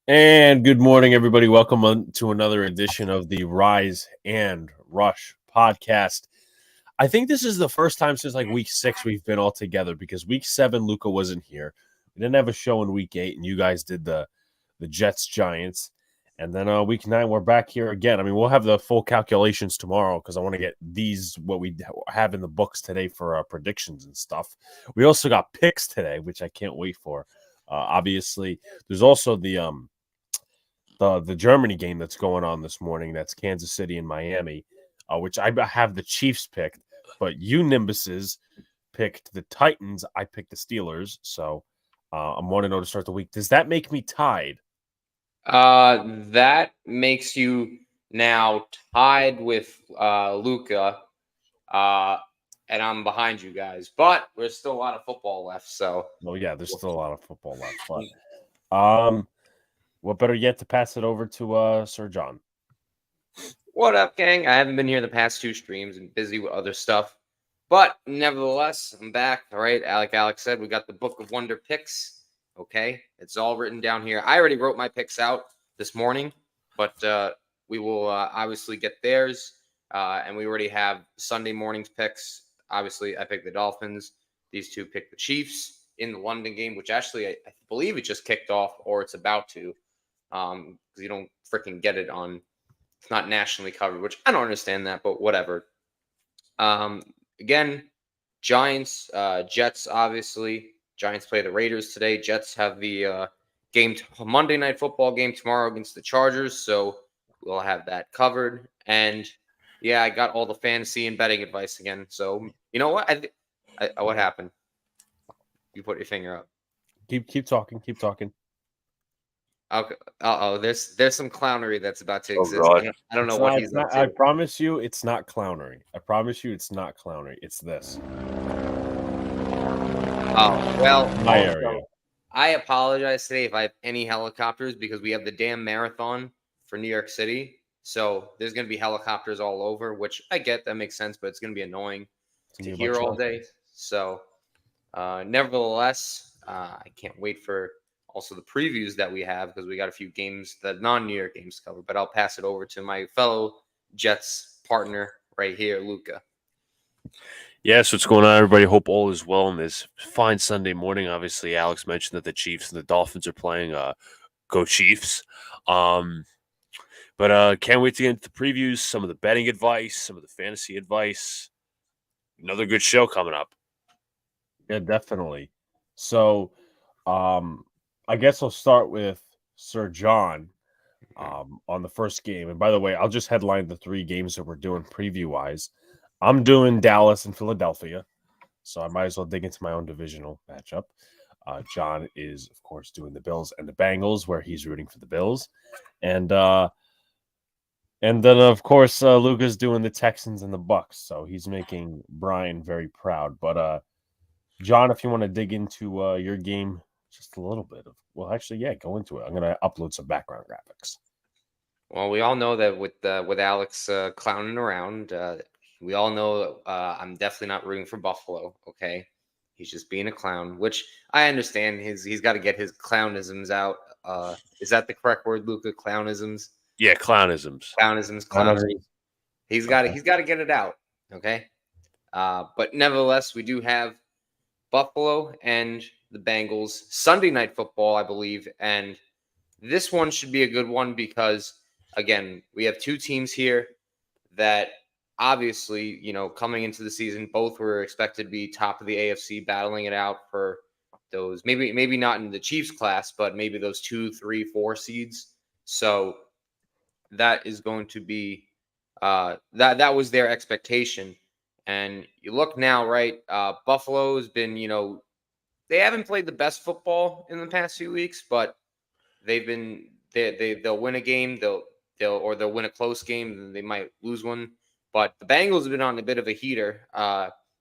And good morning, everybody. Welcome to another edition of the Rise and Rush podcast. I think this is the first time since like week 6 we've been all together because week 7 Luca wasn't here. We didn't have a show in week 8, and you guys did the Jets Giants. And then week 9 we're back here again. I mean, we'll have the full calculations tomorrow because I want to get what we have in the books today for predictions and stuff. We also got picks today, which I can't wait for. Obviously, there's also the Germany game that's going on this morning. That's Kansas City and Miami, which I have the Chiefs picked, but you Nimbuses picked the Titans. I picked the Steelers. So I'm 1-0 to start the week. Does that make me tied? That makes you now tied with Luca, and I'm behind you guys. But there's still a lot of football left. So, well, yeah, there's still a lot of football left. But what better yet to pass it over to Sir John? What up, gang? I haven't been here the past 2 streams and busy with other stuff. But nevertheless, I'm back. All right. Like Alex said, we got the Book of Wonder picks. Okay. It's all written down here. I already wrote my picks out this morning, but we will obviously get theirs. And we already have Sunday morning's picks. Obviously, I picked the Dolphins. These two picked the Chiefs in the London game, which actually I believe it just kicked off or it's about to. Because you don't freaking get it on. It's not nationally covered, which I don't understand that, but whatever. Again, Giants, Jets, obviously. Giants play the Raiders today. Jets have the Monday Night Football game tomorrow against the Chargers, so we'll have that covered. And yeah, I got all the fantasy and betting advice again. So you know what? What happened? You put your finger up. Keep talking. Keep talking. Okay. There's some clownery that's about to exist. I don't know it's what not, he's up to. I promise you, it's not clownery. I promise you, it's not clownery. It's this. Oh well. My area. I apologize today if I have any helicopters because we have the damn marathon for New York City. So there's going to be helicopters all over, which I get. That makes sense, but it's going to be annoying to hear all day. So nevertheless, I can't wait for also the previews that we have because we got a few games, the non-New York games to cover. But I'll pass it over to my fellow Jets partner right here, Luca. Yes, what's going on, everybody? Hope all is well on this fine Sunday morning. Obviously, Alex mentioned that the Chiefs and the Dolphins are playing. Go Chiefs! But can't wait to get into the previews, some of the betting advice, some of the fantasy advice. Another good show coming up. Yeah, definitely. So, I guess I'll start with Sir John on the first game. And by the way, I'll just headline the 3 games that we're doing preview-wise. I'm doing Dallas and Philadelphia, so I might as well dig into my own divisional matchup. John is, of course, doing the Bills and the Bengals, where he's rooting for the Bills. And then, of course, Luca's doing the Texans and the Bucks, so he's making Brian very proud. But, John, if you want to dig into your game just a little bit. Go into it. I'm going to upload some background graphics. Well, we all know that with Alex clowning around, we all know I'm definitely not rooting for Buffalo, okay? He's just being a clown, which I understand. He's got to get his clownisms out. Is that the correct word, Luca? Clownisms? Yeah, clownisms. Clownisms. He's got to get it out, okay? But nevertheless, we do have Buffalo and the Bengals Sunday Night Football, I believe, and this one should be a good one because, again, we have 2 teams here that obviously, coming into the season, both were expected to be top of the AFC, battling it out for those, maybe not in the Chiefs class, but maybe those 2, 3, 4 seeds. So that is going to be that was their expectation. And you look now, right? Buffalo has been, they haven't played the best football in the past few weeks, but they've been they'll win a game, they'll win a close game, and they might lose one. But the Bengals have been on a bit of a heater.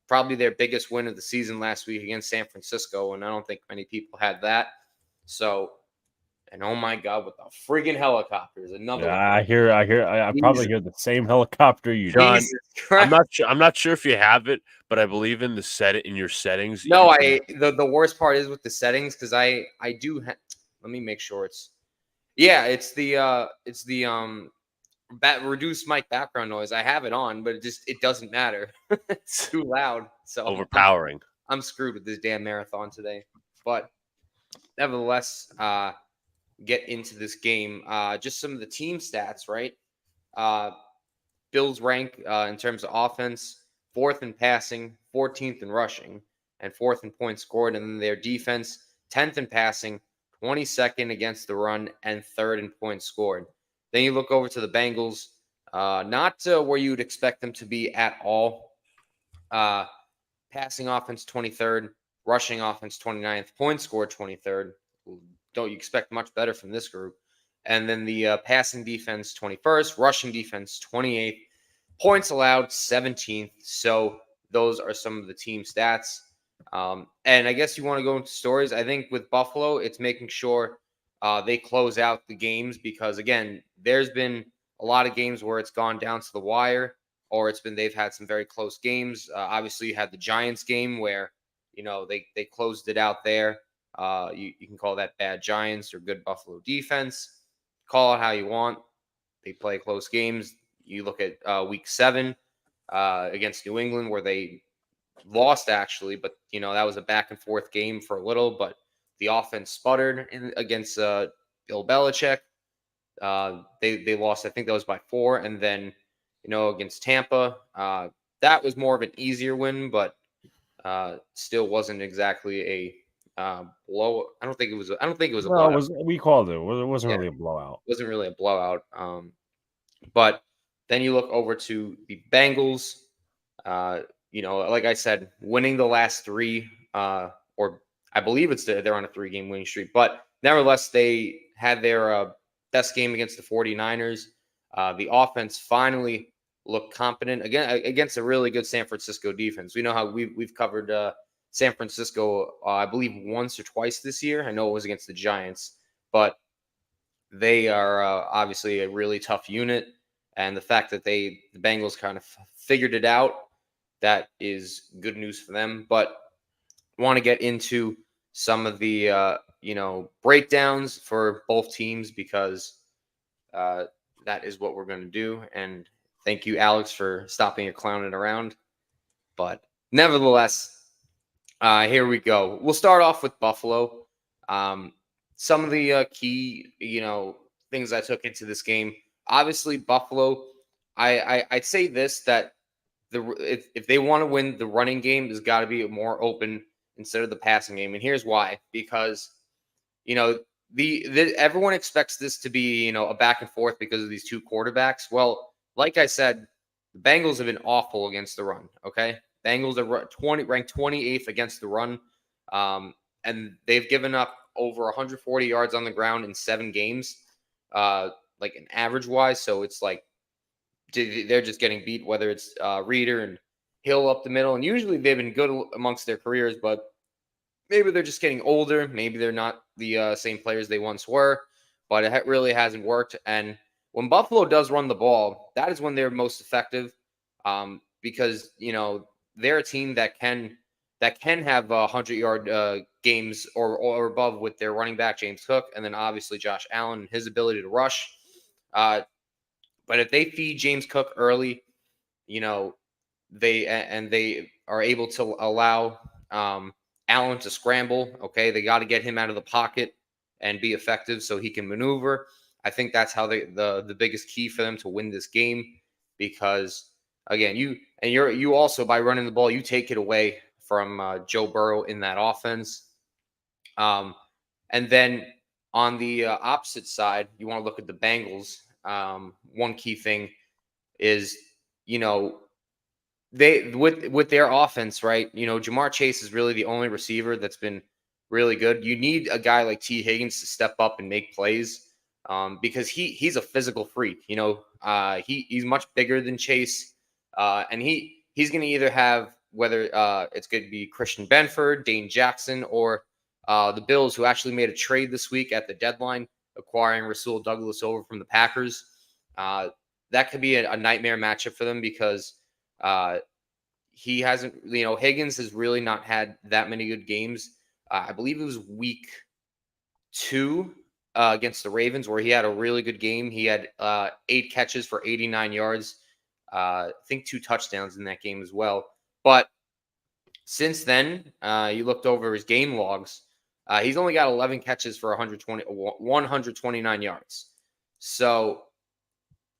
Probably their biggest win of the season last week against San Francisco, and I don't think many people had that. So, and oh my God, with the friggin' helicopters, another. Yeah, I probably hear the same helicopter you do. I'm not sure if you have it, but I believe in your settings. No, the worst part is with the settings because I do. Let me make sure Yeah, it's the reduce mic background noise. I have it on, but it doesn't matter. It's too loud. So Overpowering. I'm screwed with this damn marathon today. But nevertheless, get into this game. Just some of the team stats, right? Uh, Bills rank in terms of offense, fourth in passing, 14th in rushing, and fourth in points scored. And then their defense, 10th in passing, 22nd against the run, and third in points scored. Then you look over to the Bengals, not where you'd expect them to be at all. Passing offense, 23rd, rushing offense, 29th, points scored, 23rd. Don't you expect much better from this group? And then the passing defense, 21st, rushing defense, 28th, points allowed, 17th. So those are some of the team stats. And I guess you want to go into stories. I think with Buffalo, it's making sure they close out the games because, again, there's been a lot of games where it's gone down to the wire or they've had some very close games. Obviously, you had the Giants game where, they closed it out there. You can call that bad Giants or good Buffalo defense. Call it how you want. They play close games. You look at week 7 against New England where they lost actually, but that was a back and forth game for a little. But the offense sputtered against Bill Belichick. They lost. I think that was by 4, and then against Tampa, that was more of an easier win, but still wasn't exactly a blow. I don't think it was. I don't think it was a blowout. We called it. It wasn't really a blowout. It wasn't really a blowout. But then you look over to the Bengals. Like I said, winning the last 3, or I believe they're on a 3-game winning streak. But nevertheless, they had their best game against the 49ers. The offense finally looked competent again against a really good San Francisco defense. We know how we've covered San Francisco, I believe, once or twice this year. I know it was against the Giants, but they are obviously a really tough unit. And the fact that the Bengals kind of figured it out, that is good news for them. But I want to get into some of the breakdowns for both teams because that is what we're going to do. And thank you, Alex, for stopping your clowning around. But nevertheless, here we go. We'll start off with Buffalo. Some of the key, things I took into this game. Obviously, Buffalo. I'd say this that if they want to win, the running game has got to be more open instead of the passing game, and here's why: because everyone expects this to be a back and forth because of these two quarterbacks. Well, like I said, the Bengals have been awful against the run. Okay, Bengals are ranked 28th against the run, and they've given up over 140 yards on the ground in 7 games, like an average wise. So it's like they're just getting beat, whether it's Reeder and Hill up the middle. And usually they've been good amongst their careers, but maybe they're just getting older. Maybe they're not the same players they once were, but it really hasn't worked. And when Buffalo does run the ball, that is when they're most effective, because they're a team that can have 100-yard games or above with their running back James Cook, and then obviously Josh Allen and his ability to rush. But if they feed James Cook early, they are able to allow Allen to scramble. Okay, they got to get him out of the pocket and be effective so he can maneuver. I think that's how the biggest key for them to win this game, because again, you also, by running the ball, you take it away from Joe Burrow in that offense. And then on the opposite side, you want to look at the Bengals. One key thing is, they with their offense, right? Jamar Chase is really the only receiver that's been really good. You need a guy like T. Higgins to step up and make plays, because he's a physical freak. He's much bigger than Chase, and he's going to either have, whether it's going to be Christian Benford, Dane Jackson, or the Bills, who actually made a trade this week at the deadline, acquiring Rasul Douglas over from the Packers. That could be a nightmare matchup for them because he hasn't, Higgins has really not had that many good games. I believe it was week 2 against the Ravens, where he had a really good game. He had 8 catches for 89 yards. I think 2 touchdowns in that game as well. But since then, you looked over his game logs. He's only got 11 catches for 129 yards. So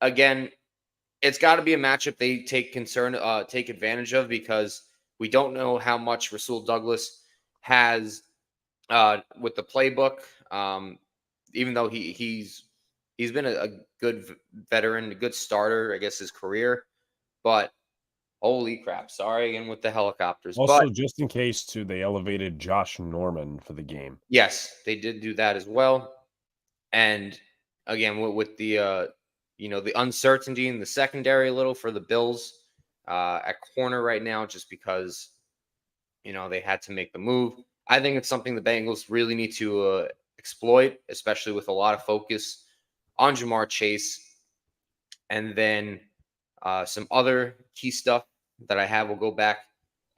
again, it's got to be a matchup they take advantage of, because we don't know how much Rasul Douglas has with the playbook. Even though he's been a good veteran, a good starter, I guess, his career. But holy crap! Sorry again with the helicopters. Also, But just in case, too, they elevated Josh Norman for the game. yes, they did do that as well. And again, with the the uncertainty in the secondary a little for the Bills at corner right now, just because they had to make the move. I think it's something the Bengals really need to exploit, especially with a lot of focus on Jamar Chase. And then some other key stuff that I have will go back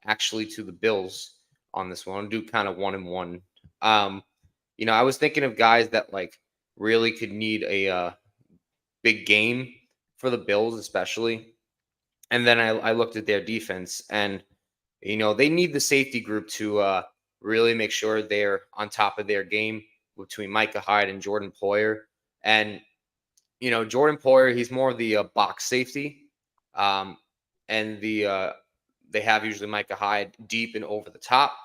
actually to the Bills on this one. I'll do kind of 1-1. I was thinking of guys that really could need a big game for the Bills, especially. And then I looked at their defense, and they need the safety group to really make sure they're on top of their game between Micah Hyde and Jordan Poyer. And Jordan Poyer, he's more of the box safety, and they have usually Micah Hyde deep and over the top.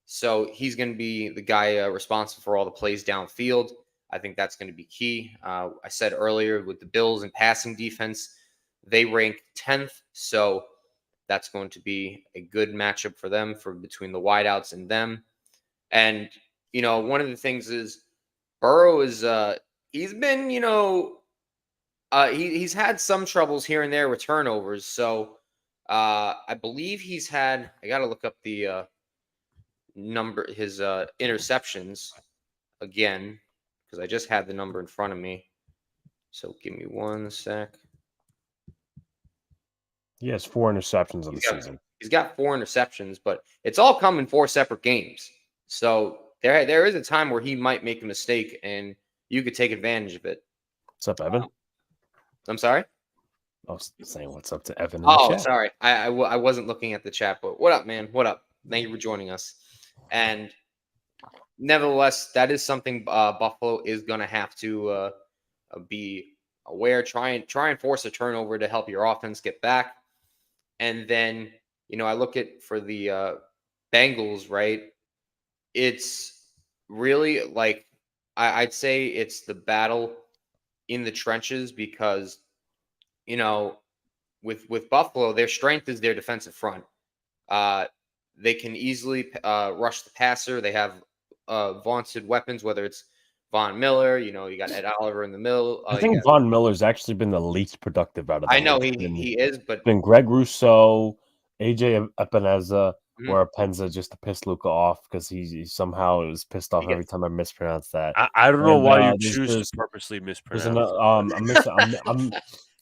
So he's going to be the guy responsible for all the plays downfield. I think that's going to be key. I said earlier with the Bills and passing defense, they rank 10th. So that's going to be a good matchup for them, for between the wideouts and them. And, one of the things is Burrow is, he's been, he's had some troubles here and there with turnovers. So I believe he's had, I got to look up the number, his interceptions again, because I just had the number in front of me. So give me 1 sec. He has 4 interceptions on the season. He's got 4 interceptions, but it's all come in 4 separate games. So there is a time where he might make a mistake, and you could take advantage of it. What's up, Evan? I'm sorry? I was saying what's up to Evan in the chat. Sorry. I wasn't looking at the chat, but what up, man? What up? Thank you for joining us. And nevertheless, that is something Buffalo is going to have to be aware. Try and force a turnover to help your offense get back. And then, I look at for the Bengals, right? It's really I'd say it's the battle in the trenches, because, with Buffalo, their strength is their defensive front. They can easily rush the passer. They have vaunted weapons, whether it's Von Miller, you got Ed Oliver in the middle. I think Von Miller's actually been the least productive out of them. I know he is, but been Greg Rousseau, AJ Epineza, or Apenza, just to piss Luca off, because he somehow was pissed off every time I mispronounced that. I don't know why you choose to purposely mispronounce.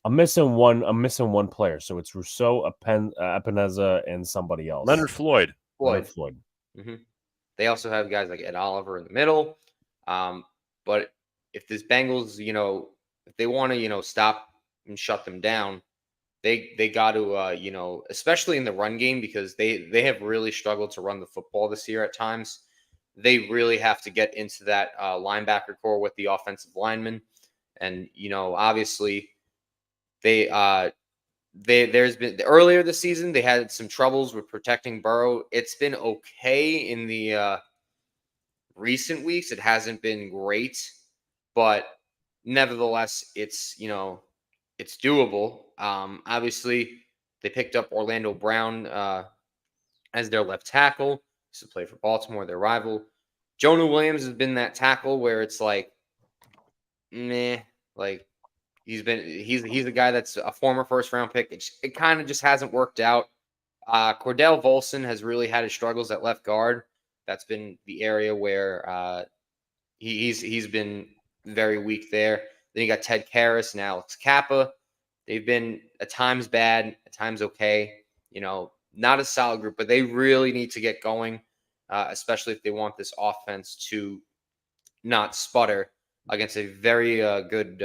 I'm missing one player, so it's Rousseau, Epineza, and somebody else. Leonard Floyd. Mm-hmm. They also have guys like Ed Oliver in the middle. But if this Bengals, if they want to, stop and shut them down, they got to, especially in the run game, because they have really struggled to run the football this year at times. They really have to get into that linebacker core with the offensive linemen. And, obviously there's been earlier this season, they had some troubles with protecting Burrow. It's been okay in the recent weeks. It hasn't been great, but nevertheless, it's it's doable. Obviously, they picked up Orlando Brown as their left tackle. Used to play for Baltimore, their rival. Jonah Williams has been that tackle where it's meh. He's a guy that's a former first round pick. It kind of just hasn't worked out. Cordell Volson has really had his struggles at left guard. That's been the area where he's been very weak there. Then you got Ted Karras and Alex Kappa. They've been at times bad, at times okay. Not a solid group, but they really need to get going, especially if they want this offense to not sputter. against a very good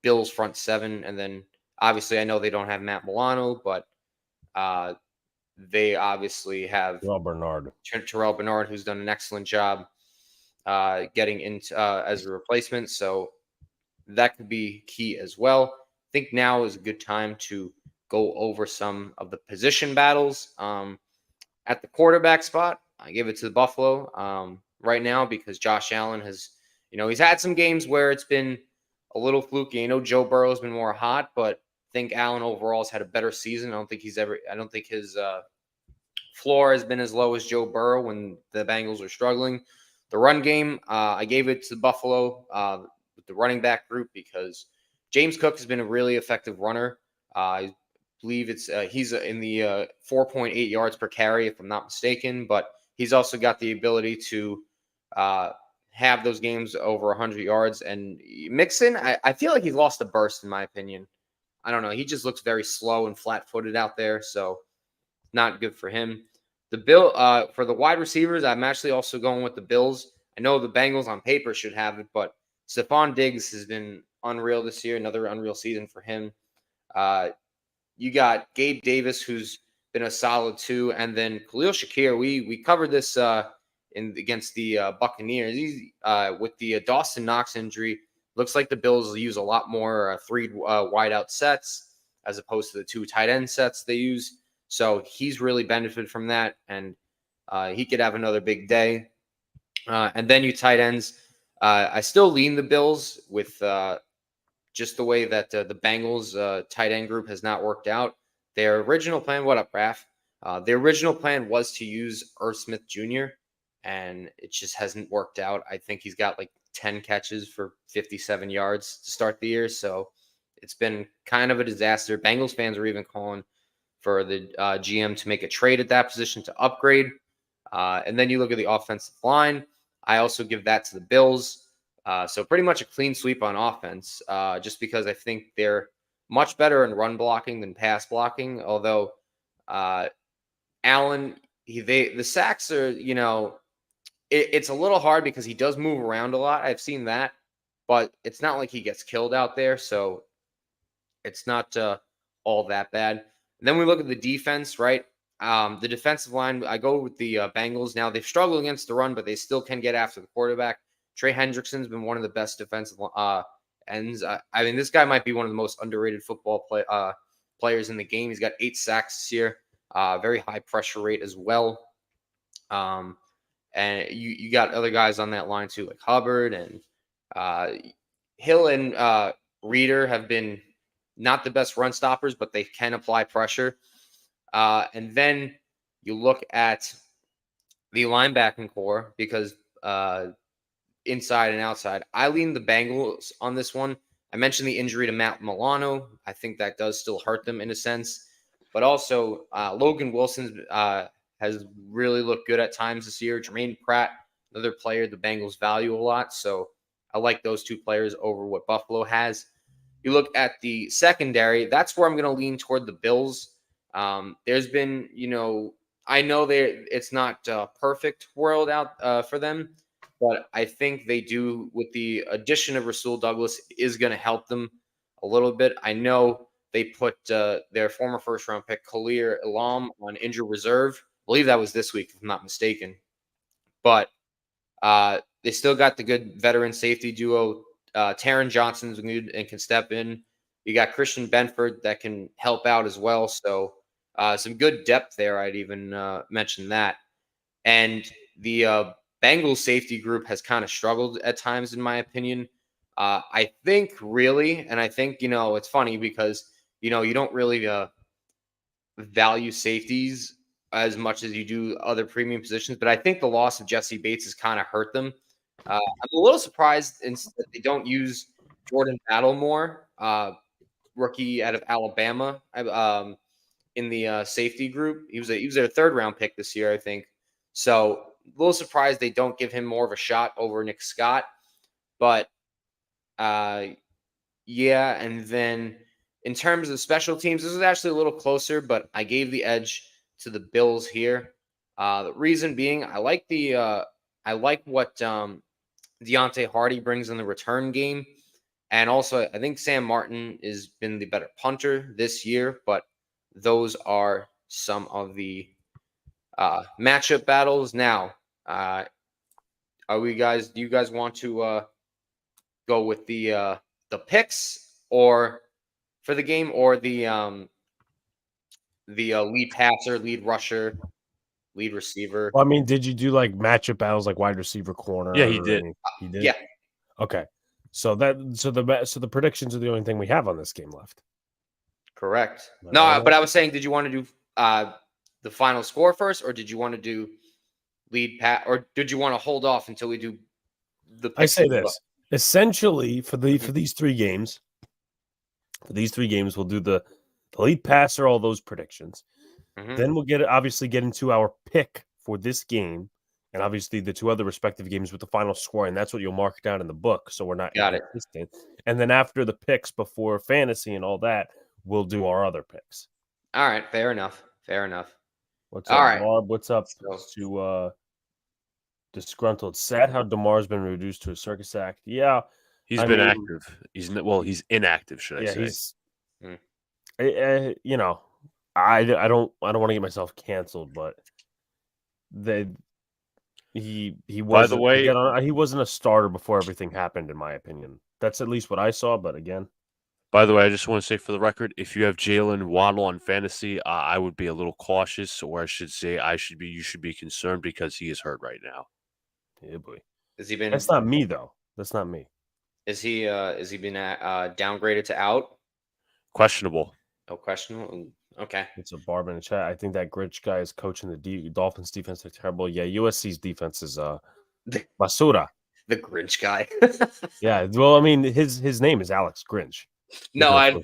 Bills front seven. And then obviously I know they don't have Matt Milano, but they obviously have Terrell Bernard, who's done an excellent job getting into as a replacement. So that could be key as well. I think now is a good time to go over some of the position battles. At the quarterback spot, I give it to the Buffalo right now because Josh Allen has, he's had some games where it's been a little fluky. Joe Burrow has been more hot, but I think Allen overall has had a better season. I don't think his floor has been as low as Joe Burrow when the Bengals are struggling. The run game, I gave it to Buffalo with the running back group because James Cook has been a really effective runner. I believe he's in the 4.8 yards per carry, if I'm not mistaken, but he's also got the ability to have those games over 100 yards. And Mixon, I feel like he's lost a burst, in my opinion. I don't know. He just looks very slow and flat-footed out there, so not good for him. For the wide receivers, I'm actually also going with the Bills. I know the Bengals on paper should have it, but Stephon Diggs has been unreal this year. Another unreal season for him. You got Gabe Davis, who's been a solid too, and then Khalil Shakir. We covered this against the Buccaneers. He's with the Dawson Knox injury. Looks like the Bills use a lot more 3 wideout sets as opposed to the 2 tight end sets they use. So he's really benefited from that, and he could have another big day. And then you tight ends. I still lean the Bills with just the way that the Bengals tight end group has not worked out. Their original plan, what up, Raph? Their original plan was to use Irv Smith Jr., and it just hasn't worked out. I think he's got like 10 catches for 57 yards to start the year, so it's been kind of a disaster. Bengals fans are even calling for the GM to make a trade at that position to upgrade. And then you look at the offensive line. I also give that to the Bills. So pretty much a clean sweep on offense, just because I think they're much better in run blocking than pass blocking. Although Allen, the sacks are, it's a little hard because he does move around a lot. I've seen that, but it's not like he gets killed out there. So it's not all that bad. And then we look at the defense, right? The defensive line, I go with the Bengals. Now, they've struggled against the run, but they still can get after the quarterback. Trey Hendrickson's been one of the best defensive ends. I mean, this guy might be one of the most underrated football players in the game. He's got 8 sacks this year, very high pressure rate as well. And you got other guys on that line too, like Hubbard and Hill and Reeder have been not the best run stoppers, but they can apply pressure. And then you look at the linebacking core because inside and outside, I lean the Bengals on this one. I mentioned the injury to Matt Milano. I think that does still hurt them in a sense. But also, Logan Wilson has really looked good at times this year. Jermaine Pratt, another player the Bengals value a lot. So I like those 2 players over what Buffalo has. You look at the secondary, that's where I'm going to lean toward the Bills. There's been, I know it's not a perfect world out for them, but I think they do, with the addition of Rasul Douglas, is going to help them a little bit. I know they put their former first-round pick, Khalil Elam, on injured reserve. I believe that was this week, if I'm not mistaken. But they still got the good veteran safety duo. Taron Johnson's good and can step in. You got Christian Benford that can help out as well. So some good depth there. I'd even mention that. And the Bengals safety group has kind of struggled at times, in my opinion. I think really, and I think, it's funny because, you don't really value safeties as much as you do other premium positions. But I think the loss of Jesse Bates has kind of hurt them. I'm a little surprised that they don't use Jordan Battle more, rookie out of Alabama, in the safety group. He was a 3rd-round pick this year, I think. So a little surprised they don't give him more of a shot over Nick Scott. But yeah, and then in terms of special teams, this is actually a little closer, but I gave the edge to the Bills here. The reason being, I like what Deontay Hardy brings in the return game. And also, I think Sam Martin has been the better punter this year, but those are some of the matchup battles. Now, do you guys want to go with the picks or for the game, or the lead passer, lead rusher, lead receiver? Well, I mean, did you do like matchup battles like wide receiver corner? Yeah, he did. He did. Yeah. Okay. So the predictions are the only thing we have on this game left. Correct. No, but I was saying, did you want to do the final score first, or did you want to do lead pat, or did you want to hold off until we do the picks? I say this. Essentially, for these three games, we'll do the lead passer, all those predictions. Then we'll obviously get into our pick for this game, and obviously the two other respective games with the final score, and that's what you'll mark down in the book, so we're not inconsistent. And then after the picks, before fantasy and all that, we'll do our other picks. All right, fair enough. What's up, Barb? What's up to Disgruntled? Sad how DeMar's been reduced to a circus act. Yeah, he's been active. He's inactive, should I say? You know, I don't want to get myself canceled, but he wasn't. By the way, he wasn't a starter before everything happened, in my opinion. That's at least what I saw. But again, by the way, I just want to say for the record, if you have Jalen Waddle on fantasy, I would be a little cautious, or I should say, you should be concerned because he is hurt right now. Yeah, boy. Has he been? That's not me though. That's not me. Is he? Has he been downgraded to out? Questionable. Oh, questionable. Okay. It's a Barb in the chat. I think that Grinch guy is coaching the Dolphins defense. They're terrible. Yeah, USC's defense is basura. The Grinch guy. Yeah. Well, I mean, his name is Alex Grinch. No, I know,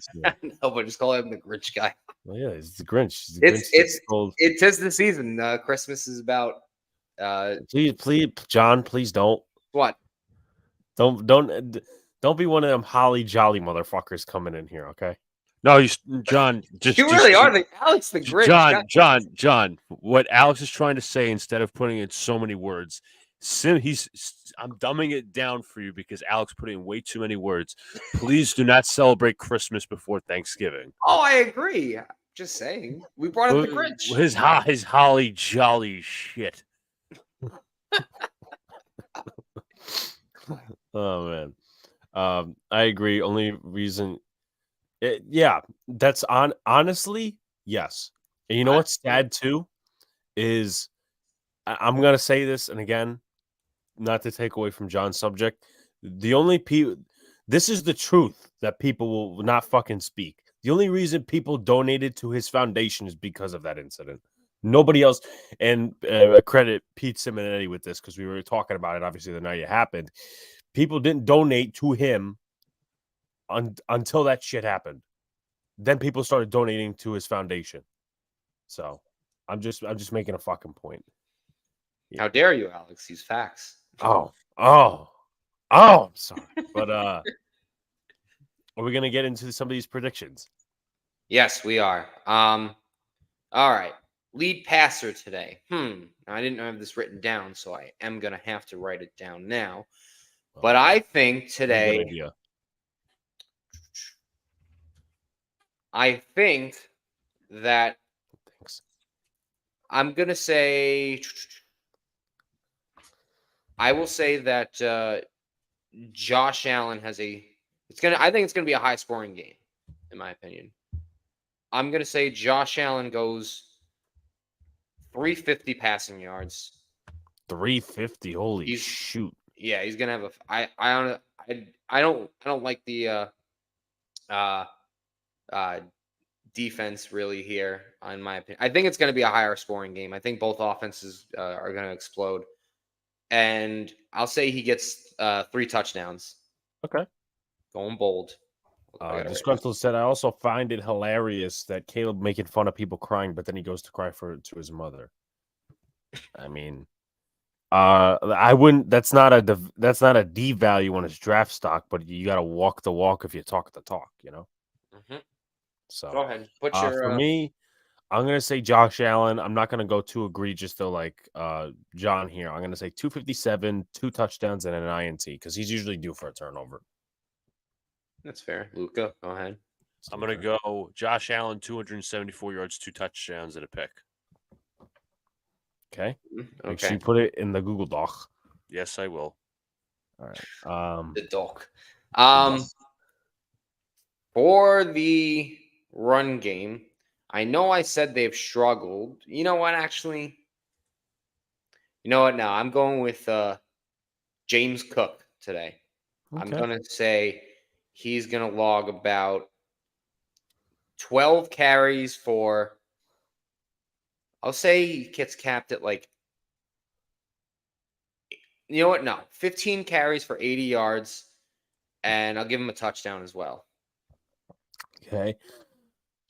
but just call him the Grinch guy. Well, yeah, he's the Grinch. It is the season. Christmas is about. Please, John, please don't. What? Don't be one of them holly jolly motherfuckers coming in here, okay? No, John. You really are the Alex the Grinch. John. What Alex is trying to say, instead of putting in so many words, I'm dumbing it down for you because Alex put in way too many words. Please do not celebrate Christmas before Thanksgiving. Oh, I agree. Just saying. We brought up the Grinch. His holly jolly shit. Oh man. I agree. Only reason that's honestly, yes. And you know what's sad too is I'm gonna say this, and again, not to take away from John's subject. The only this is the truth that people will not fucking speak. The only reason people donated to his foundation is because of that incident. Nobody else. And credit Pete Simonetti with this, because we were talking about it obviously the night it happened. People didn't donate to him until that shit happened. Then people started donating to his foundation. So I'm just making a fucking point. Yeah. How dare you, Alex? These facts. Oh, I'm sorry. But are we gonna get into some of these predictions? Yes, we are. All right. Lead passer today. I didn't have this written down, so I am gonna have to write it down now. But I think today, I think that I'm gonna say, I will say that Josh Allen has I think it's gonna be a high scoring game, in my opinion. I'm gonna say Josh Allen goes 350 passing yards. 350. Holy shoot. Yeah, he's gonna have I don't like the defense really here, in my opinion. I think it's gonna be a higher scoring game. I think both offenses are gonna explode. And I'll say he gets 3 touchdowns. Okay. Going bold. Disgruntled said, I also find it hilarious that Caleb making fun of people crying, but then he goes to cry to his mother. I mean, I wouldn't. That's not a D value on his draft stock, but you got to walk the walk if you talk the talk, you know. Mm-hmm. So go ahead. For me, I'm gonna say Josh Allen. I'm not gonna go too egregious though, like John here. I'm gonna say 257, 2 touchdowns, and an INT because he's usually due for a turnover. That's fair. Luca, go ahead. I'm going to go Josh Allen, 274 yards, 2 touchdowns, and a pick. Okay. Make sure Okay. you put it in the Google Doc. Yes, I will. All right. The doc. For the run game, I know I said they've struggled. You know what? Actually, you know what? Now I'm going with James Cook today. I'm Okay. gonna say he's gonna log about 12 carries for. I'll say he gets capped at like. You know what? No, 15 carries for 80 yards, and I'll give him a touchdown as well. Okay.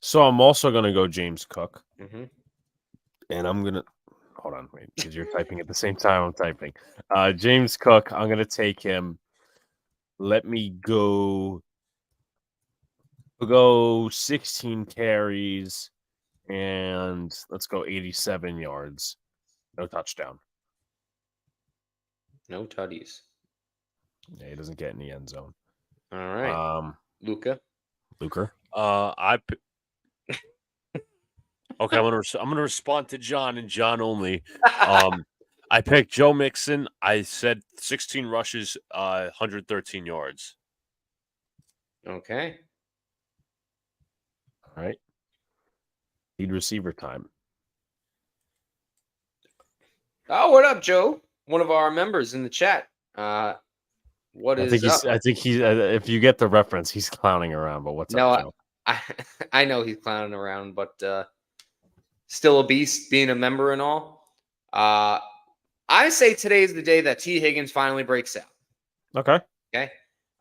So I'm also gonna go James Cook, Mm-hmm. and I'm gonna hold on, wait, because you're typing at the same time I'm typing. James Cook, I'm gonna take him. Let me go. We'll go 16 carries, and let's go 87 yards. No touchdown. No tutties. Yeah, he doesn't get in the end zone. All right. Luca. Luca. Okay, I'm gonna respond to John and John only. I picked Joe Mixon. I said 16 rushes, 113 yards. Okay. All right. Lead receiver time. Oh, what up, Joe? One of our members in the chat. What I is think up? he's. If you get the reference, he's clowning around. But what's No, up, Joe? I know he's clowning around, but still a beast being a member and all. I say today is the day that T. Higgins finally breaks out. Okay. Okay.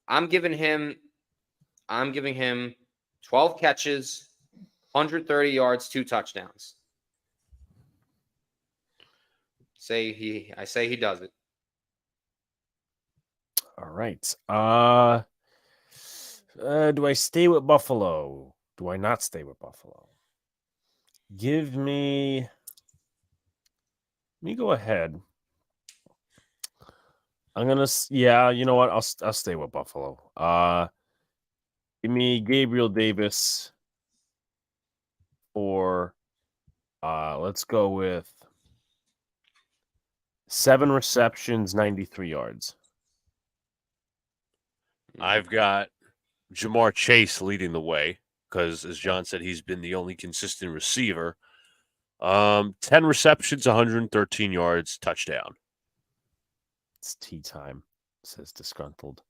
I'm giving him 12 catches, 130 yards, 2 touchdowns. I say he does it. All right. Do I stay with Buffalo? Do I not stay with Buffalo? Give me. Let me go ahead. I'm gonna. Yeah, you know what? I'll stay with Buffalo. Give me Gabriel Davis. Or, let's go with 7 receptions, 93 yards. I've got Jamar Chase leading the way because, as John said, he's been the only consistent receiver. 10 receptions, 113 yards, touchdown. It's tea time, says Disgruntled.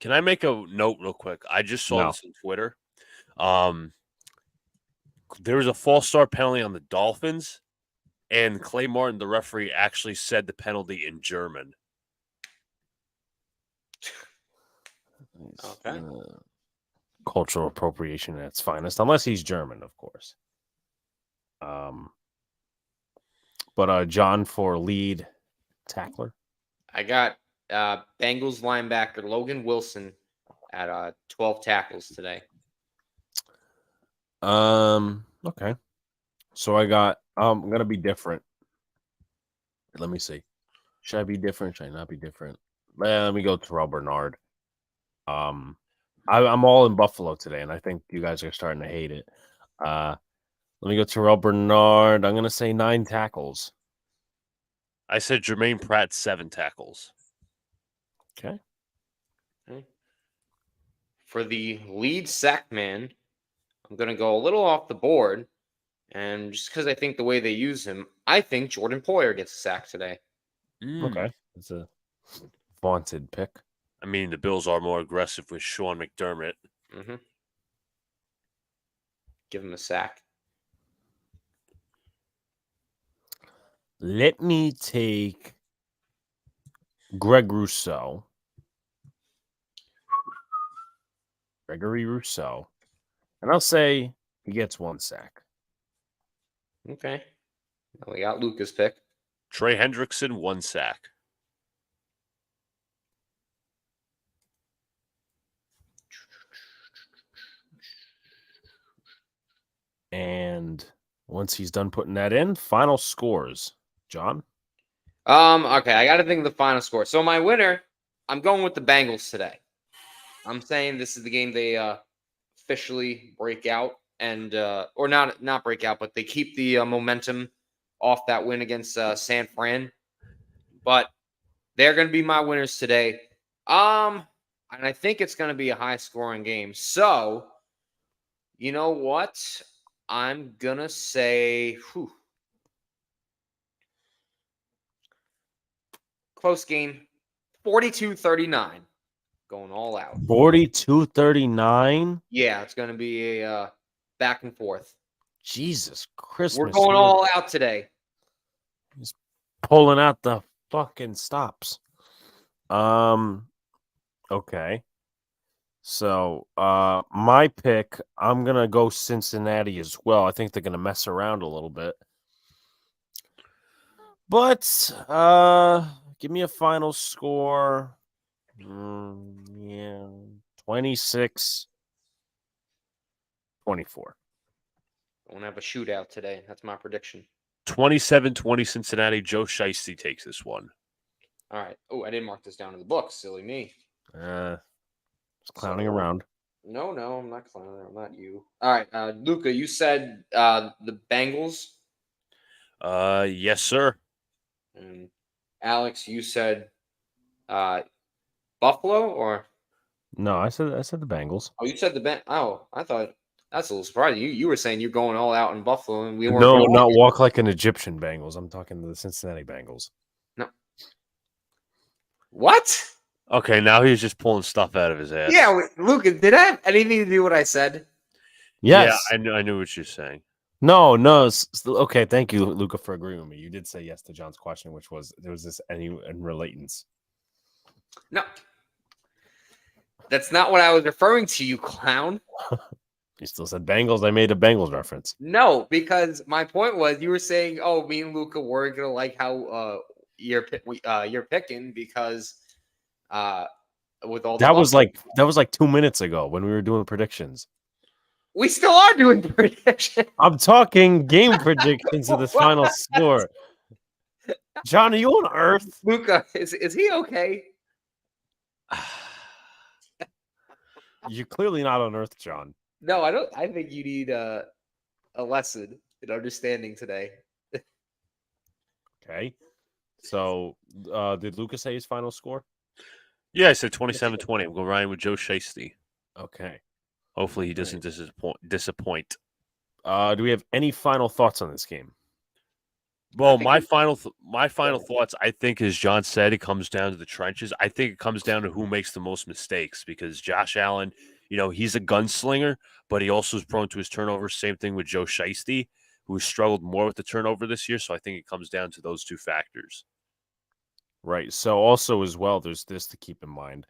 Can I make a note real quick? I just saw this on Twitter. There was a false start penalty on the Dolphins, and Clay Martin, the referee, actually said the penalty in German. Okay. Cultural appropriation at its finest, unless he's German, of course. But John for lead tackler. I got Bengals linebacker Logan Wilson at 12 tackles today. Okay. So I got I'm gonna be different. Let me see. Should I be different? Should I not be different? Let me go Terrell Bernard. I'm all in Buffalo today, and I think you guys are starting to hate it. Let me go Terrell Bernard. I'm gonna say 9 tackles. I said Jermaine Pratt, 7 tackles. Okay. For the lead sack man, I'm going to go a little off the board. And just because I think the way they use him, I think Jordan Poyer gets a sack today. Okay. It's a vaunted pick. I mean, the Bills are more aggressive with Sean McDermott. Mm-hmm. Give him a sack. Let me take Greg Rousseau. Gregory Rousseau. And I'll say he gets 1 sack. Okay. Well, we got Luca's pick. Trey Hendrickson, 1 sack. And once he's done putting that in, final scores. John? Okay, I got to think of the final score. So my winner, I'm going with the Bengals today. I'm saying this is the game they officially break out and or not break out, but they keep the momentum off that win against San Fran. But they're going to be my winners today. And I think it's going to be a high scoring game. So, you know what? I'm going to say close game, 42-39. Going all out. 42-39? Yeah, it's going to be a back and forth. Jesus Christmas. We're going all out today. He's pulling out the fucking stops. Okay. So, my pick, I'm going to go Cincinnati as well. I think they're going to mess around a little bit. But, give me a final score. 26-24. I want to have a shootout today. That's my prediction. 27-20 Cincinnati. Joe Shiesty takes this one. All right. Oh, I didn't mark this down in the book. Silly me. Just clowning around. No, I'm not clowning. I'm not you. All right, Luca, you said the Bengals. Yes, sir. And Alex, you said Buffalo, or No, I said the Bengals. oh, you said the Oh, I thought that's a little surprising. You were saying you're going all out in Buffalo, and we weren't. No, not walk like an Egyptian Bengals. I'm talking the Cincinnati Bengals. No. What? Okay, now he's just pulling stuff out of his ass. Yeah, Luca, did I have anything to do with what I said? Yes. Yeah, I knew what you're saying. No. Okay, thank you, Luca, for agreeing with me. You did say yes to John's question, which was there was this any in relatance. No. That's not what I was referring to, you clown. You still said Bengals. I made a Bengals reference. No, because my point was you were saying, "Oh, me and Luca were gonna like how you're picking because with all that was like 2 minutes ago when we were doing predictions. We still are doing predictions. I'm talking game predictions of this final score. John, are you on Earth? Luca, is he okay? You're clearly not on Earth, John. No, I don't. I think you need a lesson in understanding today. Okay. So, did Lucas say his final score? Yeah, I said 27-20. I'm going Ryan with Joe Shiesty. Okay. Hopefully he doesn't disappoint. Do we have any final thoughts on this game? Well, my final thoughts, I think, as John said, it comes down to the trenches. I think it comes down to who makes the most mistakes because Josh Allen, he's a gunslinger, but he also is prone to his turnovers. Same thing with Joe Shiesty, who has struggled more with the turnover this year. So I think it comes down to those two factors. Right. So also as well, there's this to keep in mind.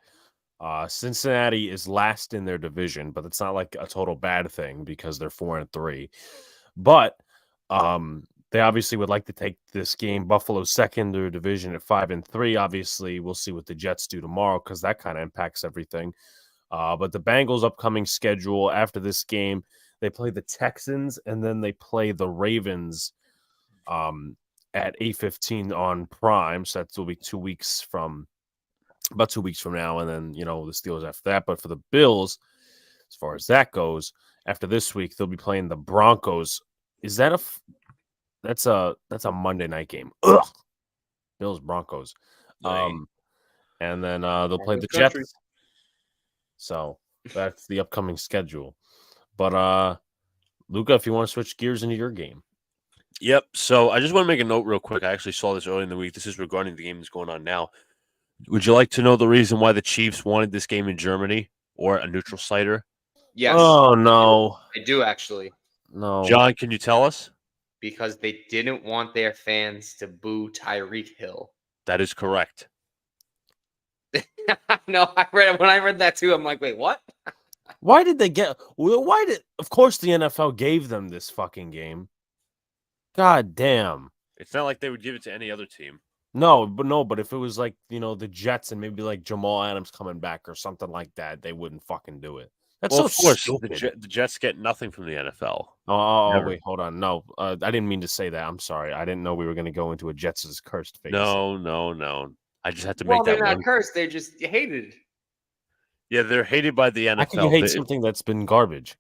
Cincinnati is last in their division, but it's not like a total bad thing because they're 4-3. But they obviously would like to take this game. Buffalo's second their division at 5-3. Obviously, we'll see what the Jets do tomorrow because that kind of impacts everything. But the Bengals' upcoming schedule after this game, they play the Texans and then they play the Ravens at 8:15 on Prime. So that will be 2 weeks from about 2 weeks from now. And then, the Steelers after that. But for the Bills, as far as that goes, after this week, they'll be playing the Broncos. Is that that's a Monday night game? Ugh. Bills Broncos. And then they'll play the Jets. So that's the upcoming schedule. But Luca, if you want to switch gears into your game. Yep. So I just want to make a note real quick. I actually saw this early in the week. This is regarding the game that's going on now. Would you like to know the reason why the Chiefs wanted this game in Germany or a neutral siter? Yes. Oh, no. I do actually. No. John, can you tell us? Because they didn't want their fans to boo Tyreek Hill. That is correct. No, when I read that too, I'm like, wait, what? Why did they get? Of course, the NFL gave them this fucking game. God damn. It's not like they would give it to any other team. No, but if it was like, the Jets and maybe like Jamal Adams coming back or something like that, they wouldn't fucking do it. That's Well, so of course, stupid. the Jets get nothing from the NFL. Oh, Never. wait, hold on. No, I didn't mean to say that. I'm sorry. I didn't know we were going to go into a Jets' cursed phase. No. I just had to Well, make they're that not one. cursed. They're just hated Yeah, they're hated by the How can you NFL. hate something that's been garbage?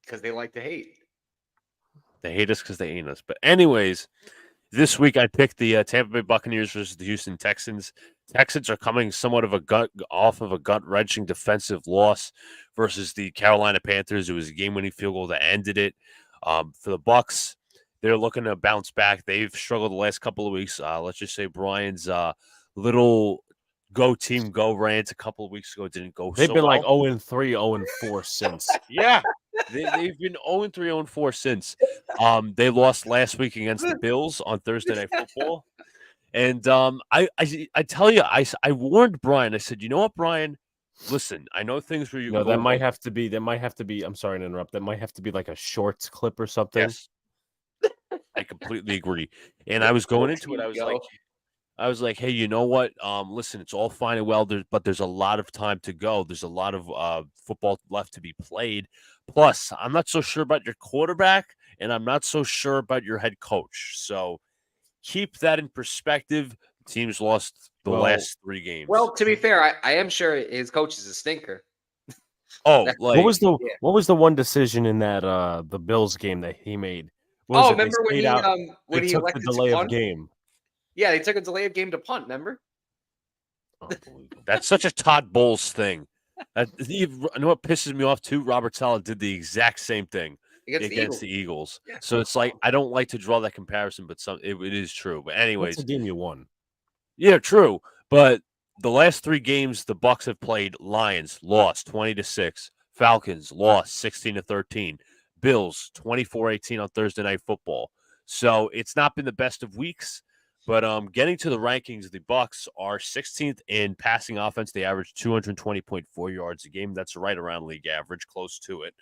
because they like to hate. They hate us because they ain't us. But anyways, this week I picked the Tampa Bay Buccaneers versus the Houston Texans. Texans are coming somewhat of a gut-wrenching defensive loss versus the Carolina Panthers. It was a game-winning field goal that ended it. For the Bucs, they're looking to bounce back. They've struggled the last couple of weeks. Let's just say Brian's little go team go rant a couple of weeks ago didn't go They've so been well. like 0-3, 0-4 since. Yeah, they've been 0-3, 0-4 since. They lost last week against the Bills on Thursday Night Football. And I tell you, I warned Brian. I said, you know what, Brian? Listen, I know things where you No, go. that might have to be. I'm sorry to interrupt. That might have to be like a shorts clip or something. Yes, I completely agree. And I was going into it. I was like, hey, you know what? Listen, it's all fine and well, but there's a lot of time to go. There's a lot of football left to be played. Plus, I'm not so sure about your quarterback, and I'm not so sure about your head coach. So keep that in perspective. The team's lost the last 3 games. Well, to be fair, I am sure his coach is a stinker. Oh, like what was the one decision in that the Bills game that he made? Remember when They he took the elected delay to of punt? game. Yeah, they took a delay of game to punt. Remember? Unbelievable. that's such a Todd Bowles thing. You know what pisses me off too? Robert Saleh did the exact same thing against the Eagles. Yeah. So it's like I don't like to draw that comparison, but it is true. But anyways, That's a game you won. yeah, true. But the last 3 games the Bucs have played: Lions lost 20-6, Falcons lost 16-13, Bills 24-18 on Thursday Night Football. So it's not been the best of weeks. But getting to the rankings, the Bucs are 16th in passing offense. They average 220.4 yards a game. That's right around league average, close to it.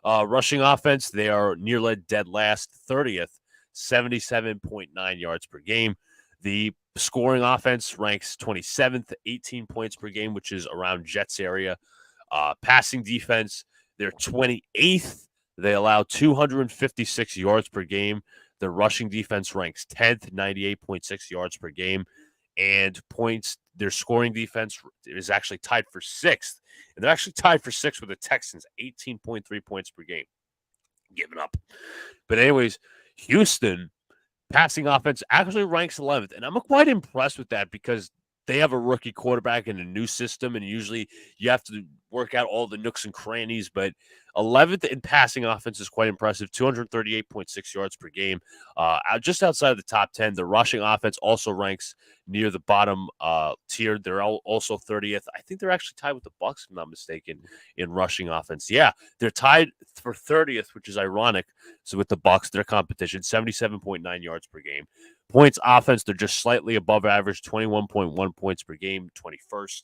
Rushing offense, they are near dead last, 30th, 77.9 yards per game. The scoring offense ranks 27th, 18 points per game, which is around Jets area. Passing defense, they're 28th. They allow 256 yards per game. The rushing defense ranks 10th, 98.6 yards per game. And points, their scoring defense is actually tied for 6th. And they're actually tied for 6th with the Texans, 18.3 points per game. Giving up. But anyways, Houston passing offense actually ranks 11th. And I'm quite impressed with that because they have a rookie quarterback in a new system, and usually you have to work out all the nooks and crannies. But 11th in passing offense is quite impressive, 238.6 yards per game. Just outside of the top 10, the rushing offense also ranks near the bottom tier. They're also 30th. I think they're actually tied with the Bucs, if I'm not mistaken, in rushing offense. Yeah, they're tied for 30th, which is ironic. So with the Bucs, their competition, 77.9 yards per game. Points offense, they're just slightly above average, 21.1 points per game, 21st.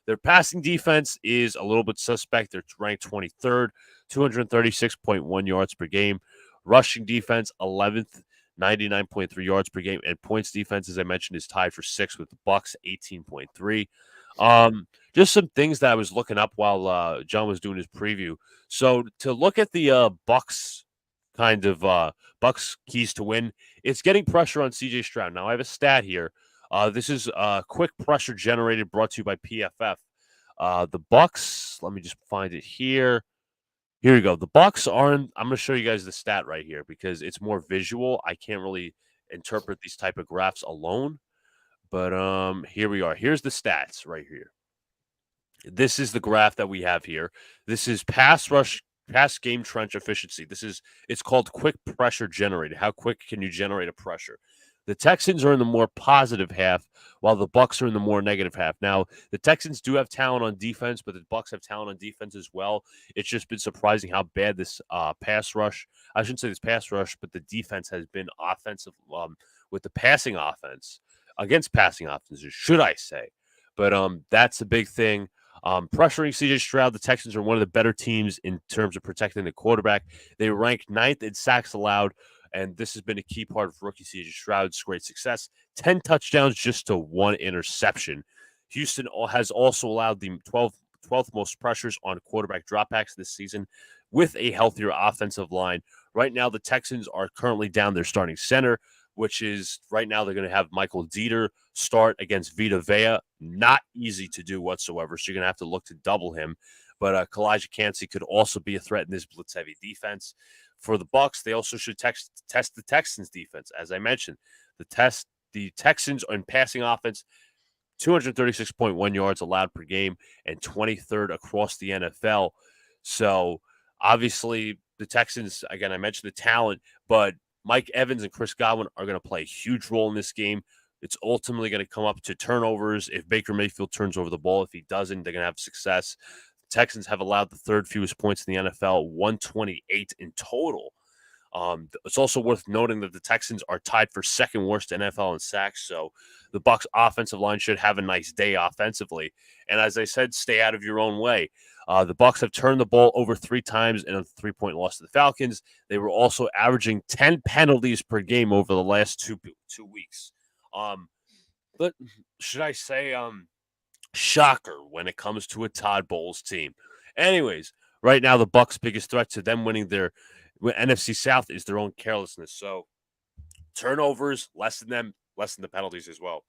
Their passing defense is a little bit suspect. They're ranked 23rd, 236.1 yards per game. Rushing defense, 11th, 99.3 yards per game. And points defense, as I mentioned, is tied for 6th with the Bucs, 18.3. Just some things that I was looking up while John was doing his preview. So to look at the Bucs kind of Bucs keys to win, it's getting pressure on CJ Stroud. Now I have a stat here. This is quick pressure generated, brought to you by PFF. The Bucs, let me just find it here. Here you go. The Bucs aren't. I'm going to show you guys the stat right here because it's more visual. I can't really interpret these type of graphs alone. But here we are. Here's the stats right here. This is the graph that we have here. This is pass game trench efficiency. It's called quick pressure generated. How quick can you generate a pressure? The Texans are in the more positive half, while the Bucs are in the more negative half. Now, the Texans do have talent on defense, but the Bucs have talent on defense as well. It's just been surprising how bad this pass rush. I shouldn't say this pass rush, but the defense has been offensive with the passing offense against passing offenses, should I say? But that's a big thing. Pressuring CJ Stroud, the Texans are one of the better teams in terms of protecting the quarterback. They rank 9th in sacks allowed, and this has been a key part of rookie CJ Stroud's great success. 10 touchdowns just to 1 interception. Houston has also allowed the 12th most pressures on quarterback dropbacks this season with a healthier offensive line. Right now, the Texans are currently down their starting center, which is right now they're going to have Michael Dieter start against Vita Vea. Not easy to do whatsoever, so you're going to have to look to double him. But Kalijah Kancey could also be a threat in this blitz-heavy defense. For the Bucs, they also should test the Texans' defense. As I mentioned, the Texans in passing offense, 236.1 yards allowed per game and 23rd across the NFL. So obviously the Texans, again, I mentioned the talent, but Mike Evans and Chris Godwin are going to play a huge role in this game. It's ultimately going to come up to turnovers. If Baker Mayfield turns over the ball, if he doesn't, they're going to have success. The Texans have allowed the third fewest points in the NFL, 128 in total. It's also worth noting that the Texans are tied for second worst NFL in sacks, so the Bucs offensive line should have a nice day offensively. And as I said, stay out of your own way. The Bucs have turned the ball over 3 times in a 3-point loss to the Falcons. They were also averaging 10 penalties per game over the last two weeks. But should I say shocker when it comes to a Todd Bowles team? Anyways, right now the Bucs' biggest threat to them winning their NFC South is their own carelessness. So turnovers, less than the penalties as well.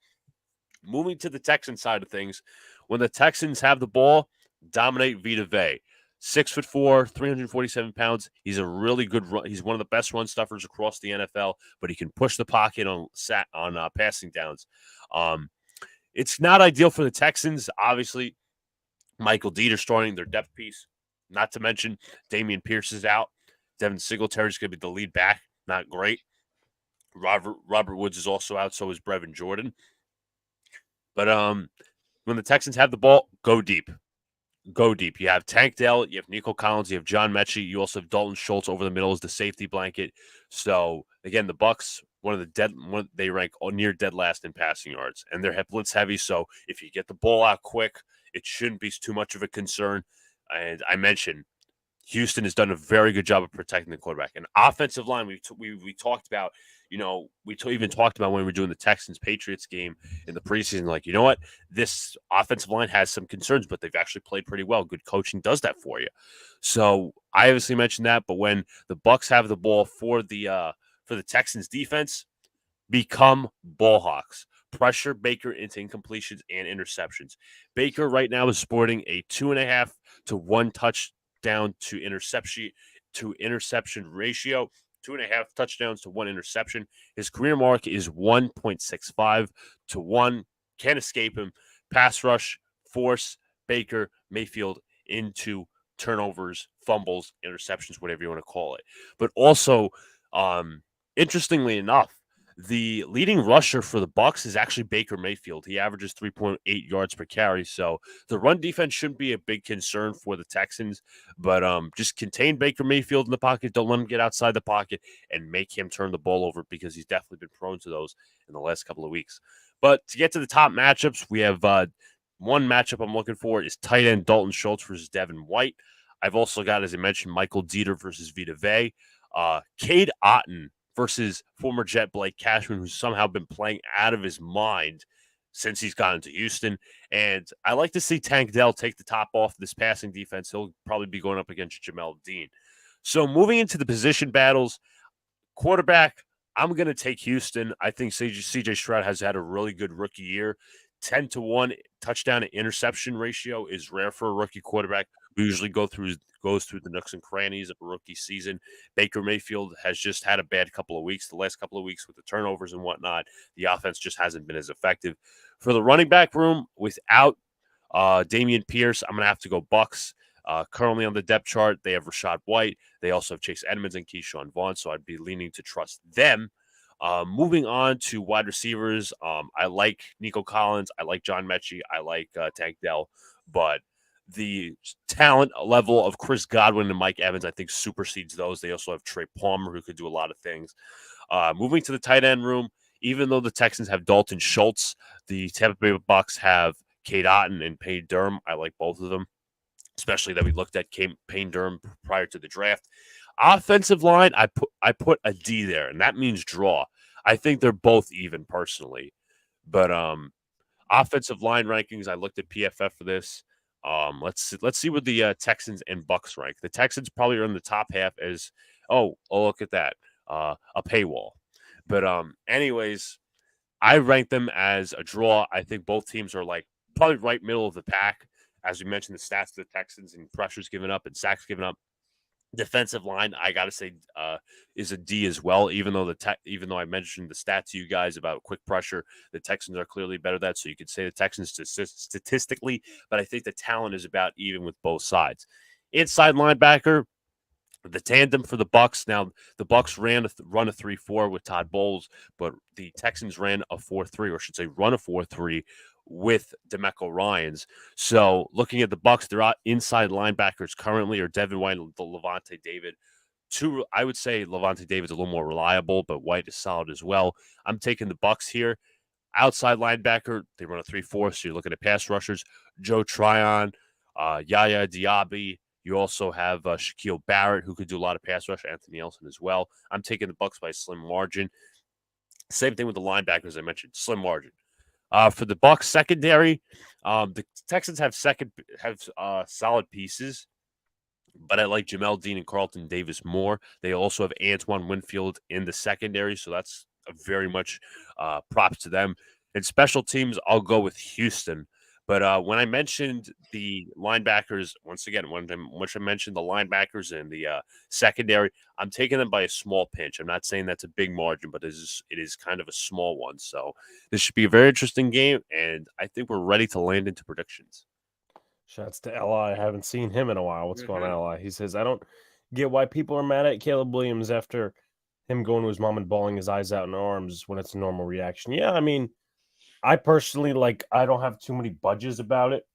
Moving to the Texans side of things, when the Texans have the ball, dominate Vita Vea. 6'4", 347 pounds. He's a really good run. He's one of the best run stuffers across the NFL, but he can push the pocket on passing downs. It's not ideal for the Texans. Obviously, Michael Dieter starting their depth piece. Not to mention Dameon Pierce is out. Devin Singletary is going to be the lead back. Not great. Robert Woods is also out. So is Brevin Jordan. But when the Texans have the ball, go deep. Go deep. You have Tank Dell. You have Nico Collins. You have John Mechie. You also have Dalton Schultz over the middle as the safety blanket. So, again, the Bucs, they rank near dead last in passing yards. And they're blitz heavy. So, if you get the ball out quick, it shouldn't be too much of a concern. And I mentioned Houston has done a very good job of protecting the quarterback. And offensive line, we talked about, even talked about when we were doing the Texans-Patriots game in the preseason, like, you know what? This offensive line has some concerns, but they've actually played pretty well. Good coaching does that for you. So I obviously mentioned that, but when the Bucs have the ball for the Texans defense, become ball hawks. Pressure Baker into incompletions and interceptions. Baker right now is sporting a 2.5 to 1 touchdown to interception ratio. 2.5 touchdowns to 1 interception. His career mark is 1.65 to 1. Can't escape him. Pass rush, force Baker Mayfield into turnovers, fumbles, interceptions, whatever you want to call it. But also, interestingly enough, the leading rusher for the Bucs is actually Baker Mayfield. He averages 3.8 yards per carry. So the run defense shouldn't be a big concern for the Texans. But just contain Baker Mayfield in the pocket. Don't let him get outside the pocket and make him turn the ball over because he's definitely been prone to those in the last couple of weeks. But to get to the top matchups, we have one matchup I'm looking for is tight end Dalton Schultz versus Devin White. I've also got, as I mentioned, Michael Dieter versus Vita Vea. Cade Otton versus former Jet Blake Cashman, who's somehow been playing out of his mind since he's gotten to Houston. And I like to see Tank Dell take the top off this passing defense. He'll probably be going up against Jamel Dean. So moving into the position battles, quarterback, I'm going to take Houston. I think CJ Stroud has had a really good rookie year. 10 to 1 touchdown to interception ratio is rare for a rookie quarterback. We usually goes through the nooks and crannies of a rookie season. Baker Mayfield has just had a bad couple of weeks. The last couple of weeks with the turnovers and whatnot, the offense just hasn't been as effective. For the running back room, without Dameon Pierce, I'm going to have to go Bucs. Currently on the depth chart, they have Rachaad White. They also have Chase Edmonds and Keyshawn Vaughn, so I'd be leaning to trust them. Moving on to wide receivers, I like Nico Collins. I like John Mechie. I like Tank Dell. But the talent level of Chris Godwin and Mike Evans, I think, supersedes those. They also have Trey Palmer, who could do a lot of things. Moving to the tight end room, even though the Texans have Dalton Schultz, the Tampa Bay Bucs have Cade Otton and Payne Durham. I like both of them, especially that we looked at Payne Durham prior to the draft. Offensive line, I put a D there, and that means draw. I think they're both even personally. But offensive line rankings, I looked at PFF for this. Let's see what the Texans and Bucks rank. The Texans probably are in the top half as oh look at that a paywall. But anyways, I rank them as a draw. I think both teams are like probably right middle of the pack. As we mentioned, the stats of the Texans and pressures given up and sacks given up. Defensive line, I gotta say, is a D as well. Even though even though I mentioned the stat to you guys about quick pressure, the Texans are clearly better at that. So you could say the Texans statistically, but I think the talent is about even with both sides. Inside linebacker, the tandem for the Bucks. Now the Bucks run a 3-4 with Todd Bowles, but the Texans ran a 4-3, or I should say, run a 4-3 with DeMeco Ryans. So looking at the Bucks, their inside linebackers currently are Devin White and Levante David. I would say Levante David's a little more reliable, but White is solid as well. I'm taking the Bucks here. Outside linebacker, they run a 3-4, so you're looking at pass rushers. Joe Tryon, Yaya Diaby. You also have Shaquille Barrett, who could do a lot of pass rush. Anthony Elson as well. I'm taking the Bucks by a slim margin. Same thing with the linebackers I mentioned, slim margin. For the Bucks secondary, the Texans have solid pieces, but I like Jamel Dean and Carlton Davis more. They also have Antoine Winfield in the secondary, so that's very much props to them. In special teams, I'll go with Houston. But when I mentioned the linebackers, once again, when I mentioned the linebackers and the secondary, I'm taking them by a small pinch. I'm not saying that's a big margin, but it is kind of a small one. So this should be a very interesting game, and I think we're ready to land into predictions. Shouts to Li. I haven't seen him in a while. What's going on, Li? He says, I don't get why people are mad at Caleb Williams after him going to his mom and bawling his eyes out in arms when it's a normal reaction. Yeah, I mean, I personally, I don't have too many budges about it.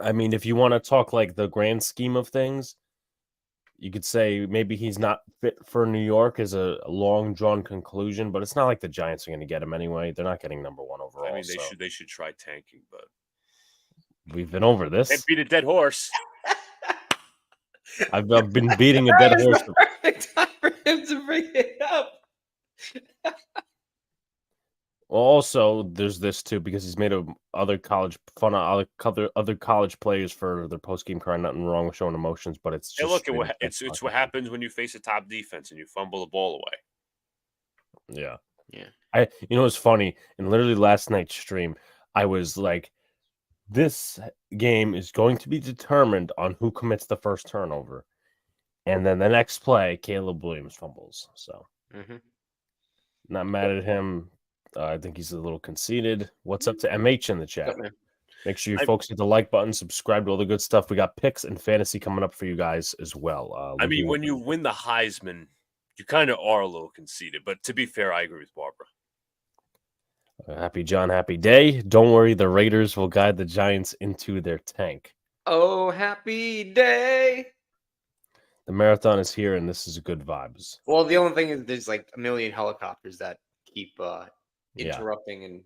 I mean, if you want to talk like the grand scheme of things, you could say maybe he's not fit for New York as a long drawn conclusion, but it's not like the Giants are going to get him anyway. They're not getting number one overall. I mean, they should try tanking, but we've been over this. Can't beat a dead horse. I've been beating a dead horse. The perfect time for him to bring it up. Also, there's this too because he's made other college fun of other college players for their post game crying. Nothing wrong with showing emotions, but it's just it's what happens when you face a top defense and you fumble the ball away. Yeah. It's funny. In literally last night's stream, I was like, this game is going to be determined on who commits the first turnover, and then the next play, Caleb Williams fumbles. So, not mad at him. I think he's a little conceited. What's up to MH in the chat? Make sure you folks hit the like button, subscribe to all the good stuff. We got picks and fantasy coming up for you guys as well. I mean, when you win the Heisman, you kind of are a little conceited. But to be fair, I agree with Barbara. Happy John, happy day. Don't worry, the Raiders will guide the Giants into their tank. Oh, happy day. The marathon is here, and this is good vibes. Well, the only thing is there's like a million helicopters that keep interrupting and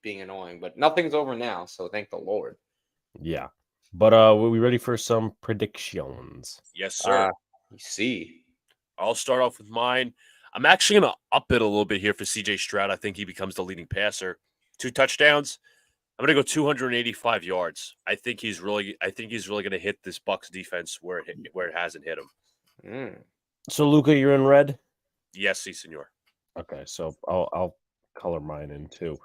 being annoying, but nothing's over now, so thank the Lord. Yeah. But were we ready for some predictions? Yes, sir. You see. I'll start off with mine. I'm actually going to up it a little bit here for CJ Stroud. I think he becomes the leading passer. 2 touchdowns. I'm going to go 285 yards. I think he's really going to hit this Bucs defense where it hasn't hit him. So, Luca, you're in red? Yes, si, senor. Okay, so I'll color mine in too,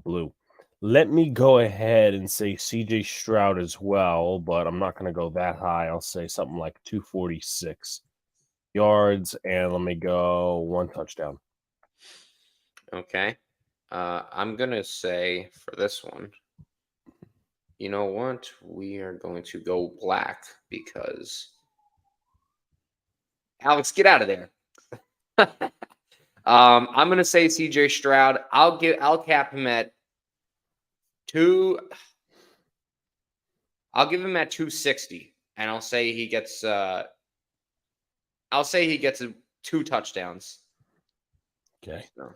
blue. Let me go ahead and say CJ Stroud as well, but I'm not going to go that high. I'll say something like 246 yards, and let me go 1 touchdown. Okay. I'm going to say for this one, you know what? We are going to go black because Alex, get out of there. I'm going to say CJ Stroud. I'll cap him at I'll give him at 260, and I'll say he gets 2 touchdowns. Okay. So.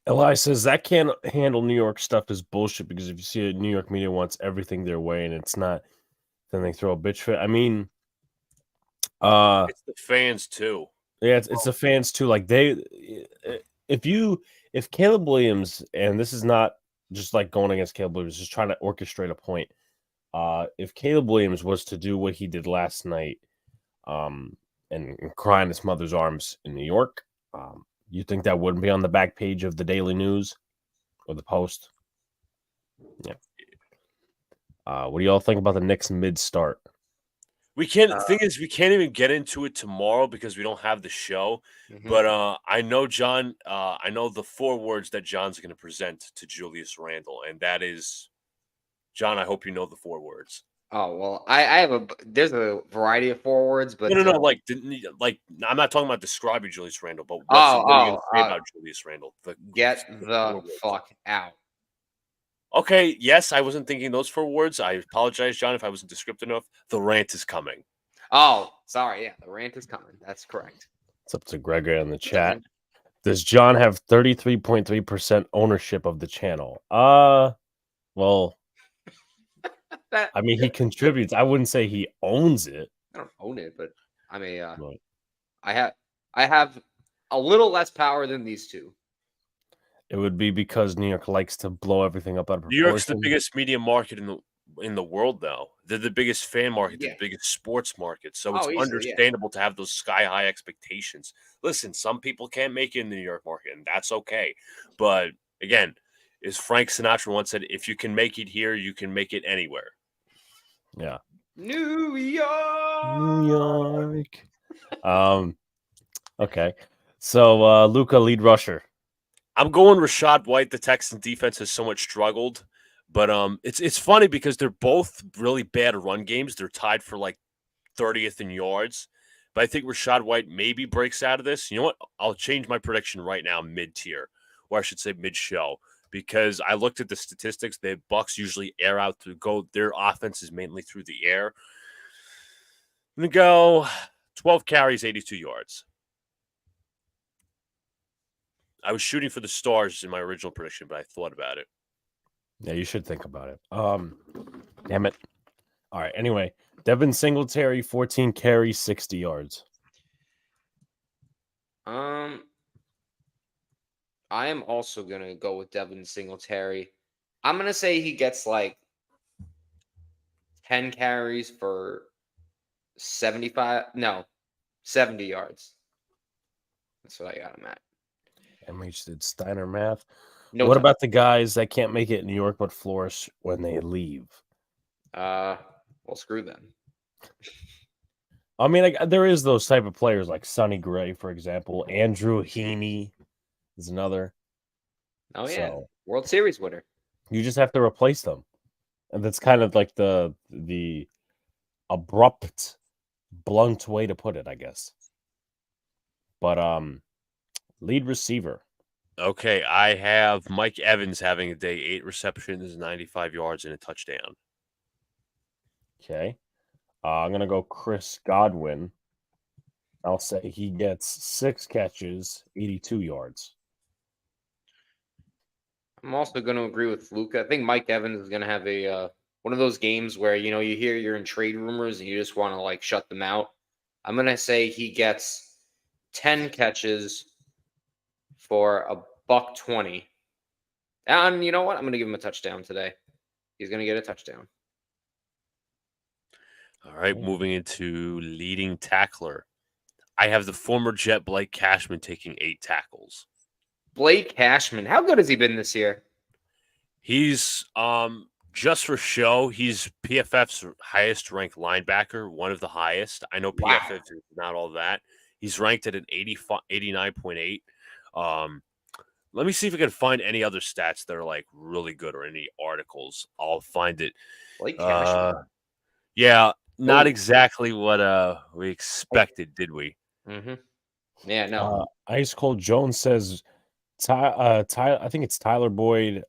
Eli says that can't handle New York stuff is bullshit because if you see it, New York media wants everything their way and it's not, then they throw a bitch fit. I mean, it's the fans too. Yeah, it's the fans too. Like if Caleb Williams, and this is not just like going against Caleb Williams, just trying to orchestrate a point. If Caleb Williams was to do what he did last night, and cry in his mother's arms in New York, you think that wouldn't be on the back page of the Daily News or the Post? Yeah. What do y'all think about the Knicks mid-start? We can't. The thing is, we can't even get into it tomorrow because we don't have the show. Mhm. But I know John. I know the 4 words that John's going to present to Julius Randle, and that is, John. I hope you know the 4 words. Oh well, I have there's a variety of forwards, but No. Like, I'm not talking about describing Julius Randle, but what are you going to say about Julius Randle? Get the 4 the words. fuck out. Okay, yes, I wasn't thinking those 4 words. I apologize, John, if I wasn't descriptive enough. The rant is coming. Oh, sorry. Yeah, the rant is coming. That's correct. It's up to Gregory in the chat. Does John have 33.3% ownership of the channel? Well, I mean, he contributes. I wouldn't say he owns it. I don't own it, but I mean, Right. I have a little less power than these two. It would be because New York likes to blow everything up out of New proportion. York's the biggest media market in the world, though. They're the biggest fan market, Yeah. the biggest sports market. So it's easily, yeah. understandable to have those sky high expectations. Listen, some people can't make it in the New York market, and that's okay. But again, as Frank Sinatra once said, if you can make it here, you can make it anywhere. Yeah. New York. New York. Okay. So Luca, lead rusher. I'm going Rashad White. The Texan defense has so much struggled, but it's funny because they're both really bad run games. They're tied for like 30th in yards, but I think Rashad White maybe breaks out of this. You know what? I'll change my prediction right now, mid-tier, or I should say mid-show, because I looked at the statistics. The Bucs usually air out to go. Their offense is mainly through the air. I'm gonna go 12 carries, 82 yards. I was shooting for the stars in my original prediction, but I thought about it. Yeah, you should think about it. Damn it. All right. Anyway, Devin Singletary, 14 carries, 60 yards. I am also gonna go with Devin Singletary. I'm gonna say he gets like 10 carries for 70 yards. That's what I got him at. MH did Steiner math. No what time. about the guys that can't make it in New York but flourish when they leave? Well, screw them. I mean, there is those type of players like Sonny Gray, for example. Andrew Heaney is another. Oh yeah, So, World Series winner. You just have to replace them, and that's kind of like the abrupt, blunt way to put it, I guess. But lead receiver. Okay, I have Mike Evans having a day, 8 receptions, 95 yards, and a touchdown. Okay. I'm going to go Chris Godwin. I'll say he gets 6 catches, 82 yards. I'm also going to agree with Luca. I think Mike Evans is going to have a one of those games where, you hear you're in trade rumors and you just want to like shut them out. I'm going to say he gets 10 catches for $120. And you know what? I'm going to give him a touchdown today. He's going to get a touchdown. All right, moving into leading tackler. I have the former Jet Blake Cashman taking 8 tackles. Blake Cashman, how good has he been this year? He's just for show, he's PFF's highest ranked linebacker, one of the highest. I know PFF is not all that. He's ranked at an 89.8. Let me see if I can find any other stats that are like really good or any articles. I'll find it. Blake Cashman. Yeah, not exactly what we expected, did we? Mm-hmm. Yeah, no. Ice Cold Jones says I think it's Tyler Boyd,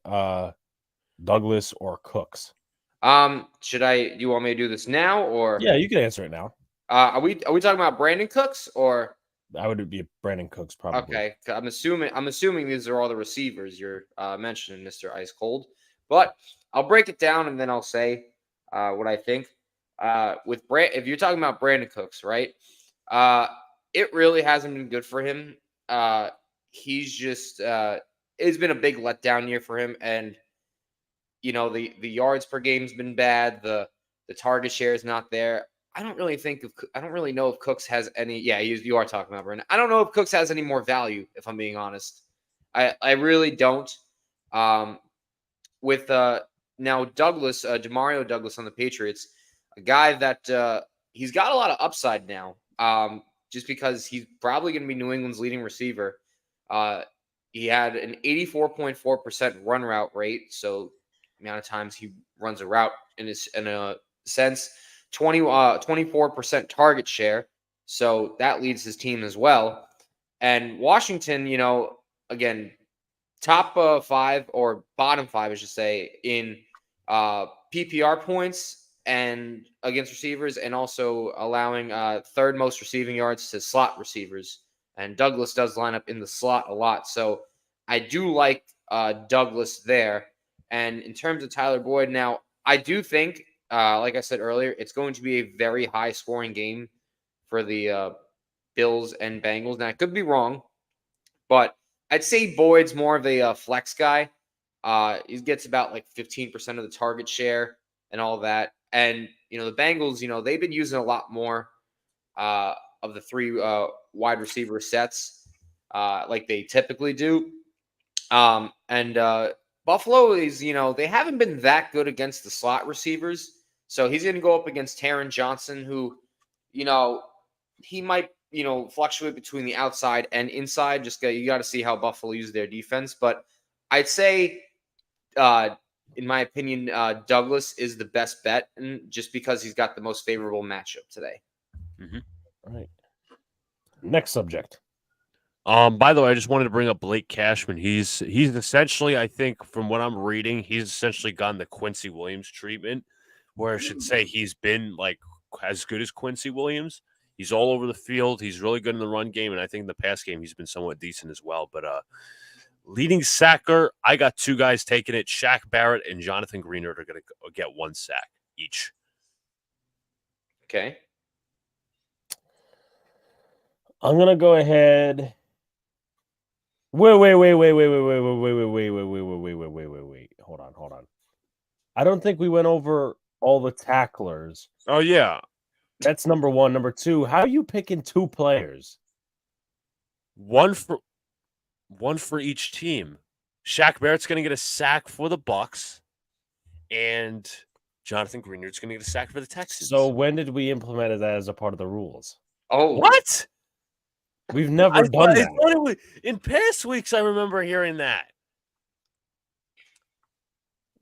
Douglas, or Cooks. Do you want me to do this now or? Yeah, you can answer it now. Are we talking about Brandon Cooks or? That would be Brandon Cooks probably. Okay, I'm assuming these are all the receivers you're mentioning, Mr. Ice Cold. But I'll break it down and then I'll say what I think. If you're talking about Brandon Cooks, right? It really hasn't been good for him. He's just it's been a big letdown year for him, and the yards per game's been bad. The target share is not there. I don't really know if Cooks has any. Yeah, you are talking about Brandon. I don't know if Cooks has any more value, if I'm being honest. I really don't. With now Douglas, Demario Douglas on the Patriots, a guy that he's got a lot of upside now. Just because he's probably going to be New England's leading receiver. He had an 84.4% run route rate, so the amount of times he runs a route in a sense. 24% target share, so that leads his team as well. And Washington, again, top 5 or bottom 5, I should say, in PPR points and against receivers, and also allowing third most receiving yards to slot receivers. And Douglas does line up in the slot a lot, so I do like Douglas there. And in terms of Tyler Boyd, now I do think, like I said earlier, it's going to be a very high-scoring game for the Bills and Bengals. Now, I could be wrong, but I'd say Boyd's more of a flex guy. He gets about like 15% of the target share and all that. And, the Bengals, they've been using a lot more of the 3 wide receiver sets like they typically do. And Buffalo is, they haven't been that good against the slot receivers. So he's going to go up against Taron Johnson, who, he might, fluctuate between the outside and inside. You got to see how Buffalo use their defense. But I'd say, in my opinion, Douglas is the best bet, and just because he's got the most favorable matchup today. Mm-hmm. All right. Next subject. By the way, I just wanted to bring up Blake Cashman. He's essentially, I think, from what I'm reading, he's essentially gotten the Quincy Williams treatment, where I should say he's been like as good as Quincy Williams. He's all over the field. He's really good in the run game, and I think in the pass game he's been somewhat decent as well. But leading sacker, I got 2 guys taking it. Shaq Barrett and Jonathan Greenard are going to get 1 sack each. Okay. I'm gonna go ahead. Wait. Hold on. I don't think we went over all the tacklers. Oh yeah. That's number 1. Number 2, how are you picking 2 players? One for each team. Shaq Barrett's going to get a sack for the Bucks, and Jonathan Greenard's going to get a sack for the Texans. So when did we implement that as a part of the rules? Oh, what? We've never done that. I thought in past weeks, I remember hearing that.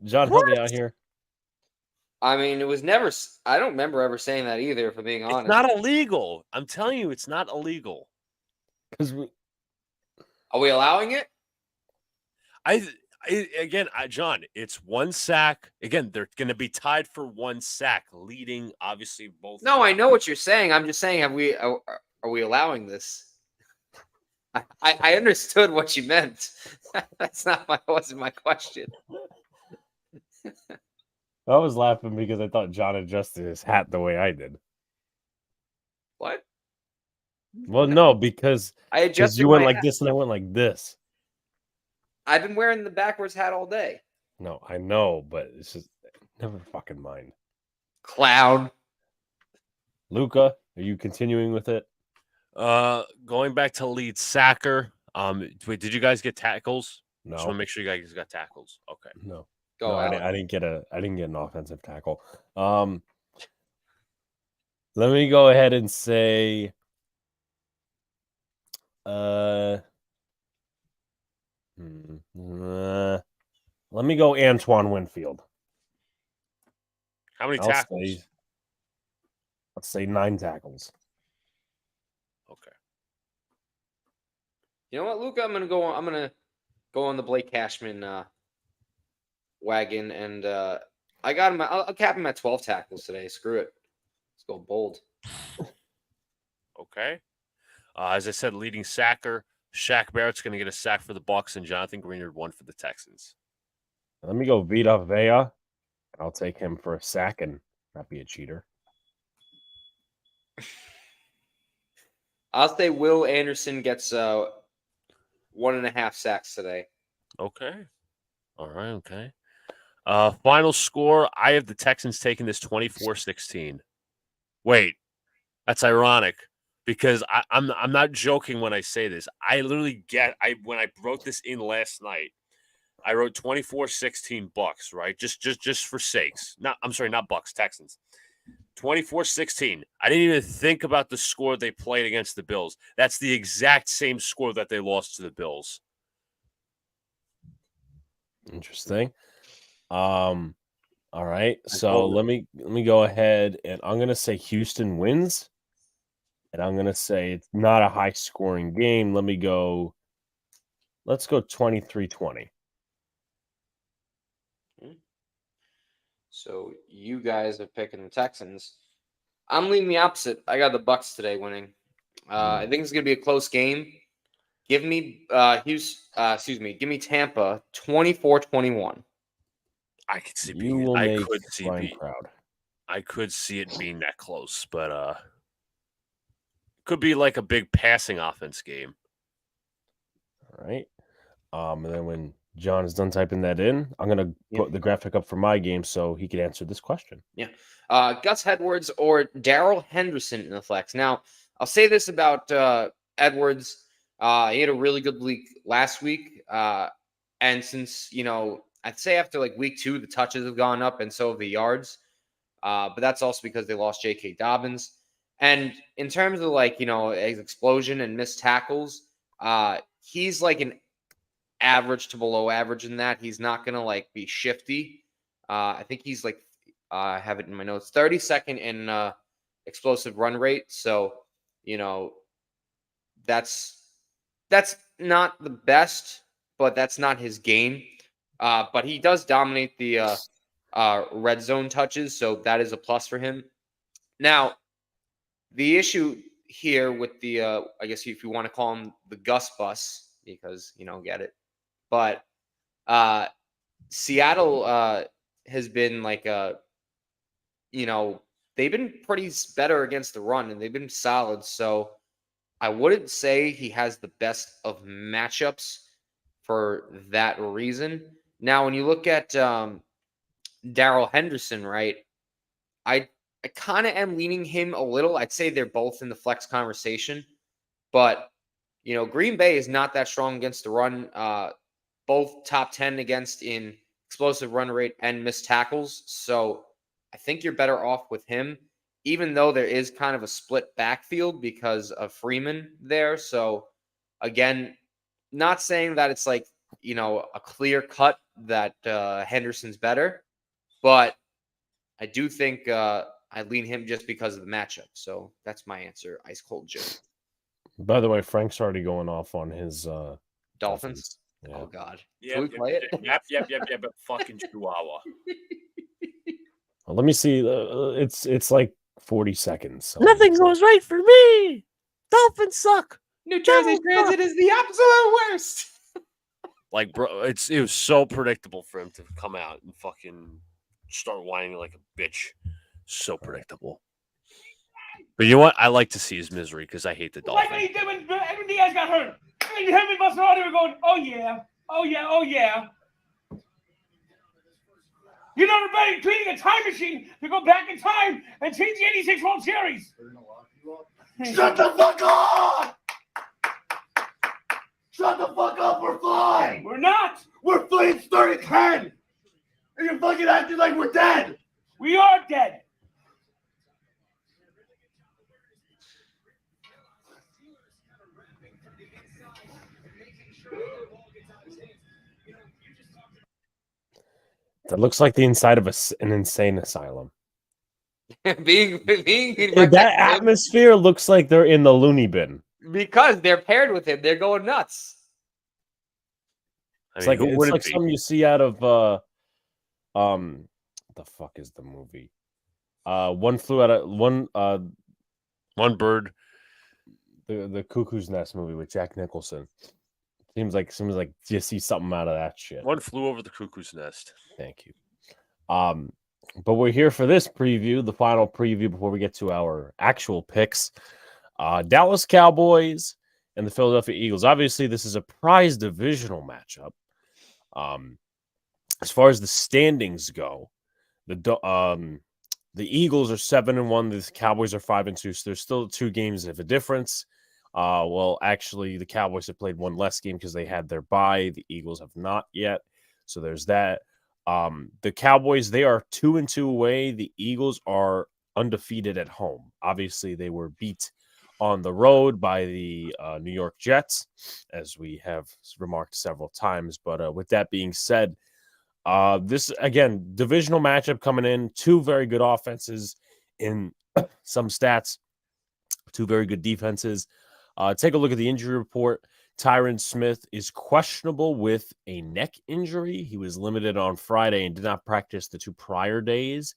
John, help me out here. I mean, it was never. I don't remember ever saying that either, if I'm being honest. It's not illegal. I'm telling you, it's not illegal. Because are we allowing it? John, it's 1 sack. Again, they're going to be tied for 1 sack, leading obviously both. No, I know what you're saying. I'm just saying, are we allowing this? I understood what you meant. Wasn't my question. I was laughing because I thought John adjusted his hat the way I did. What? Well, no, because I adjusted you went like hat. this and I went like this. I've been wearing the backwards hat all day. No, I know, but it's just never fucking mind. Clown. Luca, are you continuing with it? Going back to lead sacker. Wait, did you guys get tackles? No. Just want to make sure you guys got tackles. Okay. No. Go. No, I didn't get an offensive tackle. Let me go ahead and say let me go Antoine Winfield. How many tackles? Let's say 9 tackles. Okay. You know what, Luca? I'm gonna go on the Blake Cashman wagon, and I got him. I'll cap him at 12 tackles today. Screw it. Let's go bold. Okay. As I said, leading sacker, Shaq Barrett's going to get a sack for the Bucks, and Jonathan Greenard 1 for the Texans. Let me go Vita Vea. I'll take him for a sack and not be a cheater. I'll say Will Anderson gets 1.5 sacks today. Okay. All right. Okay. Final score, I have the Texans taking this 24-16. Wait, that's ironic because I'm not joking when I say this. I literally when I wrote this in last night, I wrote 24-16 Bucks, right? Just for sakes. Not Bucks, Texans. 24-16. I didn't even think about the score they played against the Bills. That's the exact same score that they lost to the Bills. Interesting. All right. So let me go ahead and I'm gonna say Houston wins. And I'm gonna say it's not a high scoring game. Let's go 23-20. So you guys are picking the Texans. I'm leaning the opposite. I got the Bucks today winning. I think it's gonna be a close game. Give me give me Tampa 24-21. I could see You will make Brian being proud. I could see it being that close, but could be like a big passing offense game. All right. And then when John is done typing that in, I'm gonna put the graphic up for my game so he can answer this question. Yeah. Gus Edwards or Darrell Henderson in the flex. Now, I'll say this about Edwards. He had a really good week last week. And since, I'd say after like week 2, the touches have gone up and so have the yards. But that's also because they lost J.K. Dobbins. And in terms of his explosion and missed tackles, he's like an average to below average in that. He's not going to be shifty. I think he's I have it in my notes, 32nd in explosive run rate. So, that's not the best, but that's not his game. But he does dominate the red zone touches, so that is a plus for him. Now, the issue here with the, I guess if you want to call him the Gus bus, because, get it. But Seattle has been they've been pretty better against the run, and they've been solid. So I wouldn't say he has the best of matchups for that reason. Now, when you look at Darrell Henderson, right, I kind of am leaning him a little. I'd say they're both in the flex conversation. But, Green Bay is not that strong against the run. Both top 10 against in explosive run rate and missed tackles. So I think you're better off with him, even though there is kind of a split backfield because of Freeman there. So, again, not saying that it's a clear cut that Henderson's better, but I do think I lean him just because of the matchup. So that's my answer. Ice cold Joe. By the way, Frank's already going off on his Dolphins. Yeah. Oh God. Yeah, Can we play it? Yep. But fucking Chihuahua. Well, let me see. It's like 40 seconds. So Nothing goes right for me. Dolphins suck. New Jersey Transit is the absolute worst. Bro, it was so predictable for him to come out and fucking start whining like a bitch. So predictable. But you know what? I like to see his misery because I hate the Dolphins. Like what he did when Edwin Diaz got hurt. And him and Maserati were going, oh yeah. You know, they're creating a time machine to go back in time and change the 86 World Series. Shut the fuck up! Shut the fuck up, we're flying! We're not. We're flying 30-10! And you're fucking acting like we're dead! We are dead. That looks like the inside of an insane asylum. being That atmosphere looks like they're in the loony bin. Because they're paired with him, they're going nuts. It's like something you see out of what the fuck is the movie? One Bird, the Cuckoo's Nest movie with Jack Nicholson. Seems like you see something out of that shit. One Flew Over the Cuckoo's Nest. Thank you. But we're here for this preview, the final preview before we get to our actual picks. Dallas Cowboys and the Philadelphia Eagles. Obviously, this is a prize divisional matchup. As far as the standings go, the Eagles are 7-1. The Cowboys are 5-2. So there's still 2 games of a difference. Well, actually, the Cowboys have played 1 less game because they had their bye. The Eagles have not yet. So there's that. The Cowboys, they are 2-2 away. The Eagles are undefeated at home. Obviously, they were beat on the road by the New York Jets, as we have remarked several times. But with that being said, this, again, divisional matchup coming in. 2 very good offenses in some stats, 2 very good defenses. Take a look at the injury report. Tyron Smith is questionable with a neck injury. He was limited on Friday and did not practice the 2 prior days.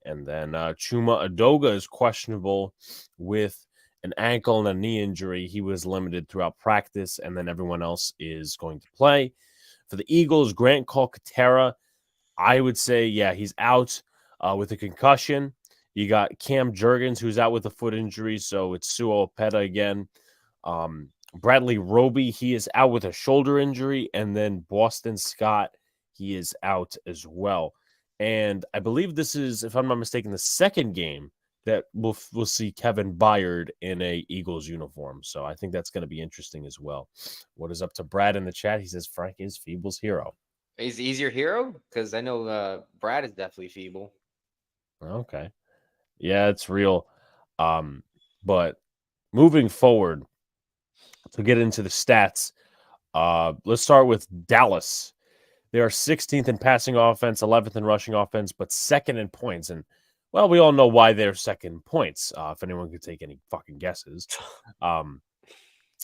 And then Chuma Adoga is questionable with an ankle and a knee injury. He was limited throughout practice, and then everyone else is going to play. For the Eagles, Grant Calcaterra, I would say, yeah, he's out with a concussion. You got Cam Jurgens, who's out with a foot injury, so it's Suo Opeta again. Bradley Roby, he is out with a shoulder injury, and then Boston Scott, he is out as well. And I believe this is, if I'm not mistaken, the second game that we'll see Kevin Byard in a Eagles uniform. So I think that's going to be interesting as well. What is up to Brad in the chat? He says Frank is Feeble's hero. Is he your hero? Because I know Brad is definitely feeble. Okay. Yeah, it's real. But moving forward, to get into the stats, let's start with Dallas. They are 16th in passing offense, 11th in rushing offense, but 2nd in points. And, well, we all know why they're 2nd in points, if anyone could take any fucking guesses.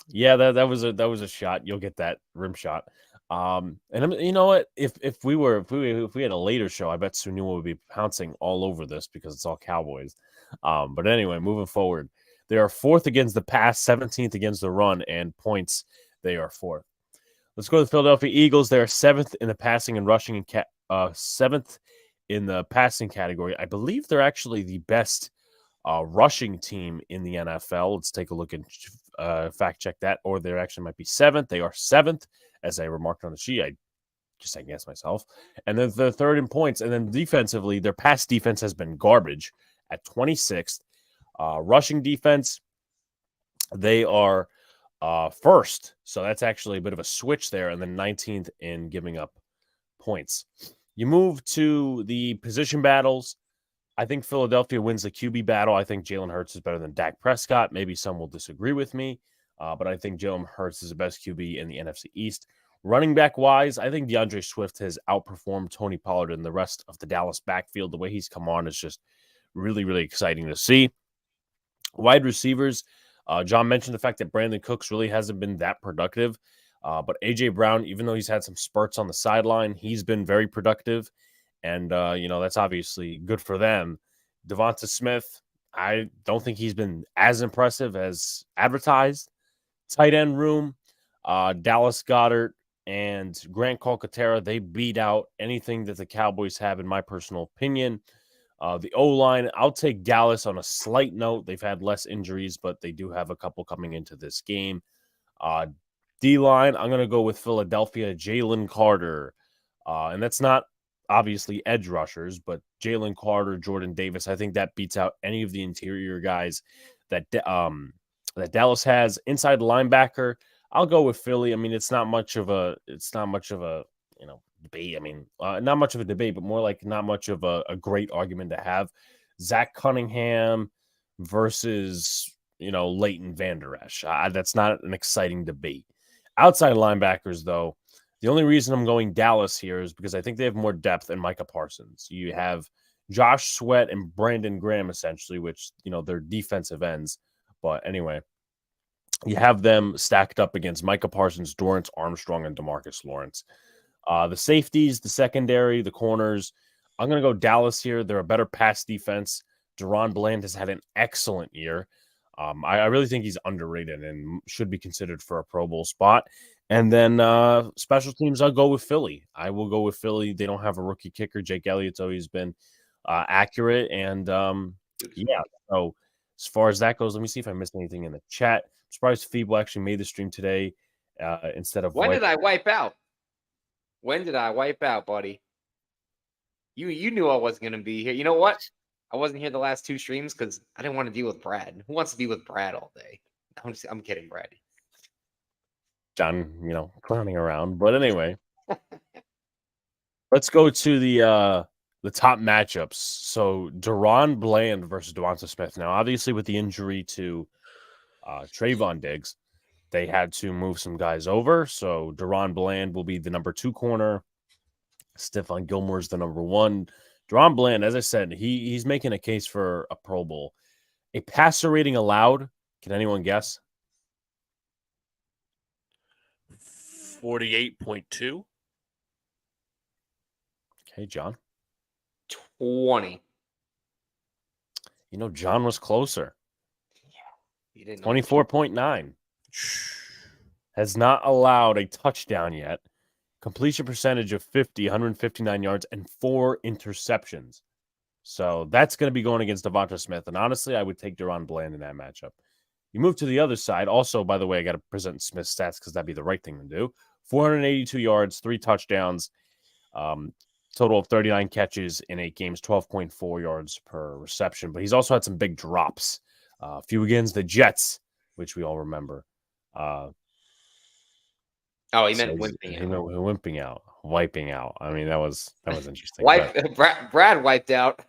Yeah, that was a shot. You'll get that rim shot. And you know what? If we had a later show, I bet Sunil would be pouncing all over this because it's all Cowboys. But anyway, moving forward, they are 4th against the pass, 17th against the run, and points they are 4th. Let's go to the Philadelphia Eagles. They are 7th in the passing and rushing, and 7th in the passing category. I believe they're actually the best rushing team in the NFL. Let's take a look and fact check that. Or they actually might be 7th. They are 7th, as I remarked on the sheet. I just second-guessed myself. And then they're 3rd in points. And then defensively, their pass defense has been garbage at 26th. Rushing defense, they are 1st. So that's actually a bit of a switch there. And then 19th in giving up points. You move to the position battles. I think Philadelphia wins the QB battle. I think Jalen Hurts is better than Dak Prescott. Maybe some will disagree with me, but I think Jalen Hurts is the best QB in the NFC East. Running back wise, I think DeAndre Swift has outperformed Tony Pollard and the rest of the Dallas backfield. The way he's come on is just really, really exciting to see. Wide receivers, John mentioned the fact that Brandon Cooks really hasn't been that productive. But A.J. Brown, even though he's had some spurts on the sideline, he's been very productive. And, that's obviously good for them. Devonta Smith, I don't think he's been as impressive as advertised. Tight end room, Dallas Goedert and Grant Calcaterra, they beat out anything that the Cowboys have, in my personal opinion. The O-line, I'll take Dallas on a slight note. They've had less injuries, but they do have a couple coming into this game. D-line, I'm going to go with Philadelphia, Jalen Carter. And that's not obviously edge rushers, but Jalen Carter, Jordan Davis, I think that beats out any of the interior guys that Dallas has. Inside linebacker, I'll go with Philly. I mean, it's not much of a debate. I mean, not much of a debate, but more like not much of a great argument to have. Zach Cunningham versus, Leighton Vander Esch. That's not an exciting debate. Outside linebackers, though, the only reason I'm going Dallas here is because I think they have more depth than Micah Parsons. You have Josh Sweat and Brandon Graham, essentially, which, they're defensive ends. But anyway, you have them stacked up against Micah Parsons, Dorrance Armstrong, and DeMarcus Lawrence. The safeties, the secondary, the corners, I'm going to go Dallas here. They're a better pass defense. Deron Bland has had an excellent year. I really think he's underrated and should be considered for a Pro Bowl spot. And then special teams, I'll go with Philly. I will go with Philly. They don't have a rookie kicker. Jake Elliott's always been accurate. And, so as far as that goes, let me see if I missed anything in the chat. I'm surprised Feeble actually made the stream today instead of... When did I wipe out? When did I wipe out, buddy? You knew I wasn't going to be here. You know what? I wasn't here the last 2 streams because I didn't want to deal with Brad. Who wants to be with Brad all day? I'm kidding, Brad. John, clowning around. But anyway, let's go to the top matchups. So Deron Bland versus Devonta Smith. Now, obviously, with the injury to Trayvon Diggs, they had to move some guys over. So Deron Bland will be the number 2 corner. Stephon Gilmore's the number 1. Deron Bland, as I said, he's making a case for a Pro Bowl. A passer rating allowed. Can anyone guess? 48.2. Okay, John. 20. John was closer. You didn't 24.9. Has not allowed a touchdown yet. Completion percentage of 159 yards, and 4 interceptions. So that's going to be going against Devonta Smith. And honestly, I would take Deron Bland in that matchup. You move to the other side. Also, by the way, I got to present Smith's stats because that'd be the right thing to do. 482 yards, 3 touchdowns, total of 39 catches in 8 games, 12.4 yards per reception. But he's also had some big drops. A few against the Jets, which we all remember. He meant wimping out. Wimping out, wiping out. I mean, that was interesting. Brad wiped out.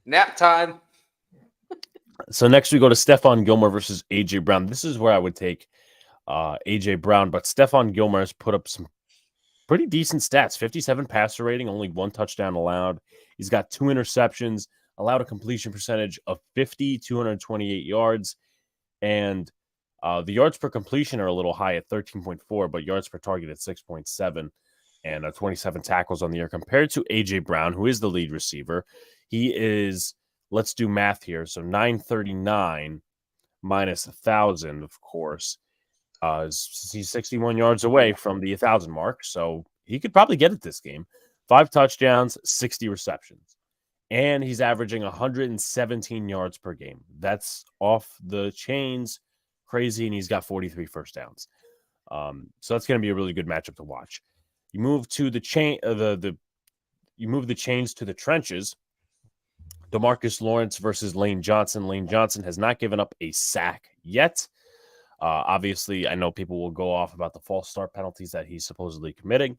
Nap time. So next we go to Stephon Gilmore versus A.J. Brown. This is where I would take A.J. Brown, but Stephon Gilmore has put up some pretty decent stats. 57 passer rating, only 1 touchdown allowed. He's got 2 interceptions, allowed a completion percentage of 228 yards, and the yards per completion are a little high at 13.4, but yards per target at 6.7, and 27 tackles on the year compared to A.J. Brown, who is the lead receiver. He is, let's do math here, so 939 minus 1,000, of course. He's 61 yards away from the 1,000 mark, so he could probably get it this game. 5 touchdowns, 60 receptions. And he's averaging 117 yards per game. That's off the chains. Crazy, and he's got 43 first downs. So that's going to be a really good matchup to watch. You move to the chain, you move the chains to the trenches. DeMarcus Lawrence versus Lane Johnson. Lane Johnson has not given up a sack yet. Obviously, I know people will go off about the false start penalties that he's supposedly committing.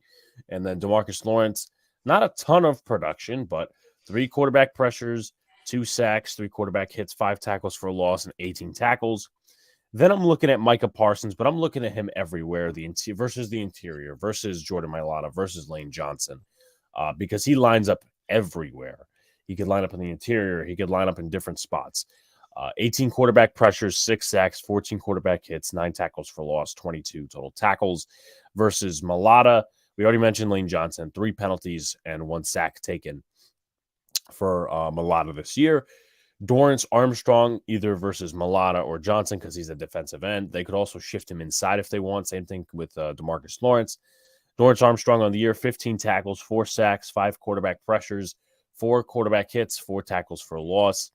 And then DeMarcus Lawrence, not a ton of production, but 3 quarterback pressures, 2 sacks, 3 quarterback hits, 5 tackles for a loss, and 18 tackles. Then I'm looking at Micah Parsons, but I'm looking at him everywhere, versus the interior, versus Jordan Mailata, versus Lane Johnson, because he lines up everywhere. He could line up in the interior. He could line up in different spots. 18 quarterback pressures, 6 sacks, 14 quarterback hits, 9 tackles for loss, 22 total tackles versus Mailata. We already mentioned Lane Johnson, 3 penalties and 1 sack taken for Mailata this year. Dorrance Armstrong, either versus Mailata or Johnson, because he's a defensive end. They could also shift him inside if they want. Same thing with DeMarcus Lawrence. Dorrance Armstrong on the year, 15 tackles, 4 sacks, 5 quarterback pressures, 4 quarterback hits, 4 tackles for loss.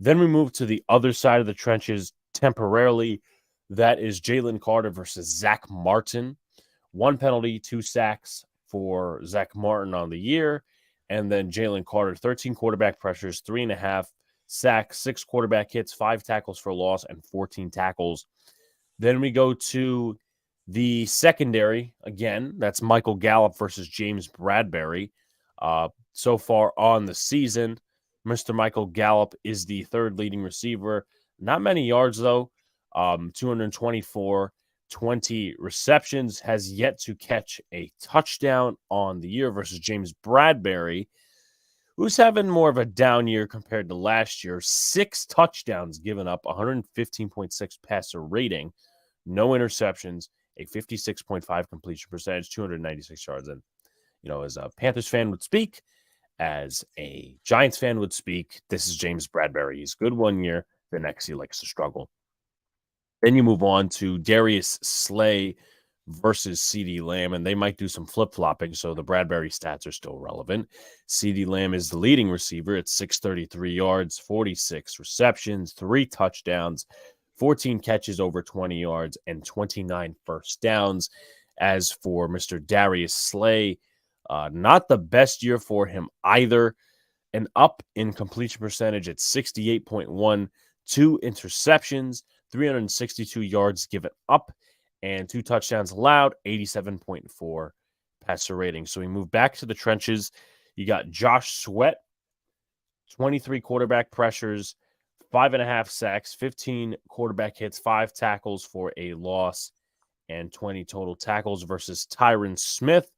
Then we move to the other side of the trenches temporarily. That is Jalen Carter versus Zach Martin. 1 penalty, 2 sacks for Zach Martin on the year. And then Jalen Carter, 13 quarterback pressures, 3.5 sacks, 6 quarterback hits, 5 tackles for loss, and 14 tackles. Then we go to the secondary. Again, that's Michael Gallup versus James Bradbury. So far on the season, Mr. Michael Gallup is the 3rd leading receiver. Not many yards, though. 224, 20 receptions. Has yet to catch a touchdown on the year versus James Bradbury, who's having more of a down year compared to last year. 6 touchdowns given up, 115.6 passer rating, no interceptions, a 56.5 completion percentage, 296 yards. And, as a Panthers fan would speak, as a Giants fan would speak, this is James Bradbury. He's good 1 year. The next he likes to struggle. Then you move on to Darius Slay versus CeeDee Lamb, and they might do some flip-flopping, so the Bradbury stats are still relevant. CeeDee Lamb is the leading receiver at 633 yards, 46 receptions, 3 touchdowns, 14 catches over 20 yards, and 29 first downs. As for Mr. Darius Slay, Not the best year for him either. An up in completion percentage at 68.1, 2 interceptions, 362 yards given up, and 2 touchdowns allowed, 87.4 passer rating. So we move back to the trenches. You got Josh Sweat, 23 quarterback pressures, 5.5 sacks, 15 quarterback hits, 5 tackles for a loss, and 20 total tackles versus Tyron Smith,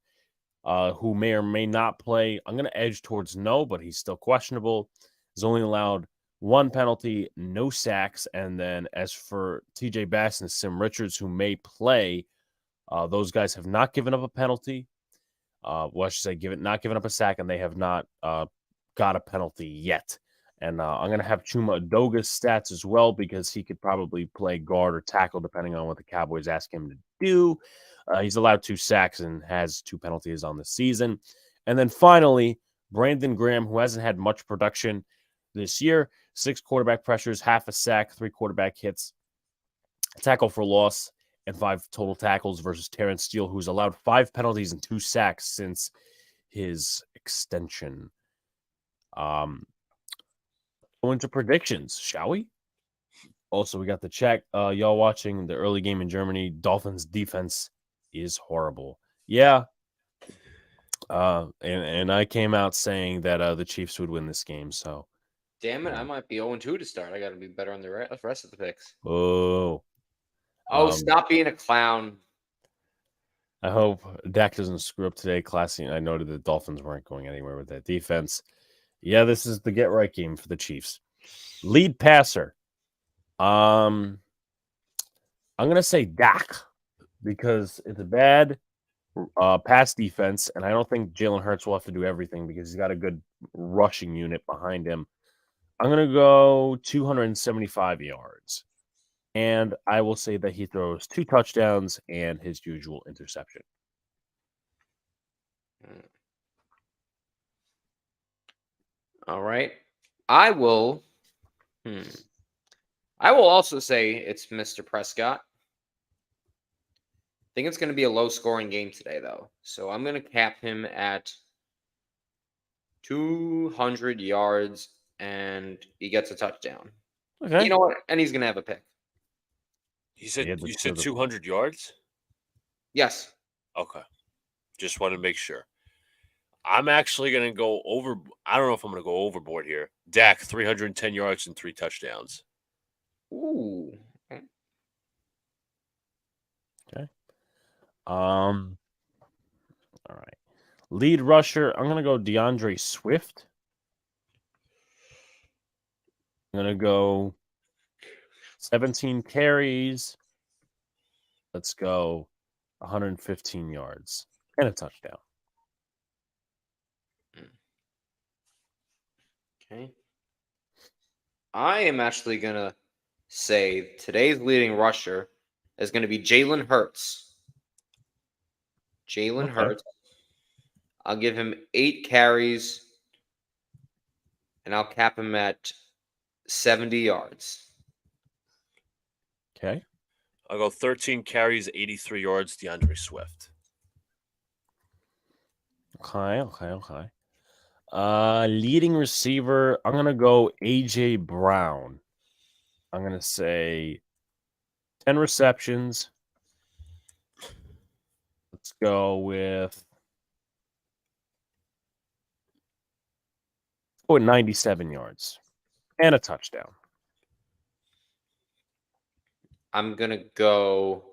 who may or may not play. I'm going to edge towards no, but he's still questionable. He's only allowed 1 penalty, no sacks. And then as for TJ Bass and Sim Richards, who may play, those guys have not given up a penalty. Well, I should say not given up a sack, and they have not got a penalty yet. And I'm going to have Chuma Adoga's stats as well, because he could probably play guard or tackle depending on what the Cowboys ask him to do. He's allowed 2 sacks and has 2 penalties on the season. And then finally, Brandon Graham, who hasn't had much production this year, 6 quarterback pressures, half a sack, 3 quarterback hits, tackle for loss, and 5 total tackles versus Terrence Steele, who's allowed 5 penalties and 2 sacks since his extension. Go into predictions, shall we? Also, we got the check. Y'all watching the early game in Germany. Dolphins defense is horrible. Yeah. And I came out saying that the Chiefs would win this game. So, damn it, I might be 0-2 to start. I got to be better on the rest of the picks. Oh, stop being a clown. I hope Dak doesn't screw up today. Classy. I noted the Dolphins weren't going anywhere with that defense. Yeah, this is the get right game for the Chiefs. Lead passer. I'm gonna say Dak, because it's a bad pass defense, and I don't think Jalen Hurts will have to do everything because he's got a good rushing unit behind him. I'm gonna go 275 yards, and I will say that he throws 2 touchdowns and his usual interception. All right. I will also say it's Mr. Prescott. I think it's going to be a low-scoring game today, though. So I'm going to cap him at 200 yards, and he gets a touchdown. Okay. You know what? And he's going to have a pick. You said 200 yards? Yes. Okay. Just want to make sure. I'm actually going to go over. I don't know if I'm going to go overboard here. Dak, 310 yards and 3 touchdowns. Ooh. Okay. All right. Lead rusher, I'm going to go DeAndre Swift. I'm going to go 17 carries. Let's go 115 yards and a touchdown. Okay. I am actually going to say today's leading rusher is going to be Jalen Hurts. Hurts. I'll give him 8 carries, and I'll cap him at 70 yards. Okay. I'll go 13 carries, 83 yards, DeAndre Swift. Okay. Leading receiver, I'm going to go A.J. Brown. I'm going to say 10 receptions. Let's go with 97 yards and a touchdown. I'm going to go.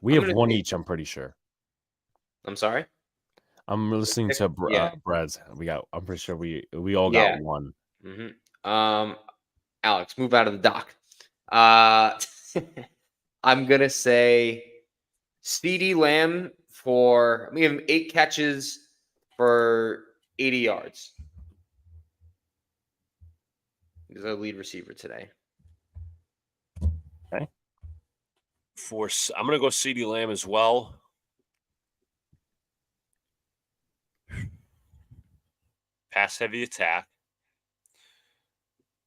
We have one each, I'm pretty sure. I'm sorry? I'm listening to Brad's. I'm pretty sure we all got one. Mm-hmm. Alex, move out of the dock. I'm gonna say CeeDee Lamb for. I'm gonna give him 8 catches for 80 yards. He's our lead receiver today. Okay. I'm gonna go CeeDee Lamb as well. Pass heavy attack.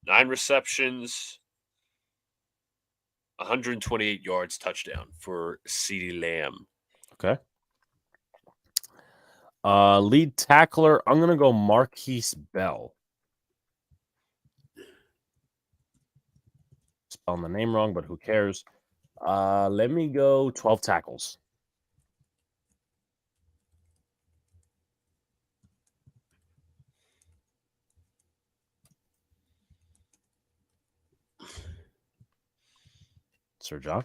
9 receptions, 128 yards, touchdown for CeeDee Lamb. Okay. Lead tackler, I'm going to go Marquise Bell. Spelling the name wrong, but who cares? Let me go 12 tackles. Sir John?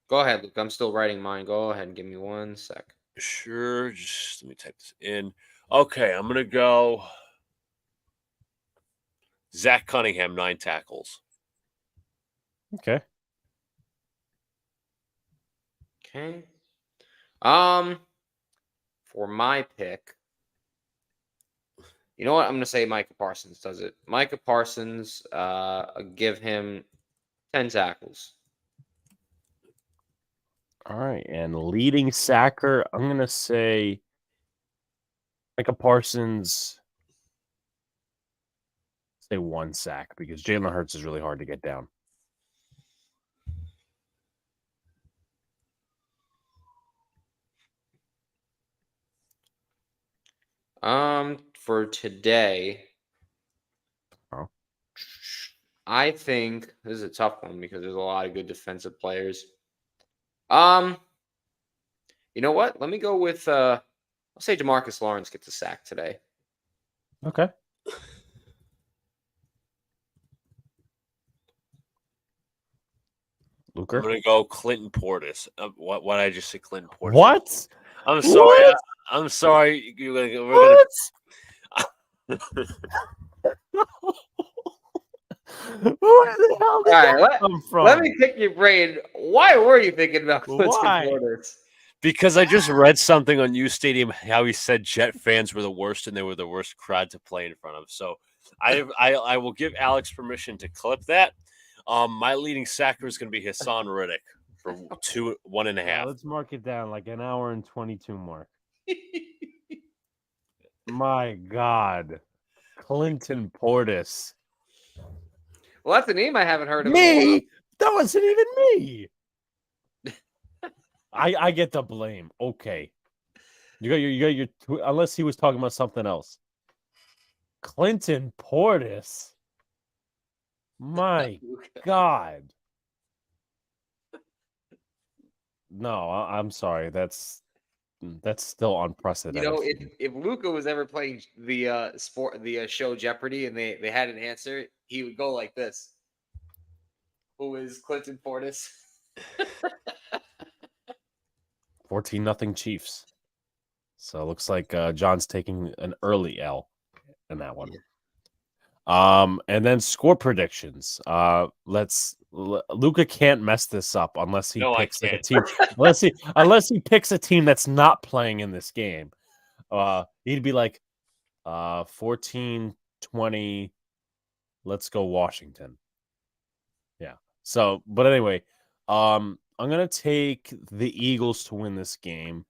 Go ahead, Luke. I'm still writing mine. Go ahead and give me 1 sec. Sure. Just let me type this in. Okay, I'm gonna go. Zach Cunningham, 9 tackles. Okay. Okay. For my pick, you know what? I'm gonna say Micah Parsons does it. Micah Parsons, give him 10 tackles. All right. And leading sacker, I'm going to say Micah Parsons. Say 1 sack because Jalen Hurts is really hard to get down. For today, Oh. I think this is a tough one because there's a lot of good defensive players. You know what? Let me go with I'll say DeMarcus Lawrence gets a sack today. Okay. Luca? I'm gonna go Clinton Portis. What did I just say? Clinton Portis. What? I'm sorry. What? I'm sorry. We're What? gonna. Where the hell did All that right, come from? let me pick your brain. Why were you thinking about Clinton Why? Portis? Because I just read something on U Stadium how he said Jet fans were the worst and they were the worst crowd to play in front of. So I will give Alex permission to clip that. My leading sacker is going to be Hassan Riddick for 1.5. Let's mark it down like an hour and 22 more. My God. Clinton Portis. Well, that's a name I haven't heard of. In a while. Me? That wasn't even me. I get the blame. Okay. You got your unless he was talking about something else. Clinton Portis. My God. No, I'm sorry. That's still unprecedented. You know, if Luca was ever playing the show Jeopardy and they had an answer, he would go like this. Who is Clinton Portis? 14-0 Chiefs. So it looks like John's taking an early L in that one. And then score predictions. Luca can't mess this up unless he picks like a team. unless he picks a team that's not playing in this game. He'd be like 14-20. Let's go Washington. Yeah. So, but anyway, I'm gonna take the Eagles to win this game.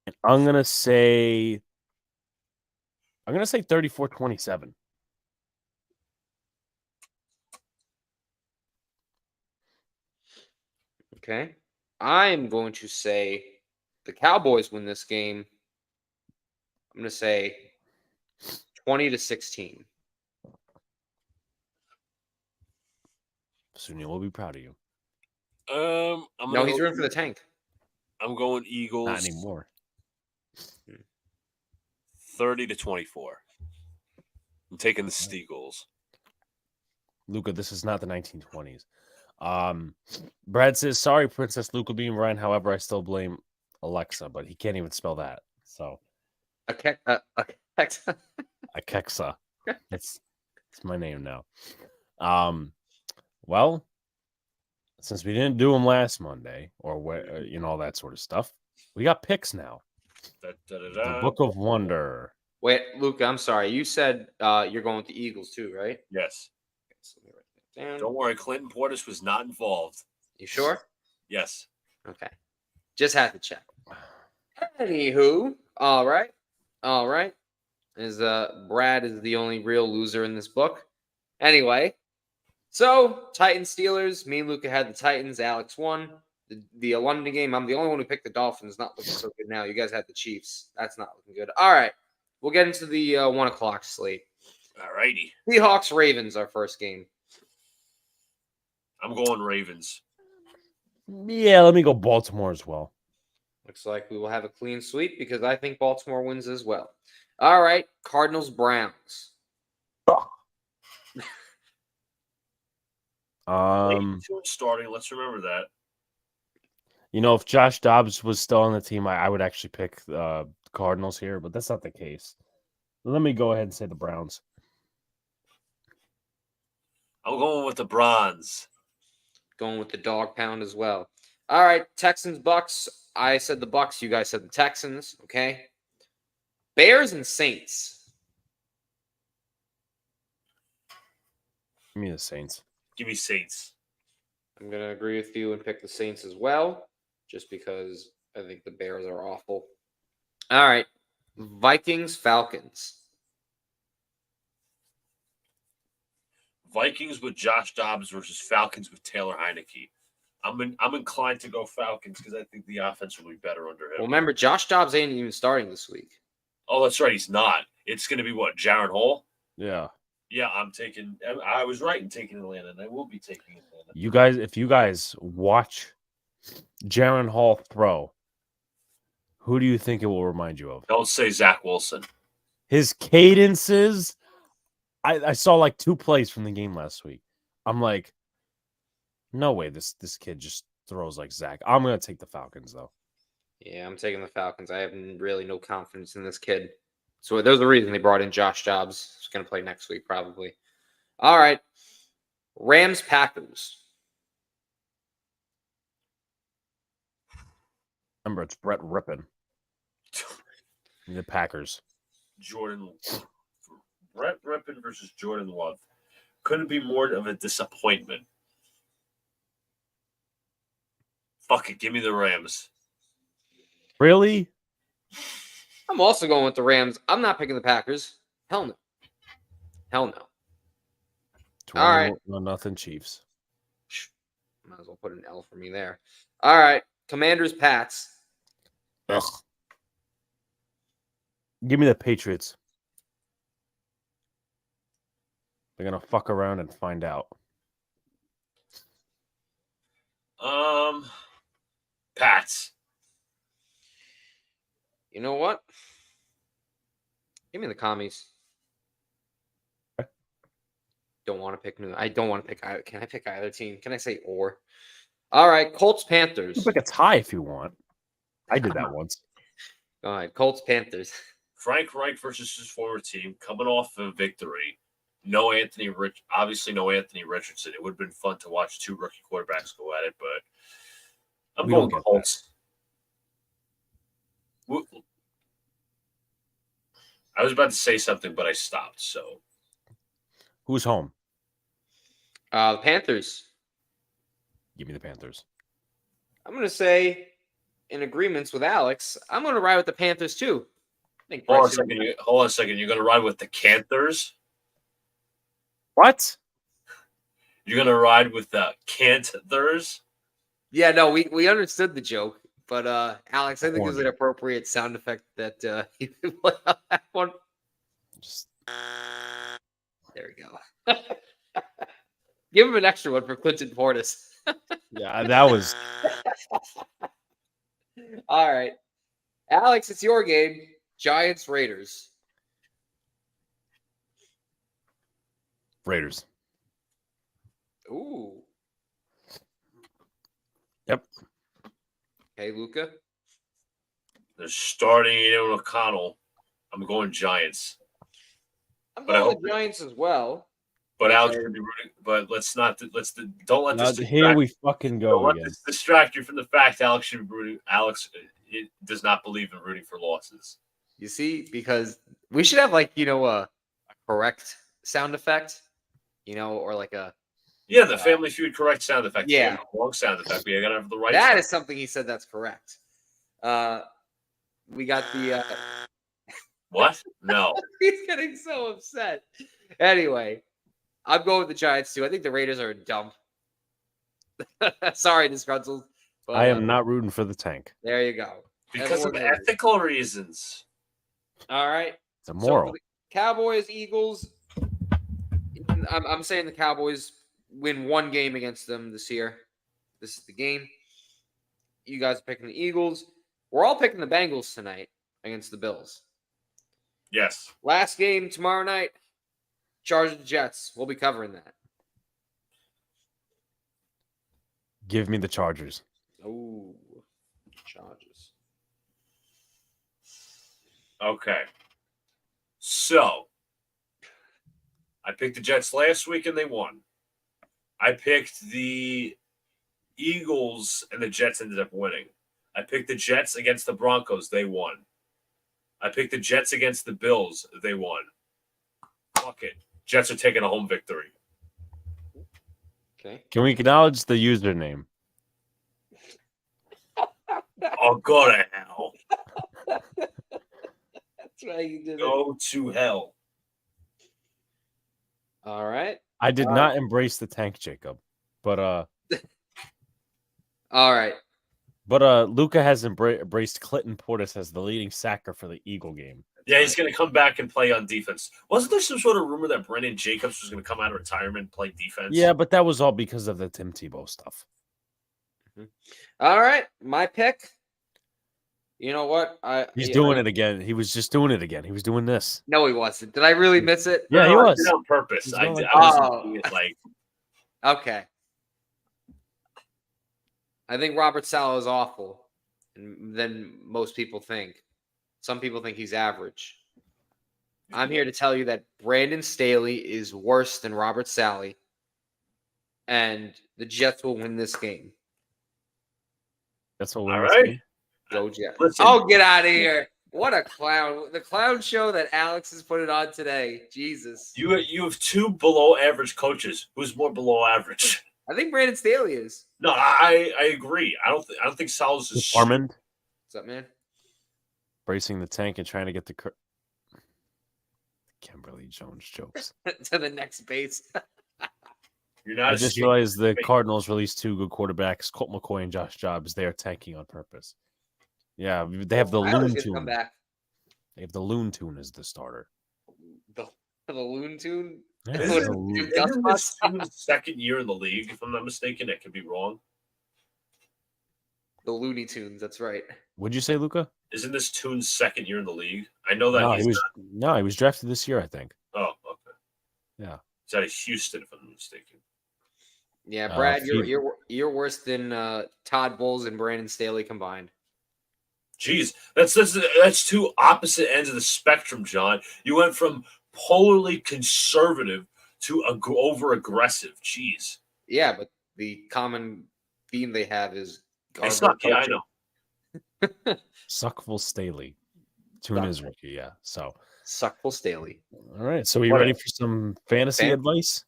And I'm gonna say 34-27. Okay. I'm going to say the Cowboys win this game. I'm going to say 20-16. Sunil will be proud of you. No, he's rooting for the tank. I'm going Eagles. Not anymore. 30-24. I'm taking the Steagles. Luca, this is not the 1920s. Brad says, sorry, Princess Luca being Ryan. However, I still blame Alexa, but he can't even spell that. So Alexa. It's my name now. Well, since we didn't do them last Monday or all that sort of stuff, we got picks now. The Book of Wonder. Wait, Luca, I'm sorry. You said you're going with the Eagles too, right? Yes. Okay, so let me write that down. Don't worry, Clinton Portis was not involved. You sure? Yes. Okay. Just had to check. Anywho, all right. Brad is the only real loser in this book. Anyway, so Titans Steelers. Me and Luca had the Titans. Alex won. the London game. I'm the only one who picked the Dolphins. Not looking so good now. You guys had the Chiefs. That's not looking good. All right. We'll get into the 1 o'clock slate. All righty. Seahawks Ravens, our first game. I'm going Ravens. Yeah, let me go Baltimore as well. Looks like we will have a clean sweep because I think Baltimore wins as well. All right. Cardinals Browns. Starting. Let's remember that. You know, if Josh Dobbs was still on the team, I would actually pick the Cardinals here, but that's not the case. Let me go ahead and say the Browns. I'm going with the Bronze. Going with the dog pound as well. All right, Texans Bucks. I said the Bucks. You guys said the Texans. Okay. Bears and Saints. Give me the Saints. Give me Saints. I'm gonna agree with you and pick the Saints as well, just because I think the Bears are awful. All right, Vikings Falcons. Vikings with Josh Dobbs versus Falcons with Taylor Heineke. I'm inclined to go Falcons because I think the offense will be better under him. Well, remember, Josh Dobbs ain't even starting this week. Oh, that's right. He's not. It's going to be what? Jaron Hall? Yeah. Yeah, I'm taking. I was right in taking Atlanta, and I will be taking Atlanta. You guys, if you guys watch Jaron Hall throw, who do you think it will remind you of? Don't say Zach Wilson. His cadences. I saw like 2 plays from the game last week. I'm like, no way this kid just throws like Zach. I'm gonna take the Falcons though. Yeah, I'm taking the Falcons. I have really no confidence in this kid. So there's a reason they brought in Josh Dobbs. He's going to play next week, probably. All right. Rams, Packers. Remember, it's Brett Rippin. The Packers. Brett Rippin versus Jordan Love. Couldn't be more of a disappointment. Fuck it. Give me the Rams. Really? I'm also going with the Rams. I'm not picking the Packers. Hell no. Hell no. All right. No, nothing Chiefs. Might as well put an L for me there. All right. Commanders, Pats. Ugh. Give me the Patriots. They're going to fuck around and find out. Pats. You know what? Give me the commies. Okay. Don't want to pick new. I don't want to pick either. Can I pick either team? Can I say or? All right, Colts Panthers. You can pick a tie if you want. I did that once. All right, Colts Panthers. Frank Reich versus his former team, coming off a victory. Obviously no Anthony Richardson. It would have been fun to watch 2 rookie quarterbacks go at it, but I'm going Colts. I was about to say something, but I stopped. So, Who's home? The Panthers. Give me the Panthers. I'm going to say, in agreements with Alex, I'm going to ride with the Panthers too. Hold on a second. You're going to ride with the Canthers? What? You're going to ride with the Canthers? Yeah, no, we understood the joke. But Alex, I think there's an appropriate sound effect that you can play on that one. There we go. Give him an extra one for Clinton Portis. Yeah, that was. All right, Alex, it's your game. Giants Raiders. Raiders. Ooh. Yep. Hey, Luca. They're starting Aiden O'Connell. I'm going Giants. I'm going the Giants as well. But Alex should be rooting. But don't let this. Here we fucking go. Don't let this distract you from the fact Alex should be rooting. Alex does not believe in rooting for losses. You see, because we should have a correct sound effect, or like a. Yeah, the Family Feud correct sound effect. Yeah, wrong sound effect. We gotta have the right. That is something he said that's correct. We got the. What? No. He's getting so upset. Anyway, I'm going with the Giants too. I think the Raiders are dumb. Sorry, disgruntled. But, I am not rooting for the tank. There you go. Because of Everyone knows it. ethical reasons. All right. It's immoral. So for the Cowboys, Eagles. I'm saying the Cowboys win one game against them this year. This is the game. You guys are picking the Eagles. We're all picking the Bengals tonight against the Bills. Yes. Last game tomorrow night. Chargers Jets. We'll be covering that. Give me the Chargers. Oh, Chargers. Okay. So, I picked the Jets last week and they won. I picked the Eagles and the Jets ended up winning. I picked the Jets against the Broncos. They won. I picked the Jets against the Bills. They won. Fuck it. Jets are taking a home victory. Okay. Can we acknowledge the username? Oh, go to hell. That's right. You did it. Go to hell. All right. I did not embrace the tank, Jacob. But All right. Luca has embraced Clinton Portis as the leading sacker for the Eagle game. Yeah, he's going to come back and play on defense. Wasn't there some sort of rumor that Brendan Jacobs was going to come out of retirement and play defense? Yeah, but that was all because of the Tim Tebow stuff. All right. My pick. You know what? He's doing it again. He was just doing it again. He was doing this. No, he wasn't. Did I really miss it? Yeah, he No, I was. did it on purpose. He's I going wasn't doing it like Okay. I think Robert Saleh is awful than most people think. Some people think he's average. I'm here to tell you that Brandon Staley is worse than Robert Saleh, and the Jets will win this game. That's what all we're right. Go Jets. Listen. Oh, get out of here. What a clown. The clown show that Alex has put it on today. Jesus. You have two below average coaches. Who's more below average? I think Brandon Staley is. No, I agree. I don't think Sal's is Armand What's up, man? bracing the tank and trying to get the Kimberly Jones jokes. To the next base. You're not. I just realized the Cardinals released two good quarterbacks, Colt McCoy and Josh Jobs. They are tanking on purpose. Yeah, they have the I always Loon get to come Tune. back. They have the Loon Tune as the starter. The Loon Tune? Yeah, What the is it, Loon- dude? Isn't Gus this Tune's second year in the league, if I'm not mistaken? That could be wrong. The Looney Tunes, that's right. What'd you say, Luca? Isn't this Tune's second year in the league? I know that No, he's he was drafted this year, I think. Oh, okay. Yeah. He's out of Houston, if I'm not mistaken. Yeah, Brad, Phoebe- you're worse than Todd Bowles and Brandon Staley combined. Jeez, that's two opposite ends of the spectrum, John. You went from polarly conservative to over aggressive. Jeez. Yeah, but the common theme they have is I suck. Yeah, I know. Suckful Staley. Tune is rookie, yeah. So, Suckful Staley. all right. So, are you What ready a- for some fantasy Fan- advice?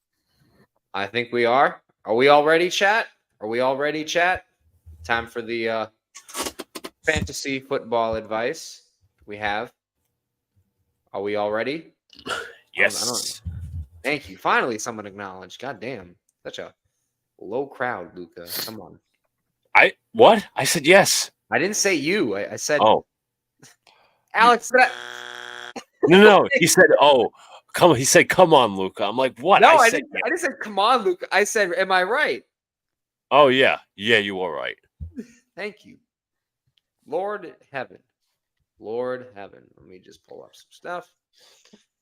I think we are. Are we all ready, chat? Are we all ready, chat? Time for the fantasy football advice we have. Are we all ready? Yes. Thank you. Finally, someone acknowledged. God damn. Such a low crowd, Luca. Come on. What? I said yes. I didn't say you. I said Oh. Alex. No. He said, "Oh, come." He said, "Come on, Luca." I'm like, "What?" No, I said, didn't. I didn't say come on, Luca. I said, am I right? "Oh yeah, you are right." Thank you. Lord heaven. Lord heaven. Let me just pull up some stuff.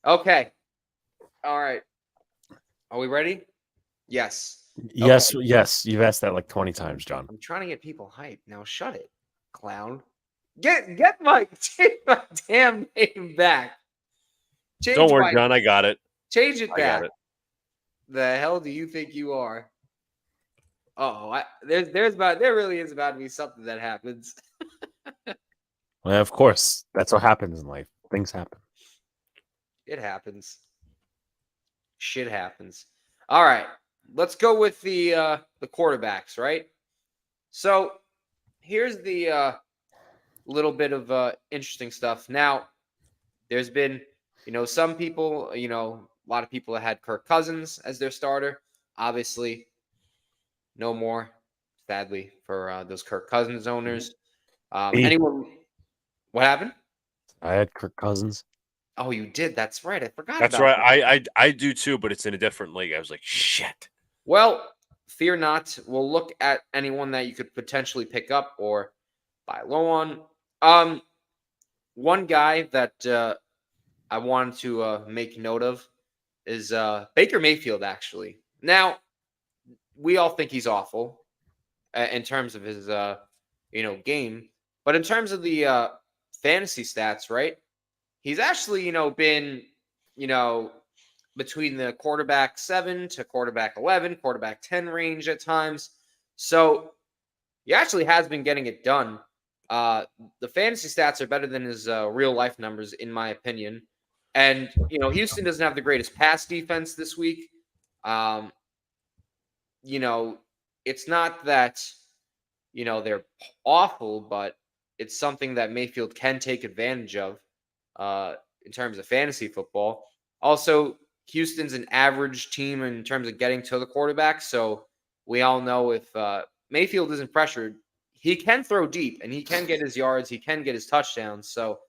Okay. All right. Are we ready? Yes. Yes, yes. You've asked that like 20 times, John. I'm trying to get people hyped. Now shut it, clown. Get my take my damn name back. Change Don't worry, John. I got it. Change it I back. got it. The hell do you think you are? There really is about to be something that happens. Well, of course, that's what happens in life. Things happen. It happens. Shit happens. All right. Let's go with the quarterbacks, right? So here's the little bit of interesting stuff. Now, there's been, some people, a lot of people that had Kirk Cousins as their starter. Obviously, no more. sadly, for those Kirk Cousins owners. Me. Anyone? What happened? I had Kirk Cousins. Oh, you did. That's right. I forgot That's about right. that. I do too, but it's in a different league. I was like, shit. Well, fear not. We'll look at anyone that you could potentially pick up or buy low on. One guy that I wanted to make note of is Baker Mayfield, actually. Now, we all think he's awful in terms of his game, but in terms of the fantasy stats, right? He's actually been between the quarterback 7 to quarterback 11, quarterback 10 range at times. So he actually has been getting it done. The fantasy stats are better than his real life numbers, in my opinion. And Houston doesn't have the greatest pass defense this week. It's not that they're awful, but it's something that Mayfield can take advantage of in terms of fantasy football. Also, Houston's an average team in terms of getting to the quarterback, so we all know if Mayfield isn't pressured, he can throw deep and he can get his yards, he can get his touchdowns. So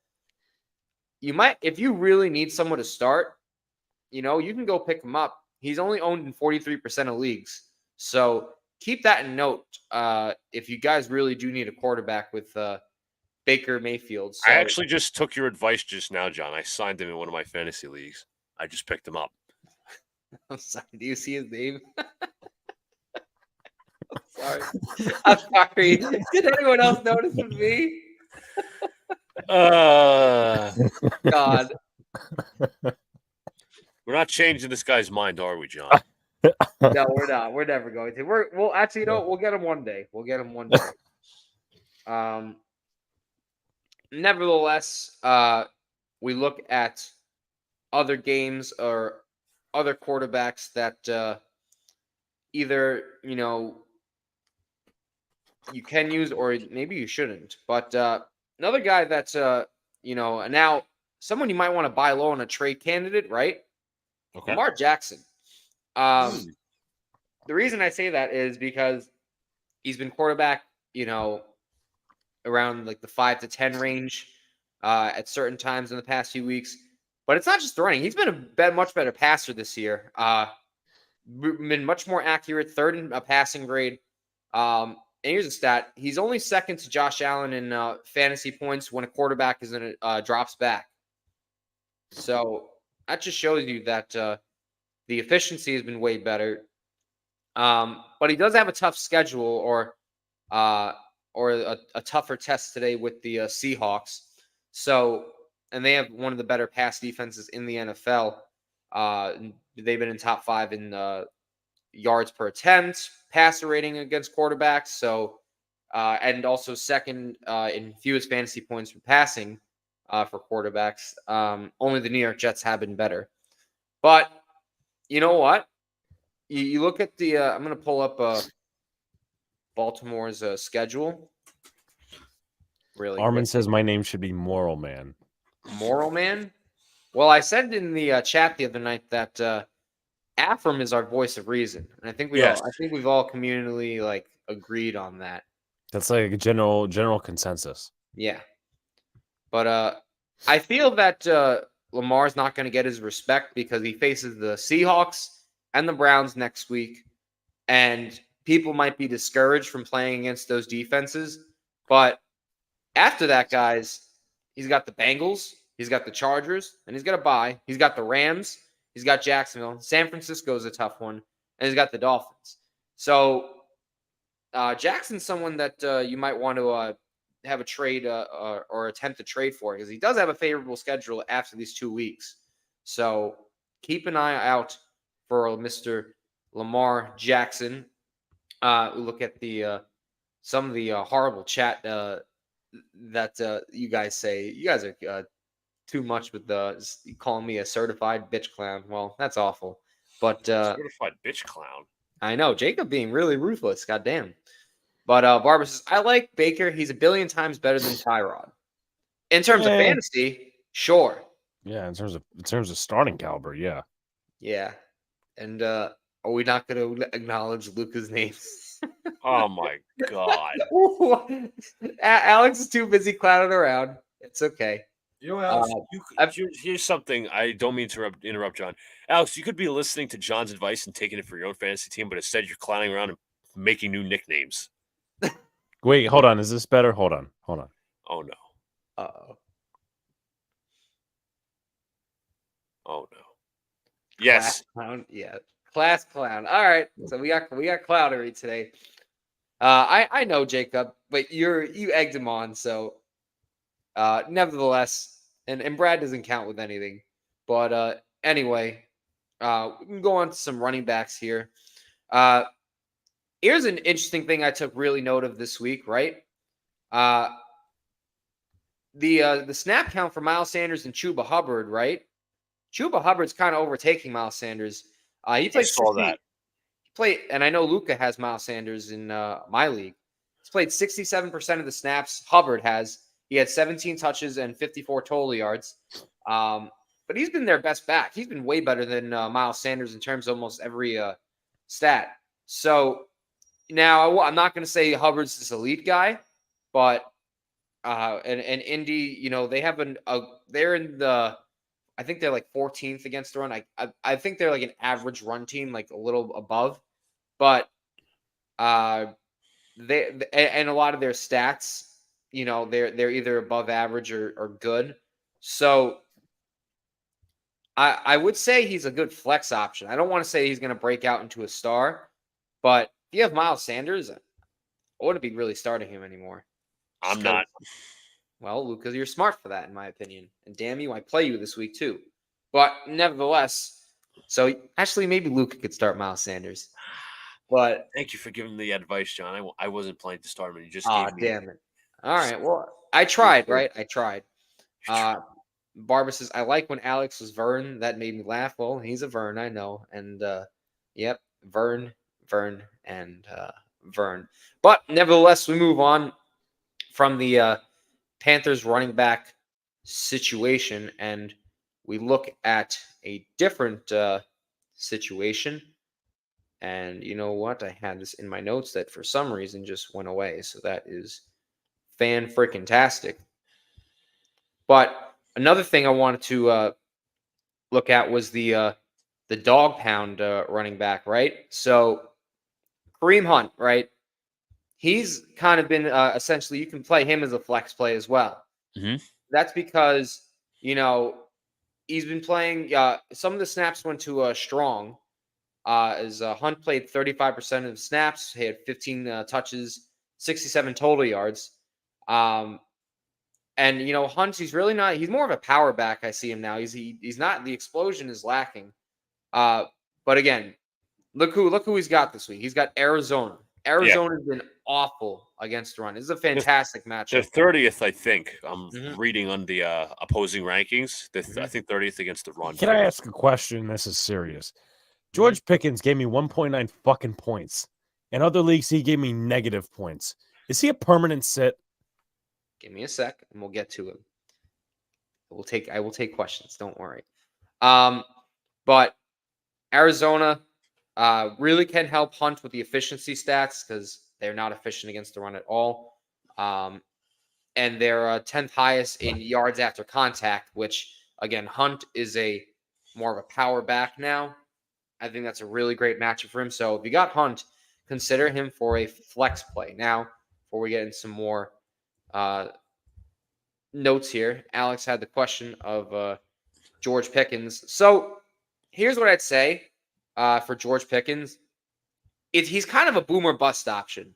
you might, if you really need someone to start, you can go pick him up. He's only owned in 43% of leagues, so keep that in note if you guys really do need a quarterback with Baker Mayfield. So, I actually just took your advice just now, John. I signed him in one of my fantasy leagues. I just picked him up. I'm sorry. Do you see his name? I'm sorry. I'm sorry. Did anyone else notice with me? God. We're not changing this guy's mind, are we, John? No, we're not. We're never going to. We'll actually, we'll get him one day. We'll get him one day. Nevertheless, we look at other games or other quarterbacks that either you can use or maybe you shouldn't. But another guy that's now someone you might want to buy low on a trade candidate, right? Okay. Lamar Jackson. The reason I say that is because he's been quarterback, around like the 5 to 10 range at certain times in the past few weeks. But it's not just running. He's been a much better passer this year. Been much more accurate, third in a passing grade. And here's a stat. He's only second to Josh Allen in fantasy points when a quarterback is in drops back. So that just shows you that the efficiency has been way better. But he does have a tough schedule or a tougher test today with the Seahawks. So, and they have one of the better pass defenses in the NFL. They've been in top 5 in yards per attempt, passer rating against quarterbacks. So, and also second in fewest fantasy points for passing for quarterbacks. Only the New York Jets have been better. But you know what? You look at the. I'm going to pull up Baltimore's schedule. Really, Armin says my name should be Moral Man. Moral Man. Well, I said in the chat the other night that Afram is our voice of reason, and I think we've all communally agreed on that. That's like a general consensus. Yeah, but I feel that Lamar's not going to get his respect because he faces the Seahawks and the Browns next week, and people might be discouraged from playing against those defenses. But after that, guys, he's got the Bengals, he's got the Chargers, and he's got a bye. He's got the Rams, he's got Jacksonville. San Francisco is a tough one, and he's got the Dolphins. So Jackson's someone that you might want to have a trade or attempt to trade for because he does have a favorable schedule after these 2 weeks. So keep an eye out for Mr. Lamar Jackson. We look at the some of the horrible chat that you guys say. You guys are too much with calling me a certified bitch clown. Well, that's awful. But Certified bitch clown. I know Jacob being really ruthless. Goddamn. But Barbara says I like Baker. He's a billion times better than Tyrod. In terms of fantasy, sure. Yeah, in terms of starting caliber, yeah. Yeah. And Are we not going to acknowledge Luca's name? Oh my god. Alex is too busy clowning around. It's okay. You know what else? Here's something. I don't mean to interrupt, John. Alex, you could be listening to John's advice and taking it for your own fantasy team, but instead you're clowning around and making new nicknames. Wait, hold on. Is this better? Hold on. Oh no. Uh-oh. Oh no. Yes. Class clown. Yeah. Class clown. All right. So we got clownery today. I know Jacob, but you egged him on, so nevertheless, and Brad doesn't count with anything. But anyway, we can go on to some running backs here. Here's an interesting thing I took really note of this week, right? The snap count for Miles Sanders and Chuba Hubbard, right? Chuba Hubbard's kind of overtaking Miles Sanders. He played that. He played, and I know Luca has Miles Sanders in my league. He's played 67% of the snaps. Hubbard has. He had 17 touches and 54 total yards. But he's been their best back. He's been way better than Miles Sanders in terms of almost every stat. So now I'm not going to say Hubbard's this elite guy, but and Indy, you know, they have they're in the, I think they're like 14th against the run. I think they're like an average run team, like a little above, but they and a lot of their stats, you know, they're either above average or good. So I would say he's a good flex option. I don't want to say he's going to break out into a star, but if you have Miles Sanders, I wouldn't be really starting him anymore. I'm not. Well, Luca, you're smart for that, in my opinion. And damn you, I play you this week too. But nevertheless, so actually maybe Luca could start Miles Sanders. But thank you for giving the advice, John. I wasn't planning to start him, and you just gave me. Damn it. All right. Well, I tried, right? I tried. Barber says, I like when Alex was Vern. That made me laugh. Well, he's a Vern, I know. And yep, Vern, and Vern. But nevertheless, we move on from the Panthers running back situation, and we look at a different situation. And you know what? I had this in my notes that for some reason just went away. So that is fan-freaking-tastic. But another thing I wanted to look at was the dog pound running back, right? So Kareem Hunt, right? He's kind of been essentially, you can play him as a flex play as well. Mm-hmm. That's because, you know, he's been playing, some of the snaps went to Strong. As Hunt played 35% of the snaps. He had 15 touches, 67 total yards. And, you know, Hunt, he's really not, he's more of a power back. I see him now. He's not, the explosion is lacking. But again, look who he's got this week. He's got Arizona. Arizona's been awful against the run. This is a fantastic matchup. They're 30th, I think. I'm reading on the opposing rankings. I think 30th against the run. Can I ask a question? This is serious. George Pickens gave me 1.9 fucking points. In other leagues, he gave me negative points. Is he a permanent sit? Give me a sec, and we'll get to him. I will take questions. Don't worry. But Arizona really can help Hunt with the efficiency stats because they're not efficient against the run at all. And they're 10th highest in yards after contact, which, again, Hunt is more of a power back now. I think that's a really great matchup for him. So if you got Hunt, consider him for a flex play. Now, before we get into some more notes here, Alex had the question of George Pickens. So here's what I'd say for George Pickens. He's kind of a boomer bust option.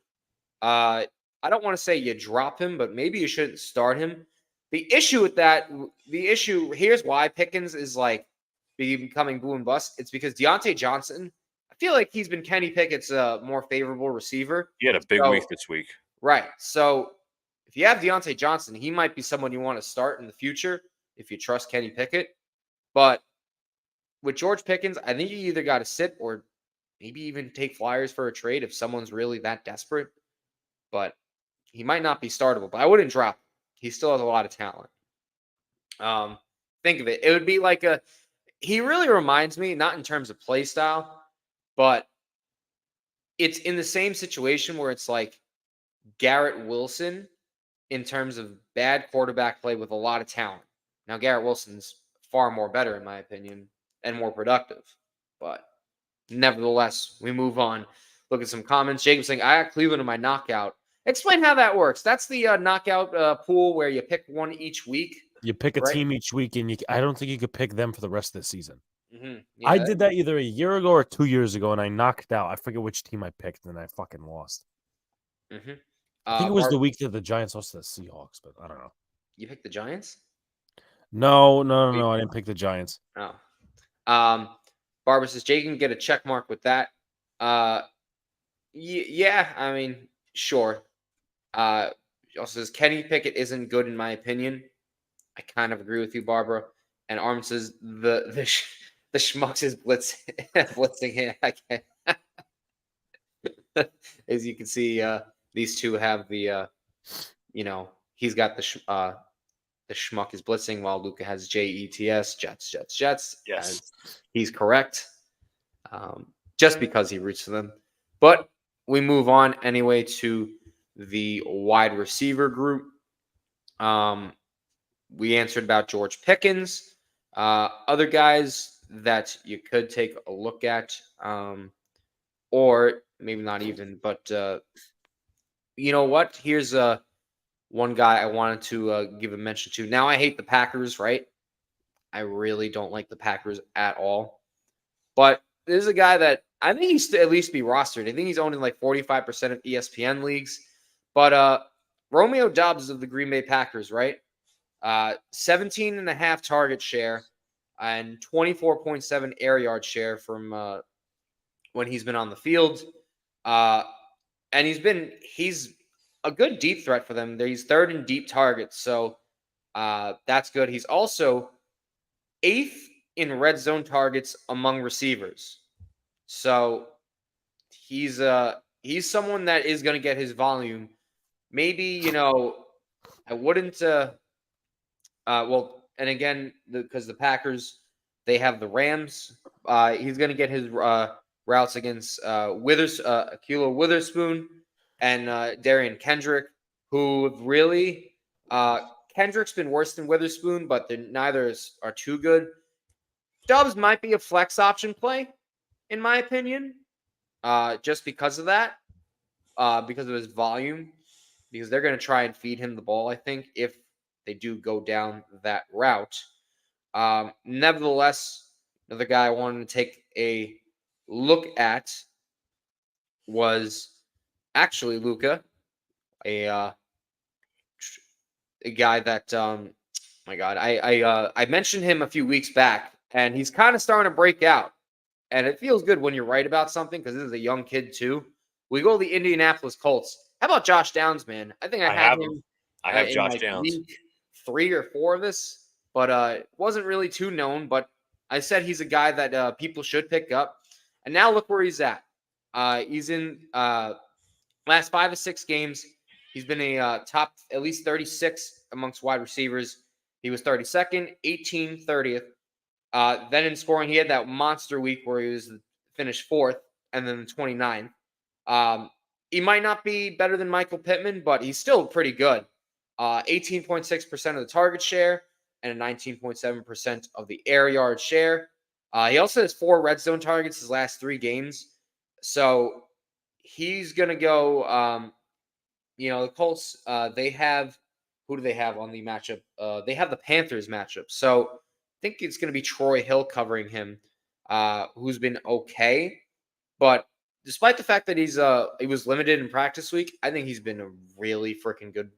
I don't want to say you drop him, but maybe you shouldn't start him. Here's why Pickens is like becoming boom and bust. It's because Deontay Johnson, I feel like he's been Kenny Pickett's more favorable receiver. He had a big week this week. Right. So if you have Deontay Johnson, he might be someone you want to start in the future if you trust Kenny Pickett. But with George Pickens, I think you either got to sit or maybe even take flyers for a trade if someone's really that desperate. But he might not be startable. But I wouldn't drop him. He still has a lot of talent. Think of it. It would be like he really reminds me, not in terms of play style, but it's in the same situation where it's like Garrett Wilson in terms of bad quarterback play with a lot of talent. Now, Garrett Wilson's far more better, in my opinion, and more productive. But nevertheless, we move on. Look at some comments. Jacob saying, I got Cleveland in my knockout. Explain how that works. That's the knockout pool where you pick one each week. You pick a Right. team each week, and I don't think you could pick them for the rest of the season. Yeah, I did that either a year ago or 2 years ago, and I knocked out. I forget which team I picked, and I fucking lost. I think it was the week that the Giants lost to the Seahawks, but I don't know. You picked the Giants? No. I didn't pick the Giants. Oh. Barbara says, Jay can get a check mark with that. Yeah, I mean, sure. She also says, Kenny Pickett isn't good in my opinion. I kind of agree with you, Barbara. And Arm says, the schmucks is blitzing here. I can't. As you can see, these two have the, he's got the schmuck is blitzing while Luca has JETS, Jets. Yes. He's correct. Just because he roots for them. But we move on anyway to the wide receiver group. We answered about George Pickens. Other guys that you could take a look at, or maybe not even, but you know what? Here's one guy I wanted to give a mention to. Now, I hate the Packers, right? I really don't like the Packers at all. But there's a guy that I think he's at least be rostered. I think he's owned in like 45% of ESPN leagues. But Romeo Doubs of the Green Bay Packers, right? 17.5 target share and 24.7 air yard share from when he's been on the field. And he's a good deep threat for them. He's third in deep targets, so that's good. He's also 8th in red zone targets among receivers. So he's someone that is going to get his volume. Maybe, I wouldn't and again, because the Packers, they have the Rams. He's going to get his routes against Akilo Witherspoon and Darian Kendrick, who really Kendrick's been worse than Witherspoon, but neither are too good. Doubs might be a flex option play, in my opinion, just because of that, because of his volume, because they're going to try and feed him the ball, I think, if they do go down that route. Nevertheless, another guy I wanted to take a look at was actually Luca, a guy that my God, I mentioned him a few weeks back, and he's kind of starting to break out. And it feels good when you're right about something because this is a young kid too. We go to the Indianapolis Colts. How about Josh Downs, man? I think I had him. I have in Josh like Downs. week 3 or 4 of this, but it wasn't really too known. But I said he's a guy that people should pick up. And now look where he's at. He's in last 5 or 6 games. He's been a top at least 36 amongst wide receivers. He was 32nd, 18th, 30th. Then in scoring, he had that monster week where he was finished 4th and then 29th. He might not be better than Michael Pittman, but he's still pretty good. 18.6% of the target share and a 19.7% of the air yard share. He also has 4 red zone targets his last 3 games. So he's going to go, the Colts, they have, who do they have on the matchup? They have the Panthers matchup. So I think it's going to be Troy Hill covering him, who's been okay. But despite the fact that he was limited in practice week, I think he's been a really freaking good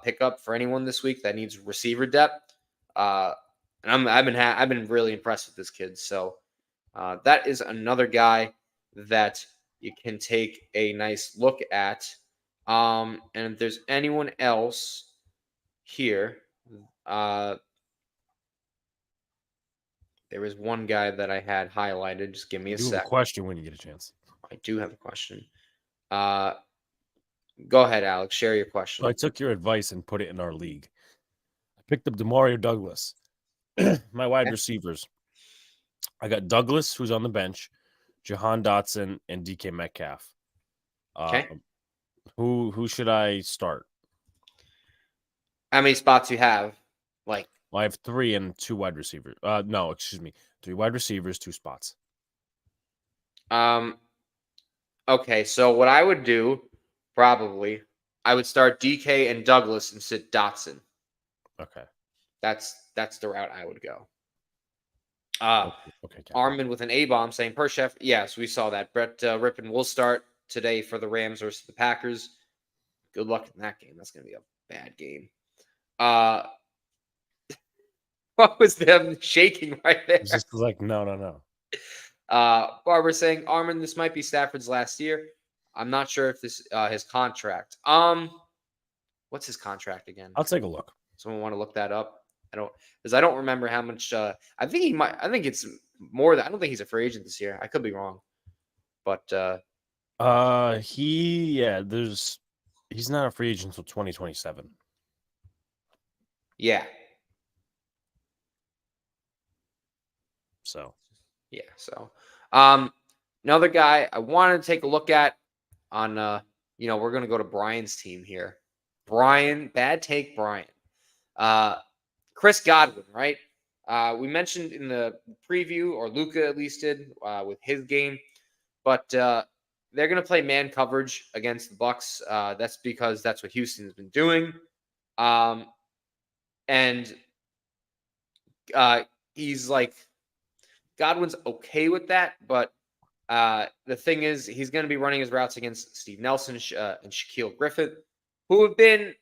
pickup for anyone this week that needs receiver depth. And I've been really impressed with this kid. So that is another guy that you can take a nice look at. And if there's anyone else here, there was one guy that I had highlighted. Just give me a You have sec. a question when you get a chance. I do have a question. Go ahead, Alex. Share your question. So I took your advice and put it in our league. I picked up Demario Douglas, my wide receivers. I got Douglas, who's on the bench, Jahan Dotson, and DK Metcalf. Okay. Who should I start? How many spots you have? Like, Well, I have 3 and 2 wide receivers. No, excuse me. 3 wide receivers, 2 spots. okay, so what I would do, probably, I would start DK and Douglas and sit Dotson. Okay. That's the route I would go. Okay. Armin with an A-bomb saying, per chef, yes, we saw that. Brett Rippon will start today for the Rams versus the Packers. Good luck in that game. That's going to be a bad game. What was them shaking right there? It's just like, no. Barbara saying, Armin, this might be Stafford's last year. I'm not sure if this his contract. What's his contract again? I'll take a look. Someone want to look that up? I don't remember how much. I think he might. I think it's more than. I don't think he's a free agent this year. I could be wrong, but he's not a free agent until 2027. Yeah. So yeah. So another guy I wanted to take a look at on we're gonna go to Brian's team here. Brian, bad take, Brian. Chris Godwin, right? We mentioned in the preview, or Luca at least did with his game, but they're going to play man coverage against the Bucs. That's because that's what Houston has been doing, and he's like Godwin's okay with that, but the thing is, he's going to be running his routes against Steve Nelson and Shaquille Griffith, who have been.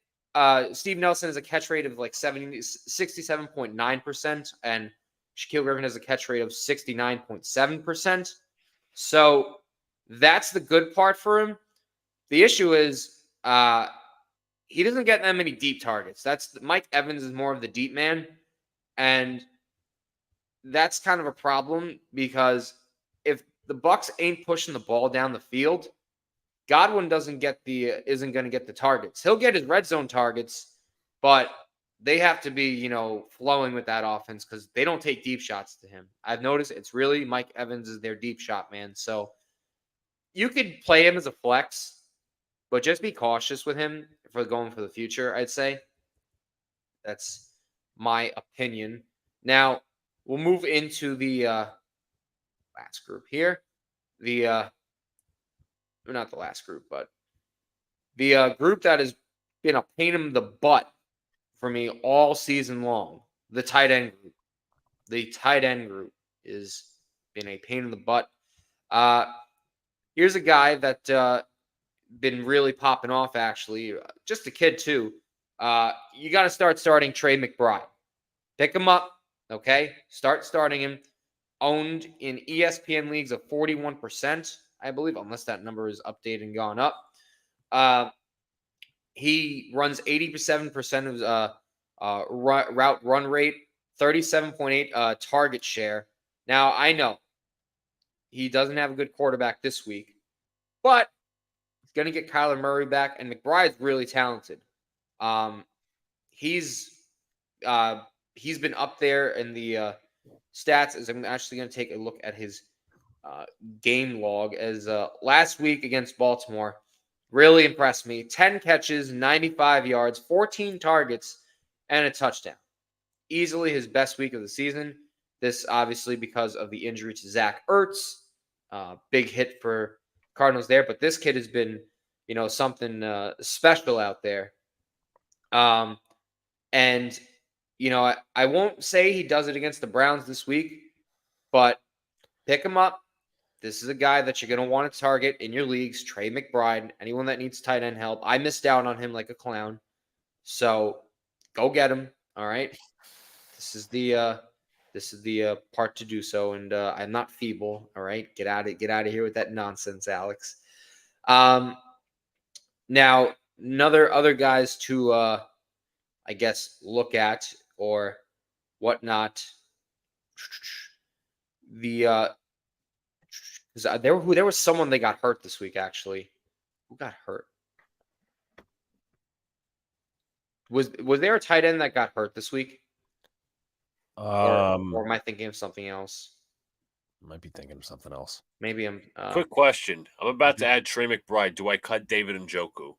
Steve Nelson has a catch rate of like 67.9%, and Shaquille Griffin has a catch rate of 69.7%. So that's the good part for him. The issue is he doesn't get that many deep targets. Mike Evans is more of the deep man, and that's kind of a problem because if the Bucs ain't pushing the ball down the field, Godwin isn't going to get the targets. He'll get his red zone targets, but they have to be, flowing with that offense because they don't take deep shots to him. I've noticed it's really Mike Evans is their deep shot man. So you could play him as a flex, but just be cautious with him for going for the future, I'd say. That's my opinion. Now, we'll move into the last group here. Not the last group, but the group that has been a pain in the butt for me all season long, the tight end group. The tight end group has been a pain in the butt. Here's a guy that been really popping off, actually. Just a kid, too. You got to start starting Trey McBride. Pick him up, okay? Start starting him. Owned in ESPN leagues of 41%. I believe, unless that number is updated and gone up. He runs 87% of route run rate, 37.8 target share. Now, I know he doesn't have a good quarterback this week, but he's going to get Kyler Murray back, and McBride's really talented. He's been up there in the stats, as I'm actually going to take a look at his game log, as last week against Baltimore really impressed me. 10 catches, 95 yards, 14 targets, and a touchdown. Easily his best week of the season. This obviously because of the injury to Zach Ertz. Big hit for Cardinals there, but this kid has been, something special out there. And, I won't say he does it against the Browns this week, but pick him up. This is a guy that you're going to want to target in your leagues. Trey McBride, anyone that needs tight end help. I missed out on him like a clown. So go get him. All right. This is the part to do so. And I'm not feeble. All right. Get out of here with that nonsense, Alex. Now, other guys to, I guess, look at or whatnot. There was someone that got hurt this week, actually. Who got hurt? Was there a tight end that got hurt this week? Or am I thinking of something else? Might be thinking of something else. Maybe I'm. Quick question. I'm about to add Trey McBride. Do I cut David Njoku?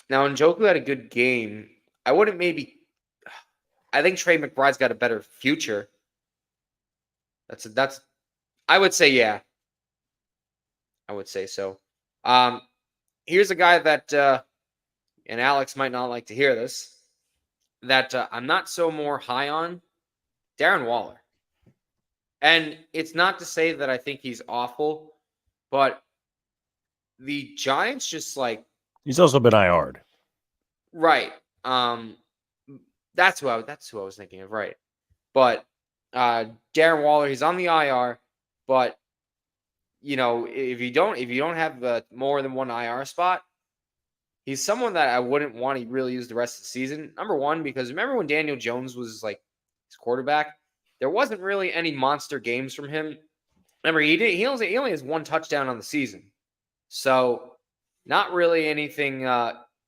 Now, Njoku had a good game. I wouldn't maybe. I think Trey McBride's got a better future. That's. I would say yeah. I would say so. Here's a guy that, and Alex might not like to hear this, that I'm not so more high on, Darren Waller. And it's not to say that I think he's awful, but the Giants just like He's also been IR'd. right. That's who I was thinking of, right? But Darren Waller, he's on the IR, but if you don't have more than one IR spot, he's someone that I wouldn't want to really use the rest of the season. Number one, because remember when Daniel Jones was like his quarterback, there wasn't really any monster games from him. Remember, he only has one touchdown on the season, so not really anything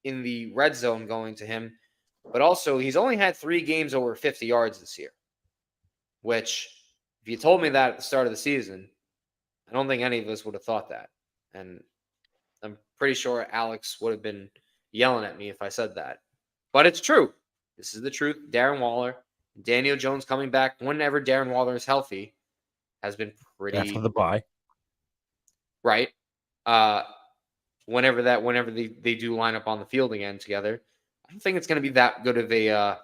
in the red zone going to him. But also, he's only had 3 games over 50 yards this year, which if you told me that at the start of the season, I don't think any of us would have thought that. And I'm pretty sure Alex would have been yelling at me if I said that. But it's true. This is the truth. Darren Waller, Daniel Jones coming back whenever Darren Waller is healthy has been pretty After the bye. right. Whenever they do line up on the field again together, I don't think it's going to be that good of a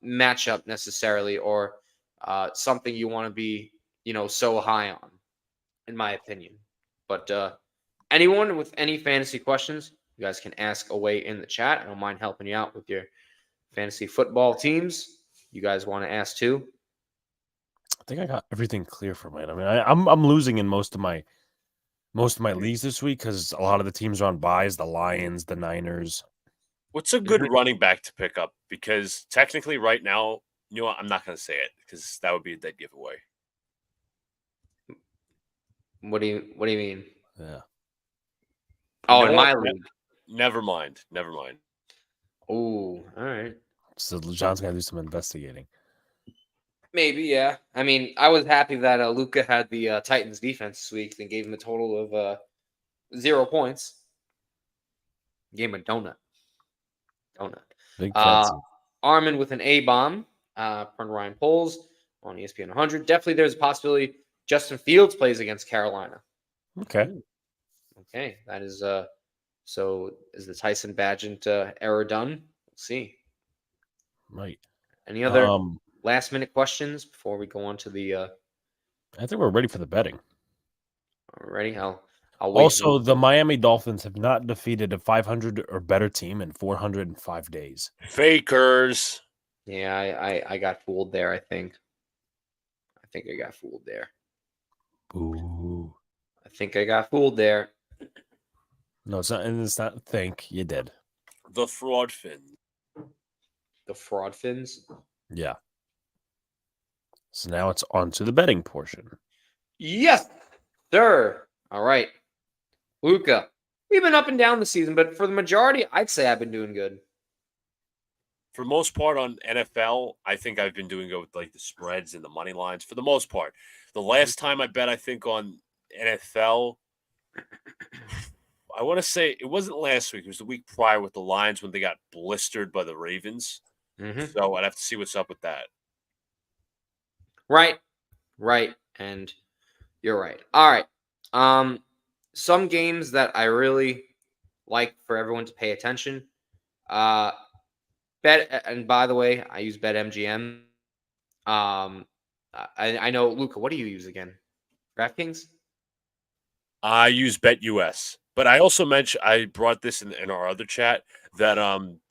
matchup necessarily, or something you want to be so high on, in my opinion. But anyone with any fantasy questions, you guys can ask away in the chat. I don't mind helping you out with your fantasy football teams. You guys want to ask too? I think I got everything clear for mine. I mean, I'm losing in most of my leagues this week because a lot of the teams are on buys. The Lions, the Niners. What's a good running back to pick up? Because technically, right now, you know what? I'm not going to say it because that would be a dead giveaway. What do you mean? Yeah. Oh, in my league. Never mind. Oh, all right. So John's got to do some investigating. Maybe, yeah. I mean, I was happy that Luca had the Titans defense this week and gave him a total of 0 points. Gave him a donut. Big fancy. Armin with an A-bomb from Ryan Poles on ESPN 100. Definitely there's a possibility Justin Fields plays against Carolina. Okay. Okay, that is so is the Tyson Bagent error done? We'll see. Right. Any other last minute questions before we go on to the I think we're ready for the betting. Alrighty, I'll wait. Also, the Miami Dolphins have not defeated a 500 or better team in 405 days. Fakers. Yeah, I got fooled there, I think I got fooled there. Ooh. I think I got fooled there. No, it's not. And it's not. Think you did. The fraud fin. The fraud fins. Yeah. So now it's on to the betting portion. Yes, sir. All right, Luca. We've been up and down the season, but for the majority, I'd say I've been doing good. For the most part on NFL, I think I've been doing good with like the spreads and the money lines for the most part. The last time I bet, I think on NFL, I want to say it wasn't last week. It was the week prior with the Lions when they got blistered by the Ravens. Mm-hmm. So I'd have to see what's up with that. Right. And you're right. All right. Some games that I really like for everyone to pay attention. Bet, and by the way, I use BetMGM. I know, Luca, what do you use again? DraftKings? I use BetUS. But I also mentioned, I brought this in our other chat, that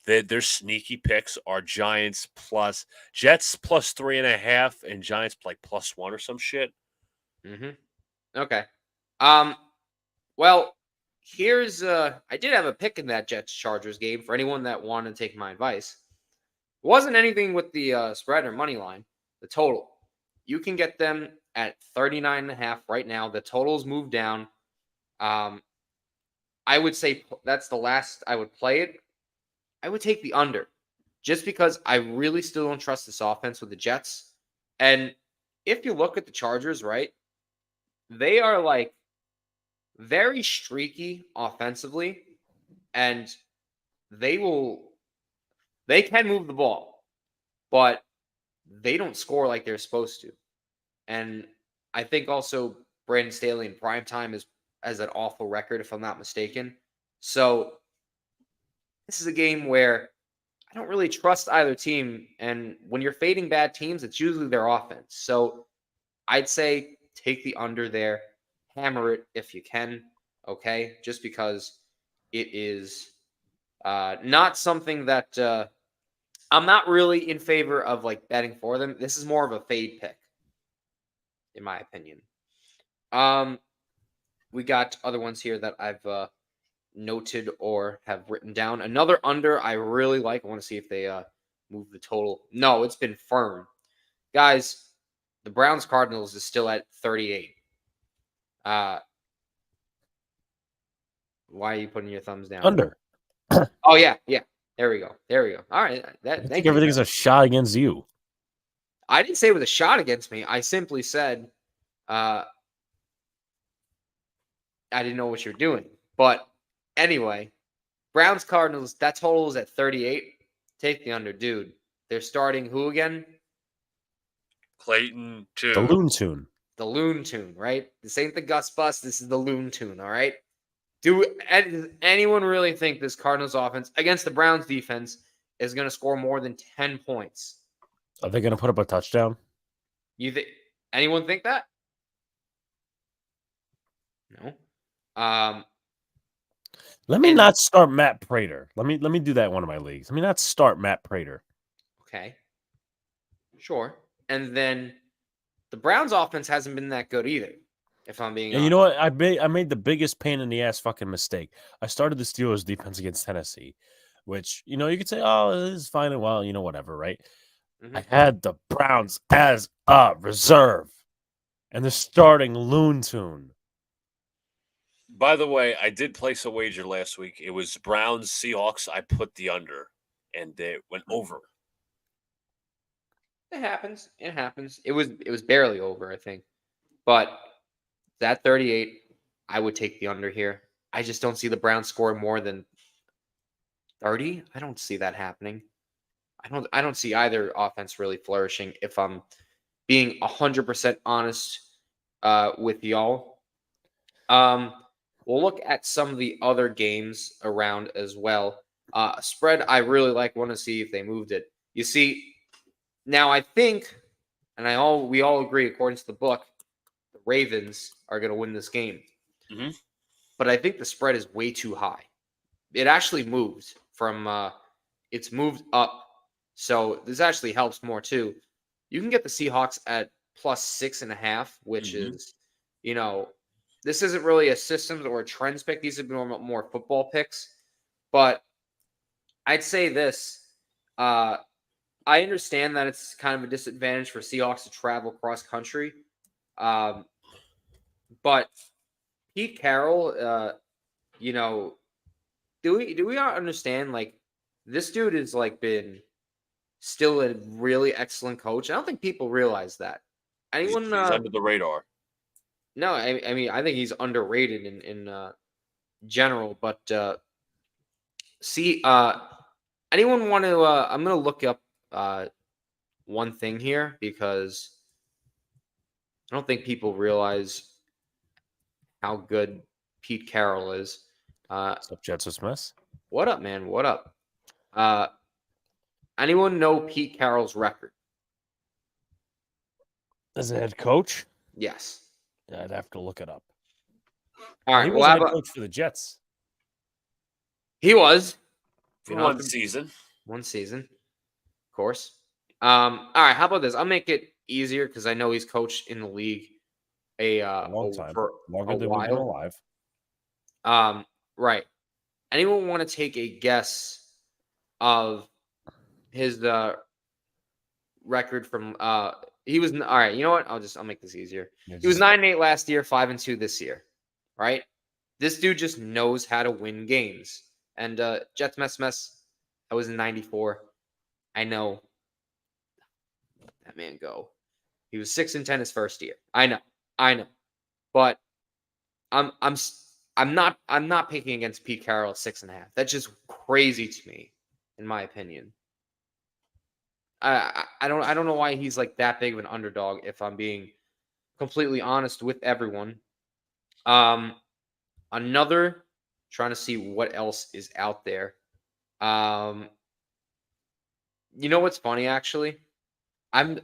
their sneaky picks are Jets plus 3.5 and Giants like +1 or some shit. Mm-hmm. Okay. Well, here's I did have a pick in that Jets Chargers game for anyone that wanted to take my advice. It wasn't anything with the spread or money line. The total, you can get them at 39.5 right now. The totals moved down. I would say that's the last I would play it. I would take the under. just because I really still don't trust this offense with the Jets. And if you look at the Chargers, right, they are like very streaky offensively, and they can move the ball, but they don't score like they're supposed to. And I think also Brandon Staley in primetime has an awful record, if I'm not mistaken. So this is a game where I don't really trust either team. And when you're fading bad teams, it's usually their offense. So I'd say take the under there, hammer it if you can. Okay. Just because it is not something that I'm not really in favor of like betting for them. This is more of a fade pick, in my opinion. We got other ones here that I've noted or have written down. Another under I really like. I want to see if they move the total. No, it's been firm. Guys, the Browns Cardinals is still at 38. Why are you putting your thumbs down? Under. Oh, yeah. There we go. All right. I think everything's a shot against you. I didn't say it was a shot against me. I simply said I didn't know what you're doing. But anyway, Browns Cardinals, that total is at 38. Take the under, dude. They're starting who again? Clayton too. The Loon Tune. The Loon Tune, right? This ain't the Gus Bus. This is the Loon Tune, all right? Does anyone really think this Cardinals offense against the Browns defense is going to score more than 10 points? Are they going to put up a touchdown? Anyone think that? No. Let me not start Matt Prater. Let me do that in one of my leagues. Let me not start Matt Prater. Okay. Sure. And then the Browns offense hasn't been that good either, if I'm being honest. You know what? I made the biggest pain in the ass fucking mistake. I started the Steelers defense against Tennessee, which, you could say, oh, this is fine and well, whatever, right? Mm-hmm. I had the Browns as a reserve, and they're starting Loon Tune. By the way, I did place a wager last week. It was Browns Seahawks. I put the under, and it went over. It happens. It was barely over, I think. But that 38, I would take the under here. I just don't see the Browns scoring more than 30. I don't see that happening. I don't see either offense really flourishing, if I'm being 100% honest with y'all. We'll look at some of the other games around as well. Spread I really want to see if they moved it. You see, now I think, and we all agree according to the book, the Ravens are going to win this game. Mm-hmm. But I think the spread is way too high. It actually moved from it's moved up. So this actually helps more too. You can get the Seahawks at +6.5, which is, this isn't really a systems or a trends pick. These are more football picks. But I'd say this. I understand that it's kind of a disadvantage for Seahawks to travel cross country. But Pete Carroll, do we not understand, like, this dude has been still a really excellent coach. I don't think people realize that. He's under the radar. No, I mean, I think he's underrated in general. But anyone want to? I'm gonna look up one thing here because I don't think people realize how good Pete Carroll is. What's up, Jets with Smith? What up, man? What up? Anyone know Pete Carroll's record? As a head coach? Yes. Yeah, I'd have to look it up. All right. He was a head coach for the Jets. He was. For one season. One season. Of course. All right. How about this? I'll make it easier because I know he's coached in the league a long time. For longer a than while. we've been alive. Right. Anyone want to take a guess of his record from he was all right, you know what? I'll make this easier. He was 9-8 last year, 5-2 this year. Right? This dude just knows how to win games. And Jets mess, that was in 94. I know. Let that man go. He was 6-10 his first year. I know. But I'm not picking against Pete Carroll at 6.5. That's just crazy to me, in my opinion. I don't know why he's like that big of an underdog, if I'm being completely honest with everyone. Another, trying to see what else is out there. You know what's funny, actually? I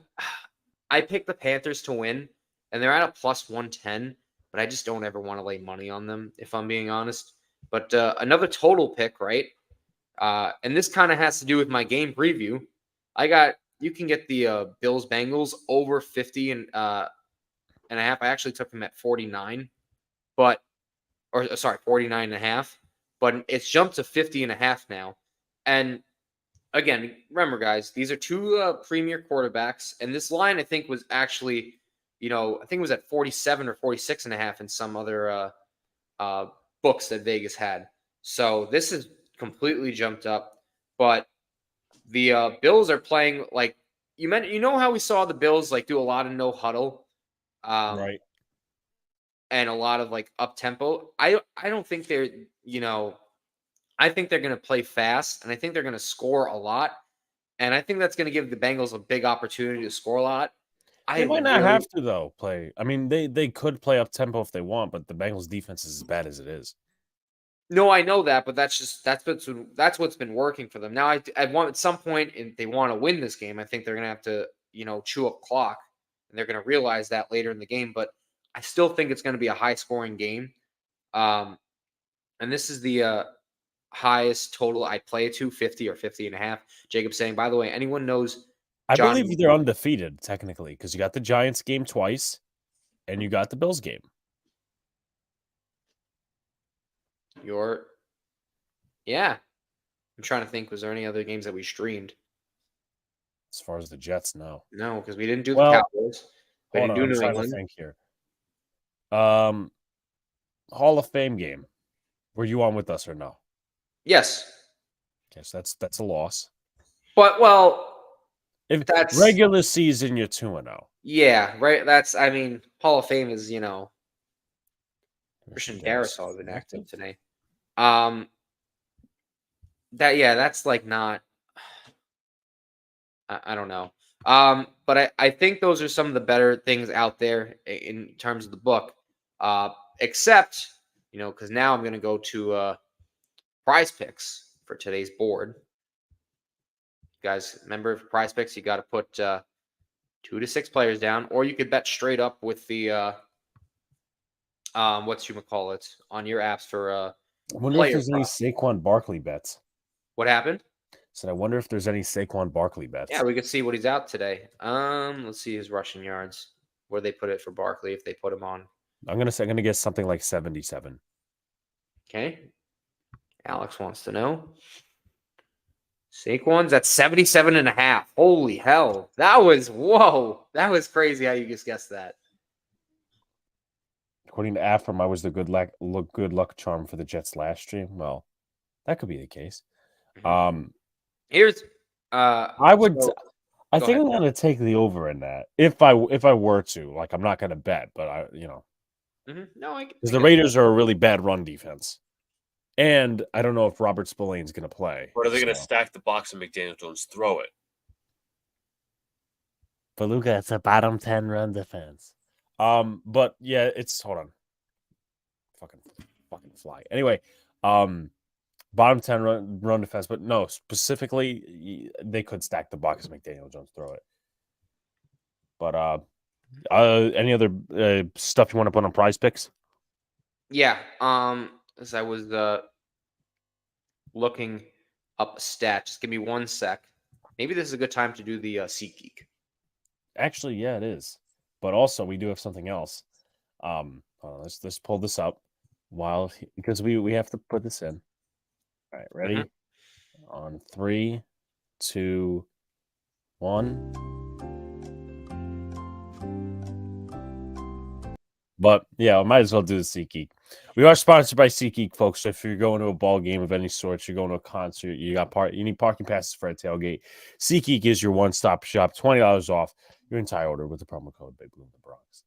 picked the Panthers to win, and they're at a plus 110, but I just don't ever want to lay money on them, if I'm being honest. But another total pick, right? And this kind of has to do with my game preview. You can get the Bills Bengals over 50 and a half. I actually took them at 49, but 49 and a half, but it's jumped to 50 and a half now. And again, remember, guys, these are two premier quarterbacks, and this line I think was actually, I think it was at 47 or 46 and a half in some other books that Vegas had. So this is completely jumped up, but the Bills are playing like you know how we saw the Bills like do a lot of no huddle, Right. and a lot of like up tempo. I don't think they're I think they're going to play fast, and I think they're going to score a lot, and I think that's going to give the Bengals a big opportunity to score a lot. They might not have to though play. I mean, they could play up tempo if they want, but the Bengals defense is as bad as it is. No, I know that, but that's what's been working for them. Now, I want at some point, if they want to win this game, I think they're going to have to chew up clock, and they're going to realize that later in the game. But I still think it's going to be a high scoring game, and this is the highest total I play it to, 50 or 50 and a half. Jacob saying, by the way, anyone knows? I believe they're undefeated technically because you got the Giants game twice, and you got the Bills game. Yeah. I'm trying to think. Was there any other games that we streamed? As far as the Jets, no. No, because we didn't do the Cowboys. We didn't do New England. To think here. Hall of Fame game. Were you on with us or no? Yes. Okay, so that's a loss. But if that's regular season, you're 2-0. Yeah, right. Hall of Fame is Christian Darrisaw has been active today. That's like not. I don't know. But I think those are some of the better things out there in terms of the book. Except, because now I'm going to go to Prize Picks for today's board. You guys, remember for Prize Picks, you got to put 2 to 6 players down, or you could bet straight up with the on your apps for I wonder if there's any Saquon Barkley bets. What happened? So I wonder if there's any Saquon Barkley bets. Yeah, we could see what he's out today. Let's see his rushing yards. Where they put it for Barkley if they put him on. I'm gonna guess something like 77. Okay. Alex wants to know. Saquon's at 77 and a half. Holy hell. That was crazy how you just guessed that. According to Afram, I was the good luck charm for the Jets last stream. Well, that could be the case. Here's I think I'm gonna take the over in that. If I were to, like, I'm not gonna bet, but No, because the Raiders are a really bad run defense, and I don't know if Robert Spillane's gonna play. Or are they gonna stack the box and McDaniel Jones throw it? But Luca, it's a bottom 10 run defense. But yeah, hold on, fucking fly. Anyway, bottom 10 run defense, but no, specifically, they could stack the box as McDaniel Jones throw it. But any other stuff you want to put on Prize Picks? Yeah. As I was looking up a stat, just give me 1 sec. Maybe this is a good time to do the SeatGeek. Actually, yeah, it is. But also, we do have something else. Let's pull this up because we have to put this in. All right, ready? Mm-hmm. On 3, 2, 1. But yeah, I might as well do the SeatGeek. We are sponsored by SeatGeek, folks. So if you're going to a ball game of any sort, you're going to a concert, you need parking passes for a tailgate. SeatGeek is your one-stop shop. $20 off your entire order with the promo code Big Blue in the Bronx.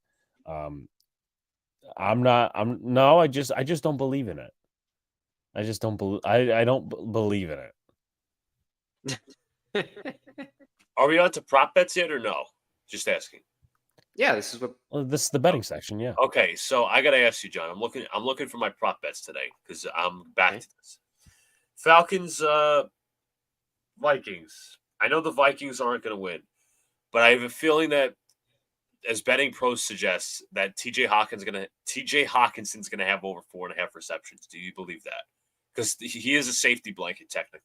I just don't believe in it. I just don't believe. I don't believe in it. Are we on to prop bets yet or no? Just asking. Yeah, this is what. Well, this is the betting section. Yeah. Okay, so I gotta ask you, John. I'm looking for my prop bets today because I'm back to this. Falcons, Vikings. I know the Vikings aren't going to win, but I have a feeling that, as betting pros suggest, that TJ Hawkinson's gonna have over 4.5 receptions. Do you believe that? Because he is a safety blanket technically.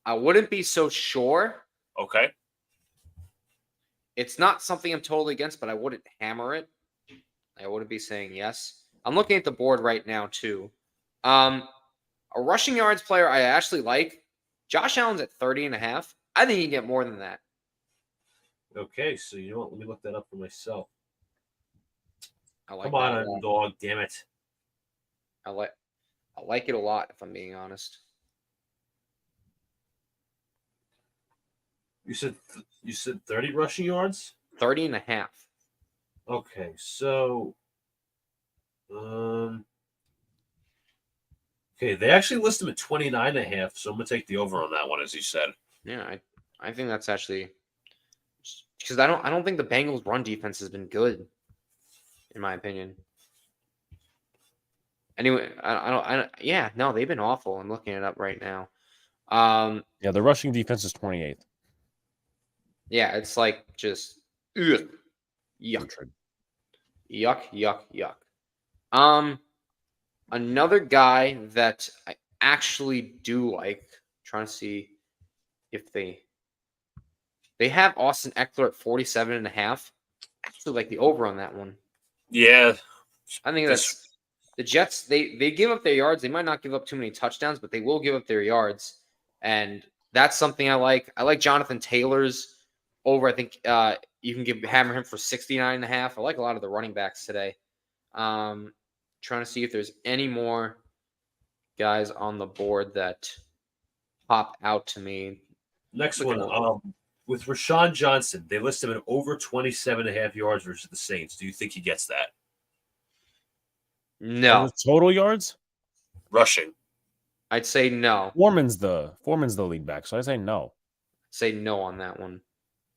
I wouldn't be so sure. Okay. It's not something I'm totally against, but I wouldn't hammer it. I wouldn't be saying yes. I'm looking at the board right now, too. A rushing yards player I actually like. Josh Allen's at 30.5. I think he can get more than that. Okay, so you know what? Let me look that up for myself. I like Come that on, a lot. dog, damn it. I like it a lot, if I'm being honest. You said 30 rushing yards? 30.5. Okay, so okay, they actually list him at 29.5, so I'm gonna take the over on that one, as you said. Yeah, I think that's actually because I don't think the Bengals' run defense has been good, in my opinion. Anyway, no, they've been awful. I'm looking it up right now. Yeah, the rushing defense is 28th. Yeah, it's like just ugh, yuck, yuck. Another guy that I actually do like. Trying to see if they have Austin Eckler at 47.5. Actually, like the over on that one. Yeah, I think that's the Jets. They give up their yards. They might not give up too many touchdowns, but they will give up their yards, and that's something I like. I like Jonathan Taylor's over. I think you can hammer him for 69.5. I like a lot of the running backs today. Trying to see if there's any more guys on the board that pop out to me. Next one, with Rashawn Johnson, they list him at over 27.5 yards versus the Saints. Do you think he gets that? No. Total yards? Rushing. I'd say no. Foreman's the lead back, so I say no. Say no on that one.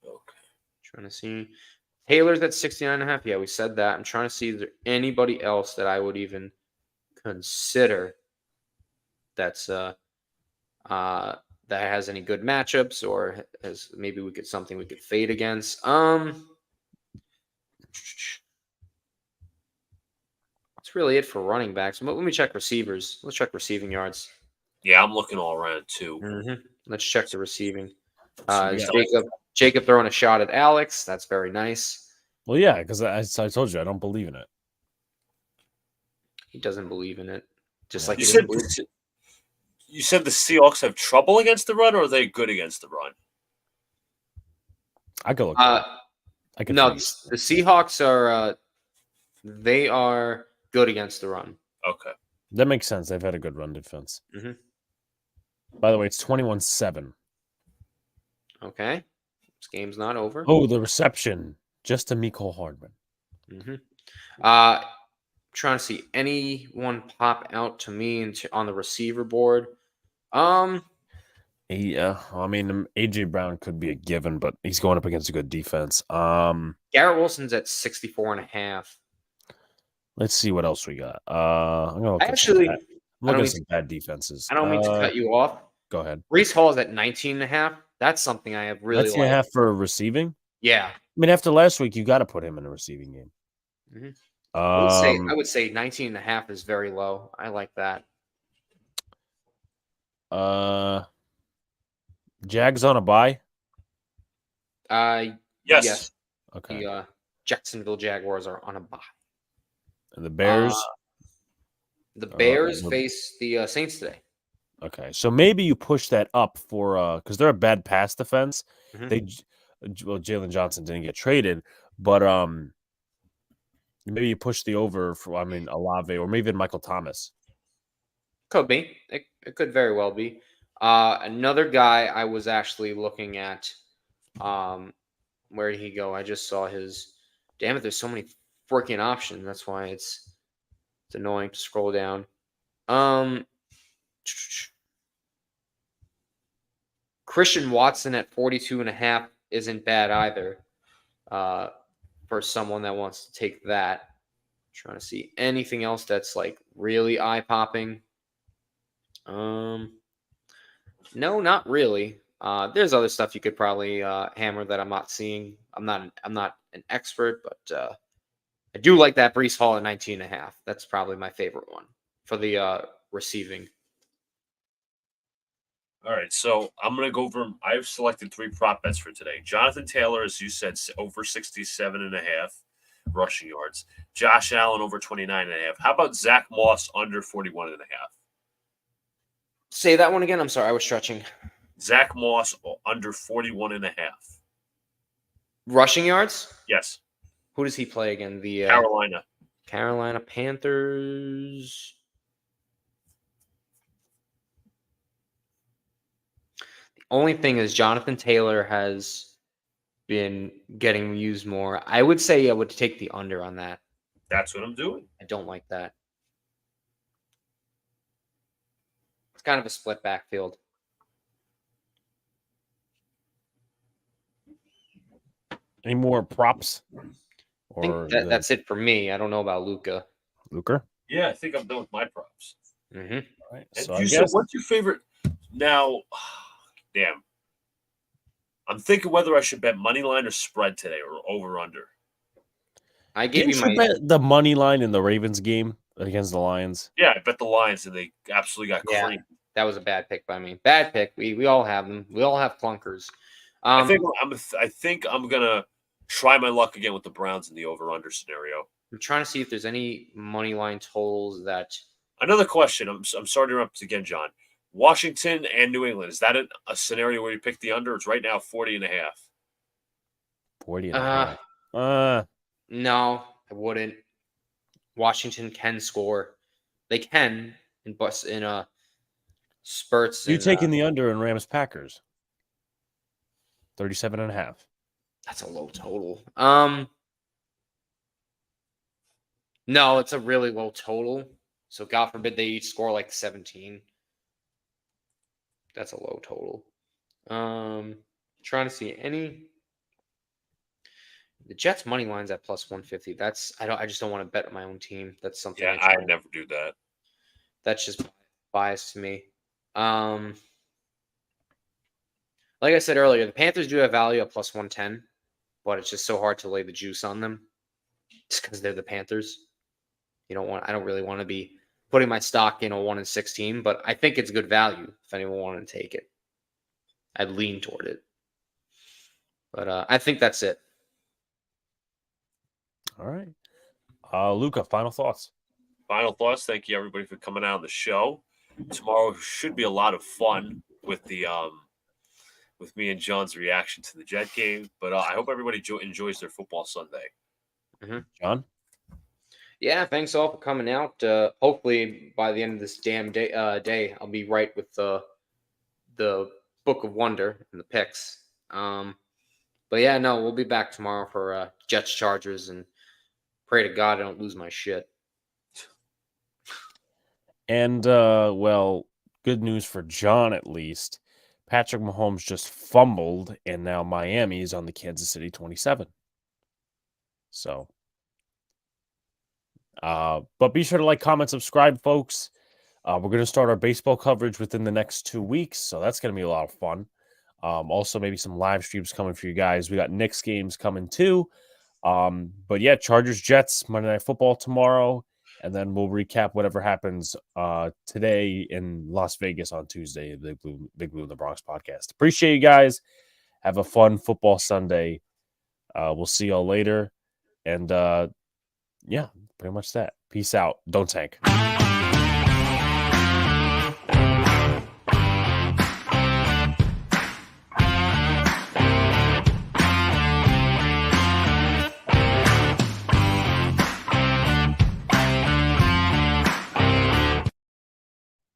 Okay. Trying to see. Taylor's at 69.5. Yeah, we said that. I'm trying to see if there's anybody else that I would even consider that's that has any good matchups or has maybe something we could fade against. That's really it for running backs. Let me check receivers. Let's check receiving yards. Yeah, I'm looking all around too. Mm-hmm. Let's check the receiving. Yeah. Jacob throwing a shot at Alex. That's very nice. Well, yeah, because I told you I don't believe in it. He doesn't believe in it. Just Yeah. like You said the Seahawks have trouble against the run, or are they good against the run? I could look. The Seahawks are they are good against the run. Okay. That makes sense. They've had a good run defense. Mm-hmm. By the way, it's 21-7. Okay. This game's not over. Oh, the reception. Just to Mecole Hardman. Mm-hmm. Trying to see anyone pop out to me on the receiver board. Yeah, I mean, AJ Brown could be a given, but he's going up against a good defense. Garrett Wilson's at 64.5. Let's see what else we got. I'm gonna look at some bad defenses. I don't mean to cut you off. Go ahead. Breece Hall's at 19.5. That's something I have really liked. 19.5 for receiving. Yeah. I mean, after last week, you got to put him in a receiving game. Mm-hmm. I would say 19.5 is very low. I like that. Jags on a bye? Yes. Okay. The Jacksonville Jaguars are on a bye. And the Bears? The Bears face the Saints today. Okay. So maybe you push that up for because they're a bad pass defense. Mm-hmm. well, Jalen Johnson didn't get traded, but maybe you push the over for Olave or maybe even Michael Thomas. Could be. It could very well be. Another guy I was actually looking at. Where did he go? I just saw his. Damn it! There's so many freaking options. That's why it's annoying to scroll down. Christian Watson at 42.5 isn't bad either. For someone that wants to take that. Trying to see anything else that's like really eye popping. No, not really. There's other stuff you could probably hammer that I'm not seeing. I'm not an expert, but I do like that Breece Hall at 19.5. That's probably my favorite one for the receiving. All right, so I'm going to go over. I've selected 3 prop bets for today. Jonathan Taylor, as you said, over 67.5 rushing yards. Josh Allen over 29.5. How about Zach Moss under 41.5? Say that one again. I'm sorry, I was stretching. Zach Moss under 41.5. Rushing yards? Yes. Who does he play again? The Carolina Panthers. The only thing is Jonathan Taylor has been getting used more. I would say I would take the under on that. That's what I'm doing. I don't like that. It's kind of a split backfield. Any more props? I think that's it for me. I don't know about Luca. Luca? Yeah, I think I'm done with my props. Mm-hmm. All right. And So you said, what's your favorite? Now, damn. I'm thinking whether I should bet money line or spread today or over under. I gave Didn't you bet the money line in the Ravens game against the Lions? Yeah, I bet the Lions and they absolutely got creamed. That was a bad pick by me. Bad pick. We all have them. We all have clunkers. I think I'm gonna try my luck again with the Browns in the over under scenario. I'm trying to see if there's any money line totals that. Another question. I'm sorry to interrupt again, John. Washington and New England, is that a scenario where you pick the under? It's right now 40.5. 40.5. No, I wouldn't. Washington can score. They can in spurts. You taking the under in Rams Packers? 37.5. That's a low total. No, it's a really low total. So God forbid they each score like 17. That's a low total. Trying to see any. The Jets money line's at plus 150. I just don't want to bet on my own team. That's something. Yeah, I never do that. That's just biased to me. Like I said earlier, the Panthers do have value at plus 110, but it's just so hard to lay the juice on them just because they're the Panthers. I don't really want to be putting my stock in a 1-16, but I think it's good value if anyone wanted to take it. I'd lean toward it. But I think that's it. All right. Luca, final thoughts. Final thoughts. Thank you, everybody, for coming out on the show. Tomorrow should be a lot of fun with the with me and John's reaction to the Jet game. But I hope everybody enjoys their football Sunday. Mm-hmm. John? Yeah, thanks all for coming out. Hopefully, by the end of this damn day, I'll be right with the Book of Wonder and the picks. But yeah, no, we'll be back tomorrow for Jets Chargers, and pray to God I don't lose my shit. And, well, good news for John at least. Patrick Mahomes just fumbled, and now Miami is on the Kansas City 27. So, but be sure to like, comment, subscribe, folks. We're going to start our baseball coverage within the next 2 weeks, so that's going to be a lot of fun. Also, maybe some live streams coming for you guys. We got Knicks games coming too. But yeah, Chargers, Jets, Monday Night Football tomorrow. And then we'll recap whatever happens today in Las Vegas on Tuesday, the Big Blue in the Bronx podcast. Appreciate you guys. Have a fun football Sunday. We'll see y'all later. And yeah, pretty much that. Peace out. Don't tank.